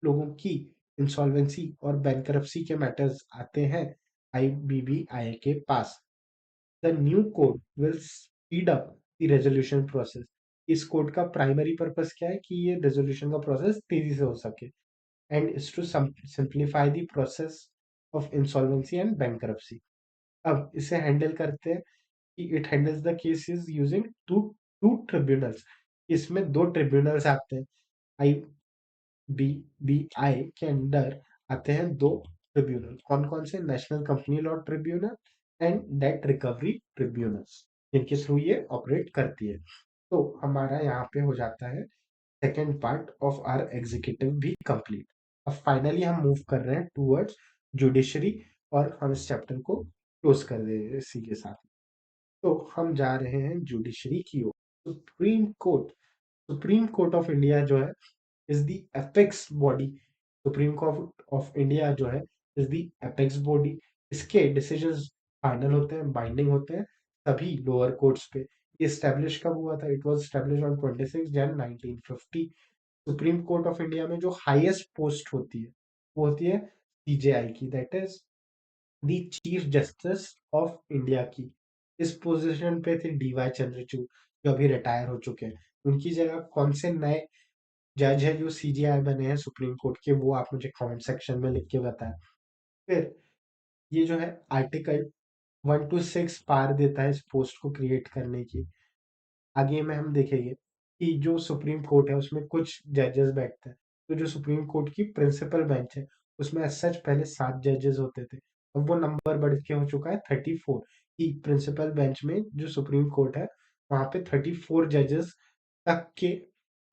लोगों की इंसॉल्वेंसी और बैंकरप्सी के मैटर्स आते हैं आईबीबीआई के पास। The new code will speed up the resolution process. इस कोड का प्राइमरी पर्पस क्या है, कि ये रेजोल्यूशन का प्रोसेस तेजी से हो सके, and is to simplify the process of insolvency and bankruptcy। अब इसे हैंडल करते हैं कि it handles the cases using two two tribunals. इसमें दो ट्रिब्यूनल्स आते हैं, आई बी बी आई के अंडर आते हैं दो ट्रिब्यूनल, कौन कौन से, national company law tribunal and debt recovery tribunals, जिनके थ्रू ये ऑपरेट करती है। तो हमारा यहाँ पे हो जाता है second part of R executive भी कंप्लीट। अब फाइनली हम मूव कर रहे हैं टूवर्ड्स जुडिशरी, और हम इस चैप्टर को क्लोज कर दे रहे हैं इसी के साथ। तो हम जा रहे हैं जुडिशरी की ओर। सुप्रीम कोर्ट ऑफ इंडिया जो है is the apex body. Supreme court of India जो है इज द एपेक्स बॉडी। इसके डिसीजंस फाइनल होते हैं, बाइंडिंग होते हैं सभी लोअर कोर्ट्स पे। ये स्टैब्लिश कब हुआ था, it was establish on 26 January 1950। Supreme court of India में जो हाईएस्ट पोस्ट होती है वो होती है सीजेआई की, that is the chief justice of India की। इस पोजीशन पे थे डीवाई चंद्रचूड़, जो अभी रिटायर हो चुके हैं। उनकी जगह कौन से नए जज है जो सीजेआई बने हैं सुप्रीम कोर्ट के, वो आप मुझे कमेंट सेक्शन में लिख के बताएं। फिर ये जो है आर्टिकल 1 to 6 पार देता है इस पोस्ट को क्रिएट करने की। आगे में हम देखेंगे कि जो सुप्रीम कोर्ट है उसमें कुछ जजेस बैठते हैं, तो जो सुप्रीम कोर्ट की प्रिंसिपल बेंच है उसमें सच पहले 7 जजेस होते थे, अब वो नंबर बढ़ के हो चुका है 34, कि प्रिंसिपल बेंच में जो सुप्रीम कोर्ट है वहां पे 34 जजेस तक के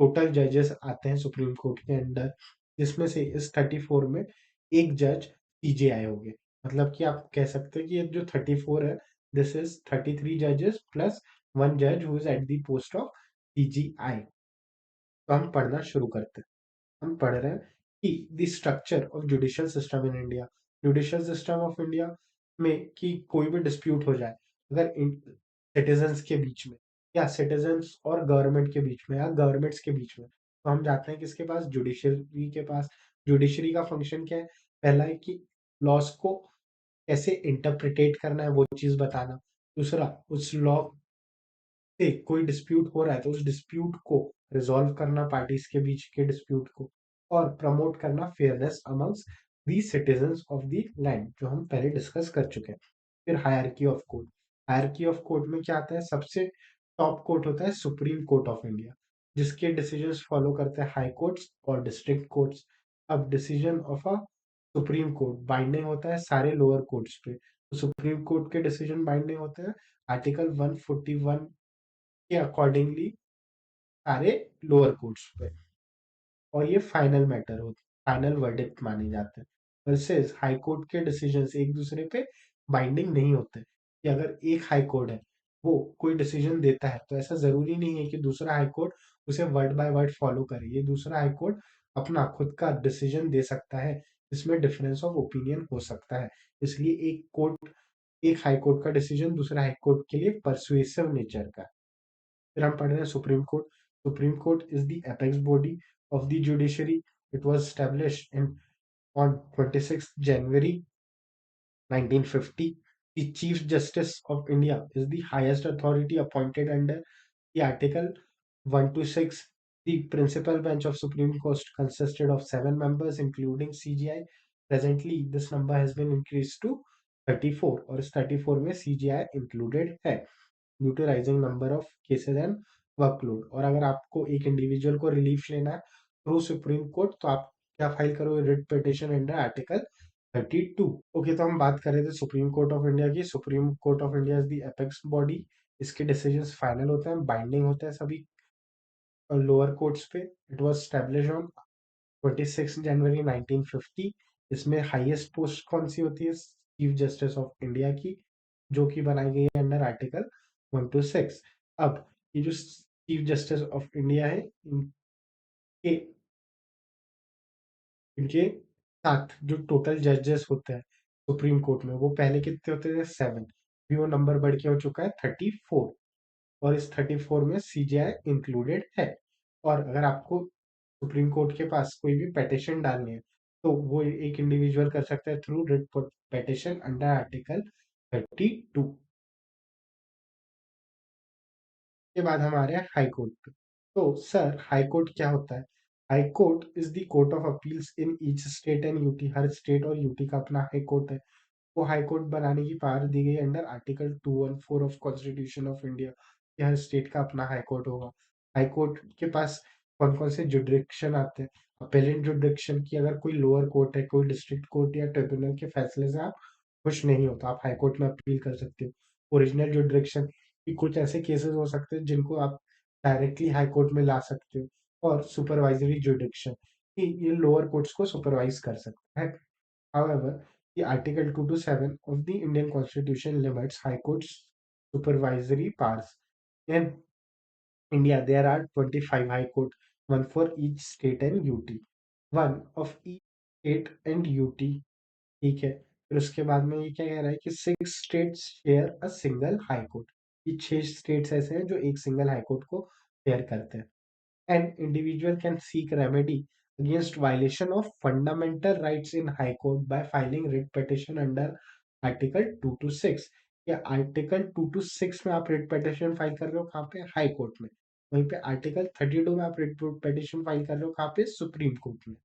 टोटल जजेस आते हैं सुप्रीम कोर्ट के अंडर, जिसमें से इस 34 में एक जज सीजेआई हो गए। मतलब कि आप कह सकते हैं कि ये जो 34 है, दिस इज 33 जजेस प्लस वन जज who is at the post of CGI. तो हम पढ़ना शुरू करते हैं। हम पढ़ रहे हैं कि the structure of judicial system in India. Judicial system of India में कि कोई भी डिस्प्यूट हो जाए अगर सिटीजन्स के बीच में, या सिटीजन्स और गवर्नमेंट के बीच में, या गवर्नमेंट्स के बीच में, तो हम जाते हैं किसके पास, जुडिशरी के पास। जुडिशरी का फंक्शन क्या है, पहला है कि लॉस को कैसे इंटरप्रिटेट करना है वो चीज बताना। दूसरा, उस लॉ से कोई डिस्प्यूट हो रहा है तो उस डिस्प्यूट को रिजॉल्व करना, पार्टीज के बीच के डिस्प्यूट को, और प्रमोट करना fairness amongst the citizens of the land, जो हम पहले डिस्कस कर चुके हैं। फिर hierarchy of court. Hierarchy of court में क्या आता है, सबसे टॉप कोर्ट होता है सुप्रीम कोर्ट ऑफ इंडिया, जिसके डिसीजंस फॉलो करते हैं हाई कोर्ट्स और डिस्ट्रिक्ट कोर्ट्स। अब decision of a supreme court binding होता है सारे लोअर कोर्ट्स पे, तो सुप्रीम कोर्ट के डिसीजन बाइंडिंग होते हैं आर्टिकल 141 के अकॉर्डिंगली सारे लोअर कोर्ट्स पे, और ये फाइनल मैटर होते, फाइनल वर्डिक्ट माने जाते हैं। वर्सेस हाई कोर्ट के डिसीजंस एक दूसरे पे बाइंडिंग नहीं होते, कि अगर एक हाई कोर्ट है वो कोई डिसीजन देता है तो ऐसा जरूरी नहीं है कि दूसरा हाई कोर्ट उसे वर्ड बाय वर्ड फॉलो करे। ये दूसरा हाई कोर्ट अपना खुद का डिसीजन दे सकता है, इसमें डिफरेंस ऑफ ओपिनियन हो सकता है। इसलिए एक हाई कोर्ट का डिसीजन दूसरे हाई कोर्ट के लिए परसुएसिव नेचर का है। फिर हम पढ़ रहे हैं supreme court. Supreme court is the apex body of the judiciary. It was established on 26th January 1950. The Chief Justice of India is the highest authority appointed under the Article 126. The principal bench of Supreme Court consisted of 7 members, including CGI. Presently, this number has been increased to 34, और इस 34 में CGI included है, due to rising number of cases and workload. और अगर आपको एक individual को relief लेना है थ्रू सुप्रीम कोर्ट तो आप क्या फाइल करोगे, writ petition under article 32। Okay, तो हम बात कर रहे थे सुप्रीम कोर्ट ऑफ इंडिया की। Supreme court of India is the apex body. इसके डिसीजंस फाइनल होते हैं, बाइंडिंग होते हैं सभी लोअर कोर्ट्स पे। इट वाज स्टैब्लिश ऑन 26 जनवरी 1950। इसमें हाईएस्ट पोस्ट कौन सी होती है, चीफ जस्टिस ऑफ इंडिया की, जो कि बनाई गई है अंडर आर्टिकल 126। अब ये जो चीफ जस्टिस ऑफ इंडिया है, इनके इनके साथ जो टोटल जजेस होते हैं सुप्रीम कोर्ट में, वो पहले कितने होते थे, 7। भी वो नंबर बढ़ के हो चुका है 34, और इस 34 में सीजीआई इंक्लूडेड है। और अगर आपको सुप्रीम कोर्ट के पास कोई भी पेटिशन डालनी है तो वो एक इंडिविजुअल कर सकता है through writ petition under article 32। के बाद हमारे हाई कोर्ट पे। तो सर, हाई कोर्ट क्या होता है? High court is the court of appeals in each state and UT. Her state और यूटी का अपना हाई कोर्ट है। को हाई कोर्ट बनाने की पावर दी गई under article 214 of constitution of India. Her state का अपना हाई कोर्ट होगा। हाई कोर्ट के पास कौन कौन से जुडिक्शन आते हैं? अपेलेंट जुडिक्शन की, अगर कोई लोअर कोर्ट है, कोई डिस्ट्रिक्ट कोर्ट या ट्रिब्यूनल के फैसले से आप खुश नहीं हो तो आप हाई कोर्ट में अपील कर सकते हो। ओरिजिनल जुडिक्शन की कुछ ऐसे केसेस हो सकते हैं जिनको आप डायरेक्टली हाई कोर्ट में ला सकते हो। और सुपरवाइजरी जुडिक्शन, ये लोअर कोर्ट्स को सुपरवाइज कर सकता है। However, the Article 2 to 7 of the Indian Constitution limits High Court's supervisory powers. In India, there are 25 High Court, one for each state and UT. One of each state and UT, ठीक है। फिर उसके बाद में ये क्या कह रहा है कि 6 states share a single High Court। ये 6 states ऐसे हैं जो एक सिंगल हाई कोर्ट को शेयर करते हैं। An individual can seek remedy against violation of fundamental rights in High Court by filing writ petition under Article 2 to 6। या article 2 to 6 में आप रिट पिटिशन फाइल कर रहे हो कहाँ पे, हाई कोर्ट में। वहीं पे आर्टिकल 32 में आप रिट पिटिशन फाइल कर रहे हो कहाँ पे, सुप्रीम कोर्ट में।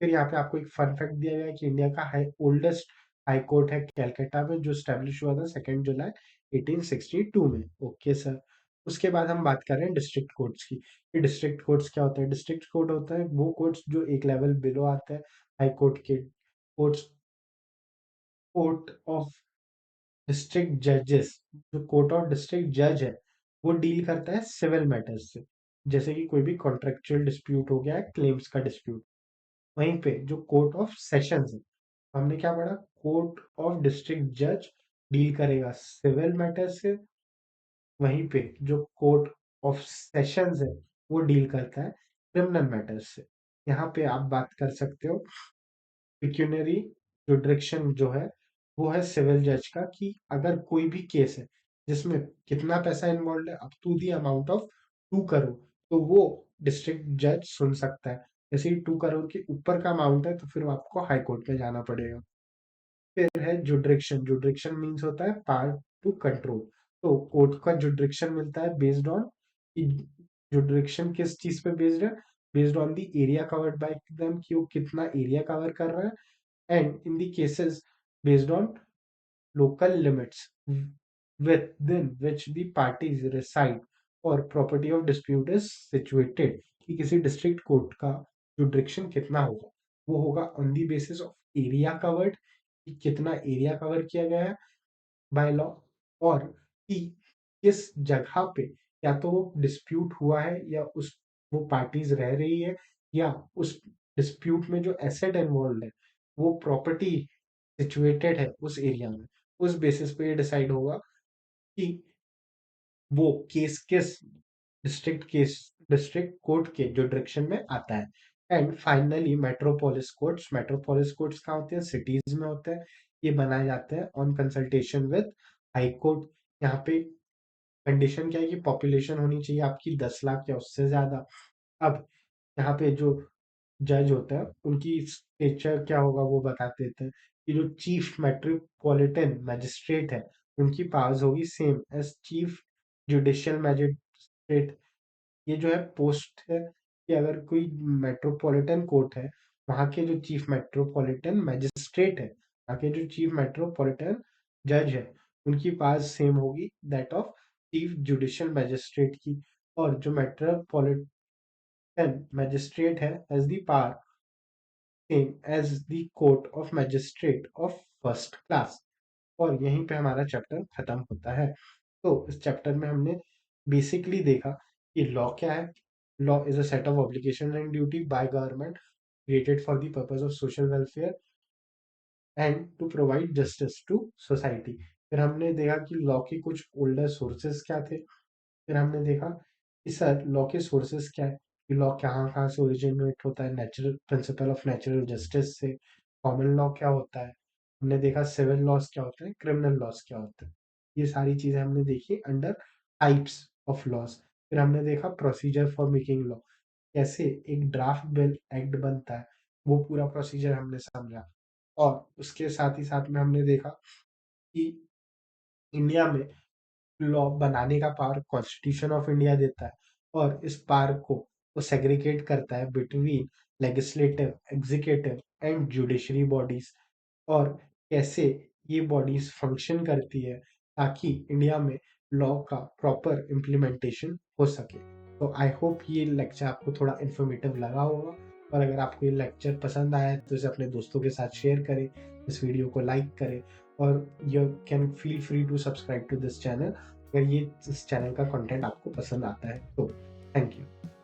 फिर यहाँ पे आपको एक फन फैक्ट दिया गया है कि इंडिया का ओल्डेस्ट हाई कोर्ट है कैलकाटा में, जो स्टैब्लिश हुआ था 2 जुलाई 1862 में। Okay sir. उसके बाद हम बात कर रहे हैं डिस्ट्रिक्ट कोर्ट्स की। ये डिस्ट्रिक्ट कोर्ट्स क्या होता है? डिस्ट्रिक्ट कोर्ट होता है वो कोर्ट्स जो एक लेवल बिलो आते हैं हाई कोर्ट के। कोर्ट्स, कोर्ट ऑफ डिस्ट्रिक्ट जजेस, जो कोर्ट ऑफ डिस्ट्रिक्ट जज है वो डील करता है सिविल मैटर्स से, जैसे कि कोई भी कॉन्ट्रेक्चुअल डिस्प्यूट हो गया है, क्लेम्स का डिस्प्यूट। वहीं पे जो कोर्ट ऑफ सेशंस है, हमने क्या पढ़ा, कोर्ट ऑफ डिस्ट्रिक्ट जज डील करेगा सिविल मैटर से। वहीं पे जो कोर्ट ऑफ सेशंस है वो डील करता है क्रिमिनल मैटर्स से। यहाँ पे आप बात कर सकते हो पिक्यूनरी जुडिक्शन जो है वो है सिविल जज का, कि अगर कोई भी केस है जिसमें कितना पैसा इन्वॉल्व है, up to the amount of 2 crore, तो वो डिस्ट्रिक्ट जज सुन सकता है। जैसे ही 2 करोड़ के ऊपर का अमाउंट है तो फिर आपको हाई कोर्ट में जाना पड़ेगा। फिर है जुडिक्शन। जुडिक्शन मीन्स होता है पावर टू कंट्रोल। तो कोर्ट का जुडिक्शन मिलता है बेस्ड ऑन, जुडिक्शन किस चीज पे बेस्ड है, based on the area covered by them, कि वो कितना एरिया कवर कर रहा है, and in the cases based on local limits within which the parties reside और property of dispute is situated, कि किसी डिस्ट्रिक्ट कोर्ट का जुडिक्शन कितना होगा, वो होगा on the basis of area covered, कि कितना एरिया कवर किया गया है बाय लॉ, और कि किस जगह पे या तो वो डिस्प्यूट हुआ है या उस वो पार्टीज रह रही है, या उस डिस्प्यूट में जो एसेट इन्वॉल्व है वो प्रॉपर्टी सिचुएटेड है उस एरिया में। उस बेसिस पे ये डिसाइड होगा कि वो केस किस डिस्ट्रिक्ट कोर्ट के जुडिक्शन में आता है। एंड फाइनली मेट्रोपोलिस कोर्ट्स कहाँ होते हैं, सिटीज में होते हैं। ये बनाए जाते हैं on consultation with high court. यहाँ पे कंडीशन क्या है कि पॉपुलेशन होनी चाहिए आपकी 10 लाख या उससे ज्यादा। अब यहाँ पे जो जज होता है उनकी स्टेचर क्या होगा वो बता देते हैं, कि जो चीफ मेट्रोपॉलिटन मैजिस्ट्रेट है उनकी पावर्स होगी same as chief judicial magistrate. ये जो है पोस्ट है, कि अगर कोई मेट्रोपॉलिटन कोर्ट है, वहाँ के जो चीफ मेट्रोपॉलिटन मैजिस्ट्रेट है, वहाँ के जो चीफ मेट्रोपॉलिटन जज है, उनकी पावर्स सेम होगी that of chief judicial magistrate की। और जो मेट्रोपॉलिटन मैजिस्ट्रेट है as the power same as the court of magistrate of first class. और यहीं पे हमारा चैप्टर खत्म होता है। तो इस चैप्टर में हमने बेसिकली देखा कि लॉ क्या है। Law is a set of obligation and duty by government created for the purpose of social welfare and to provide justice to society. फिर हमने देखा कि लॉ की कुछ ओल्डर सोर्सेस क्या थे। फिर हमने देखा कि सर लॉ के सोर्सेस क्या है, कि लॉ कहाँ कहाँ से ओरिजिनेट होता है, natural principal of natural justice से। कॉमन लॉ क्या होता है, हमने देखा सिविल लॉस क्या होते हैं, क्रिमिनल लॉस क्या होते हैं। ये सारी चीजें हमने देखी अंडर टाइप्स ऑफ लॉस। फिर हमने देखा प्रोसीजर फॉर मेकिंग लॉ, कैसे एक ड्राफ्ट बिल एक्ट बनता है, वो पूरा प्रोसीजर हमने समझा। और उसके साथ ही साथ में हमने देखा कि इंडिया में लॉ बनाने का पावर कॉन्स्टिट्यूशन ऑफ इंडिया देता है, और इस पावर को वो सेग्रीगेट करता है between legislative, executive and judiciary bodies, और कैसे ये बॉडीज फंक्शन करती है ताकि इंडिया में लॉ का प्रॉपर इम्प्लीमेंटेशन हो सके। तो आई होप ये लेक्चर आपको थोड़ा इन्फॉर्मेटिव लगा होगा, और अगर आपको ये लेक्चर पसंद आया है तो इसे अपने दोस्तों के साथ शेयर करें, इस वीडियो को लाइक करें, और you can feel free to subscribe to this channel अगर ये इस चैनल का कंटेंट आपको पसंद आता है तो। Thank you.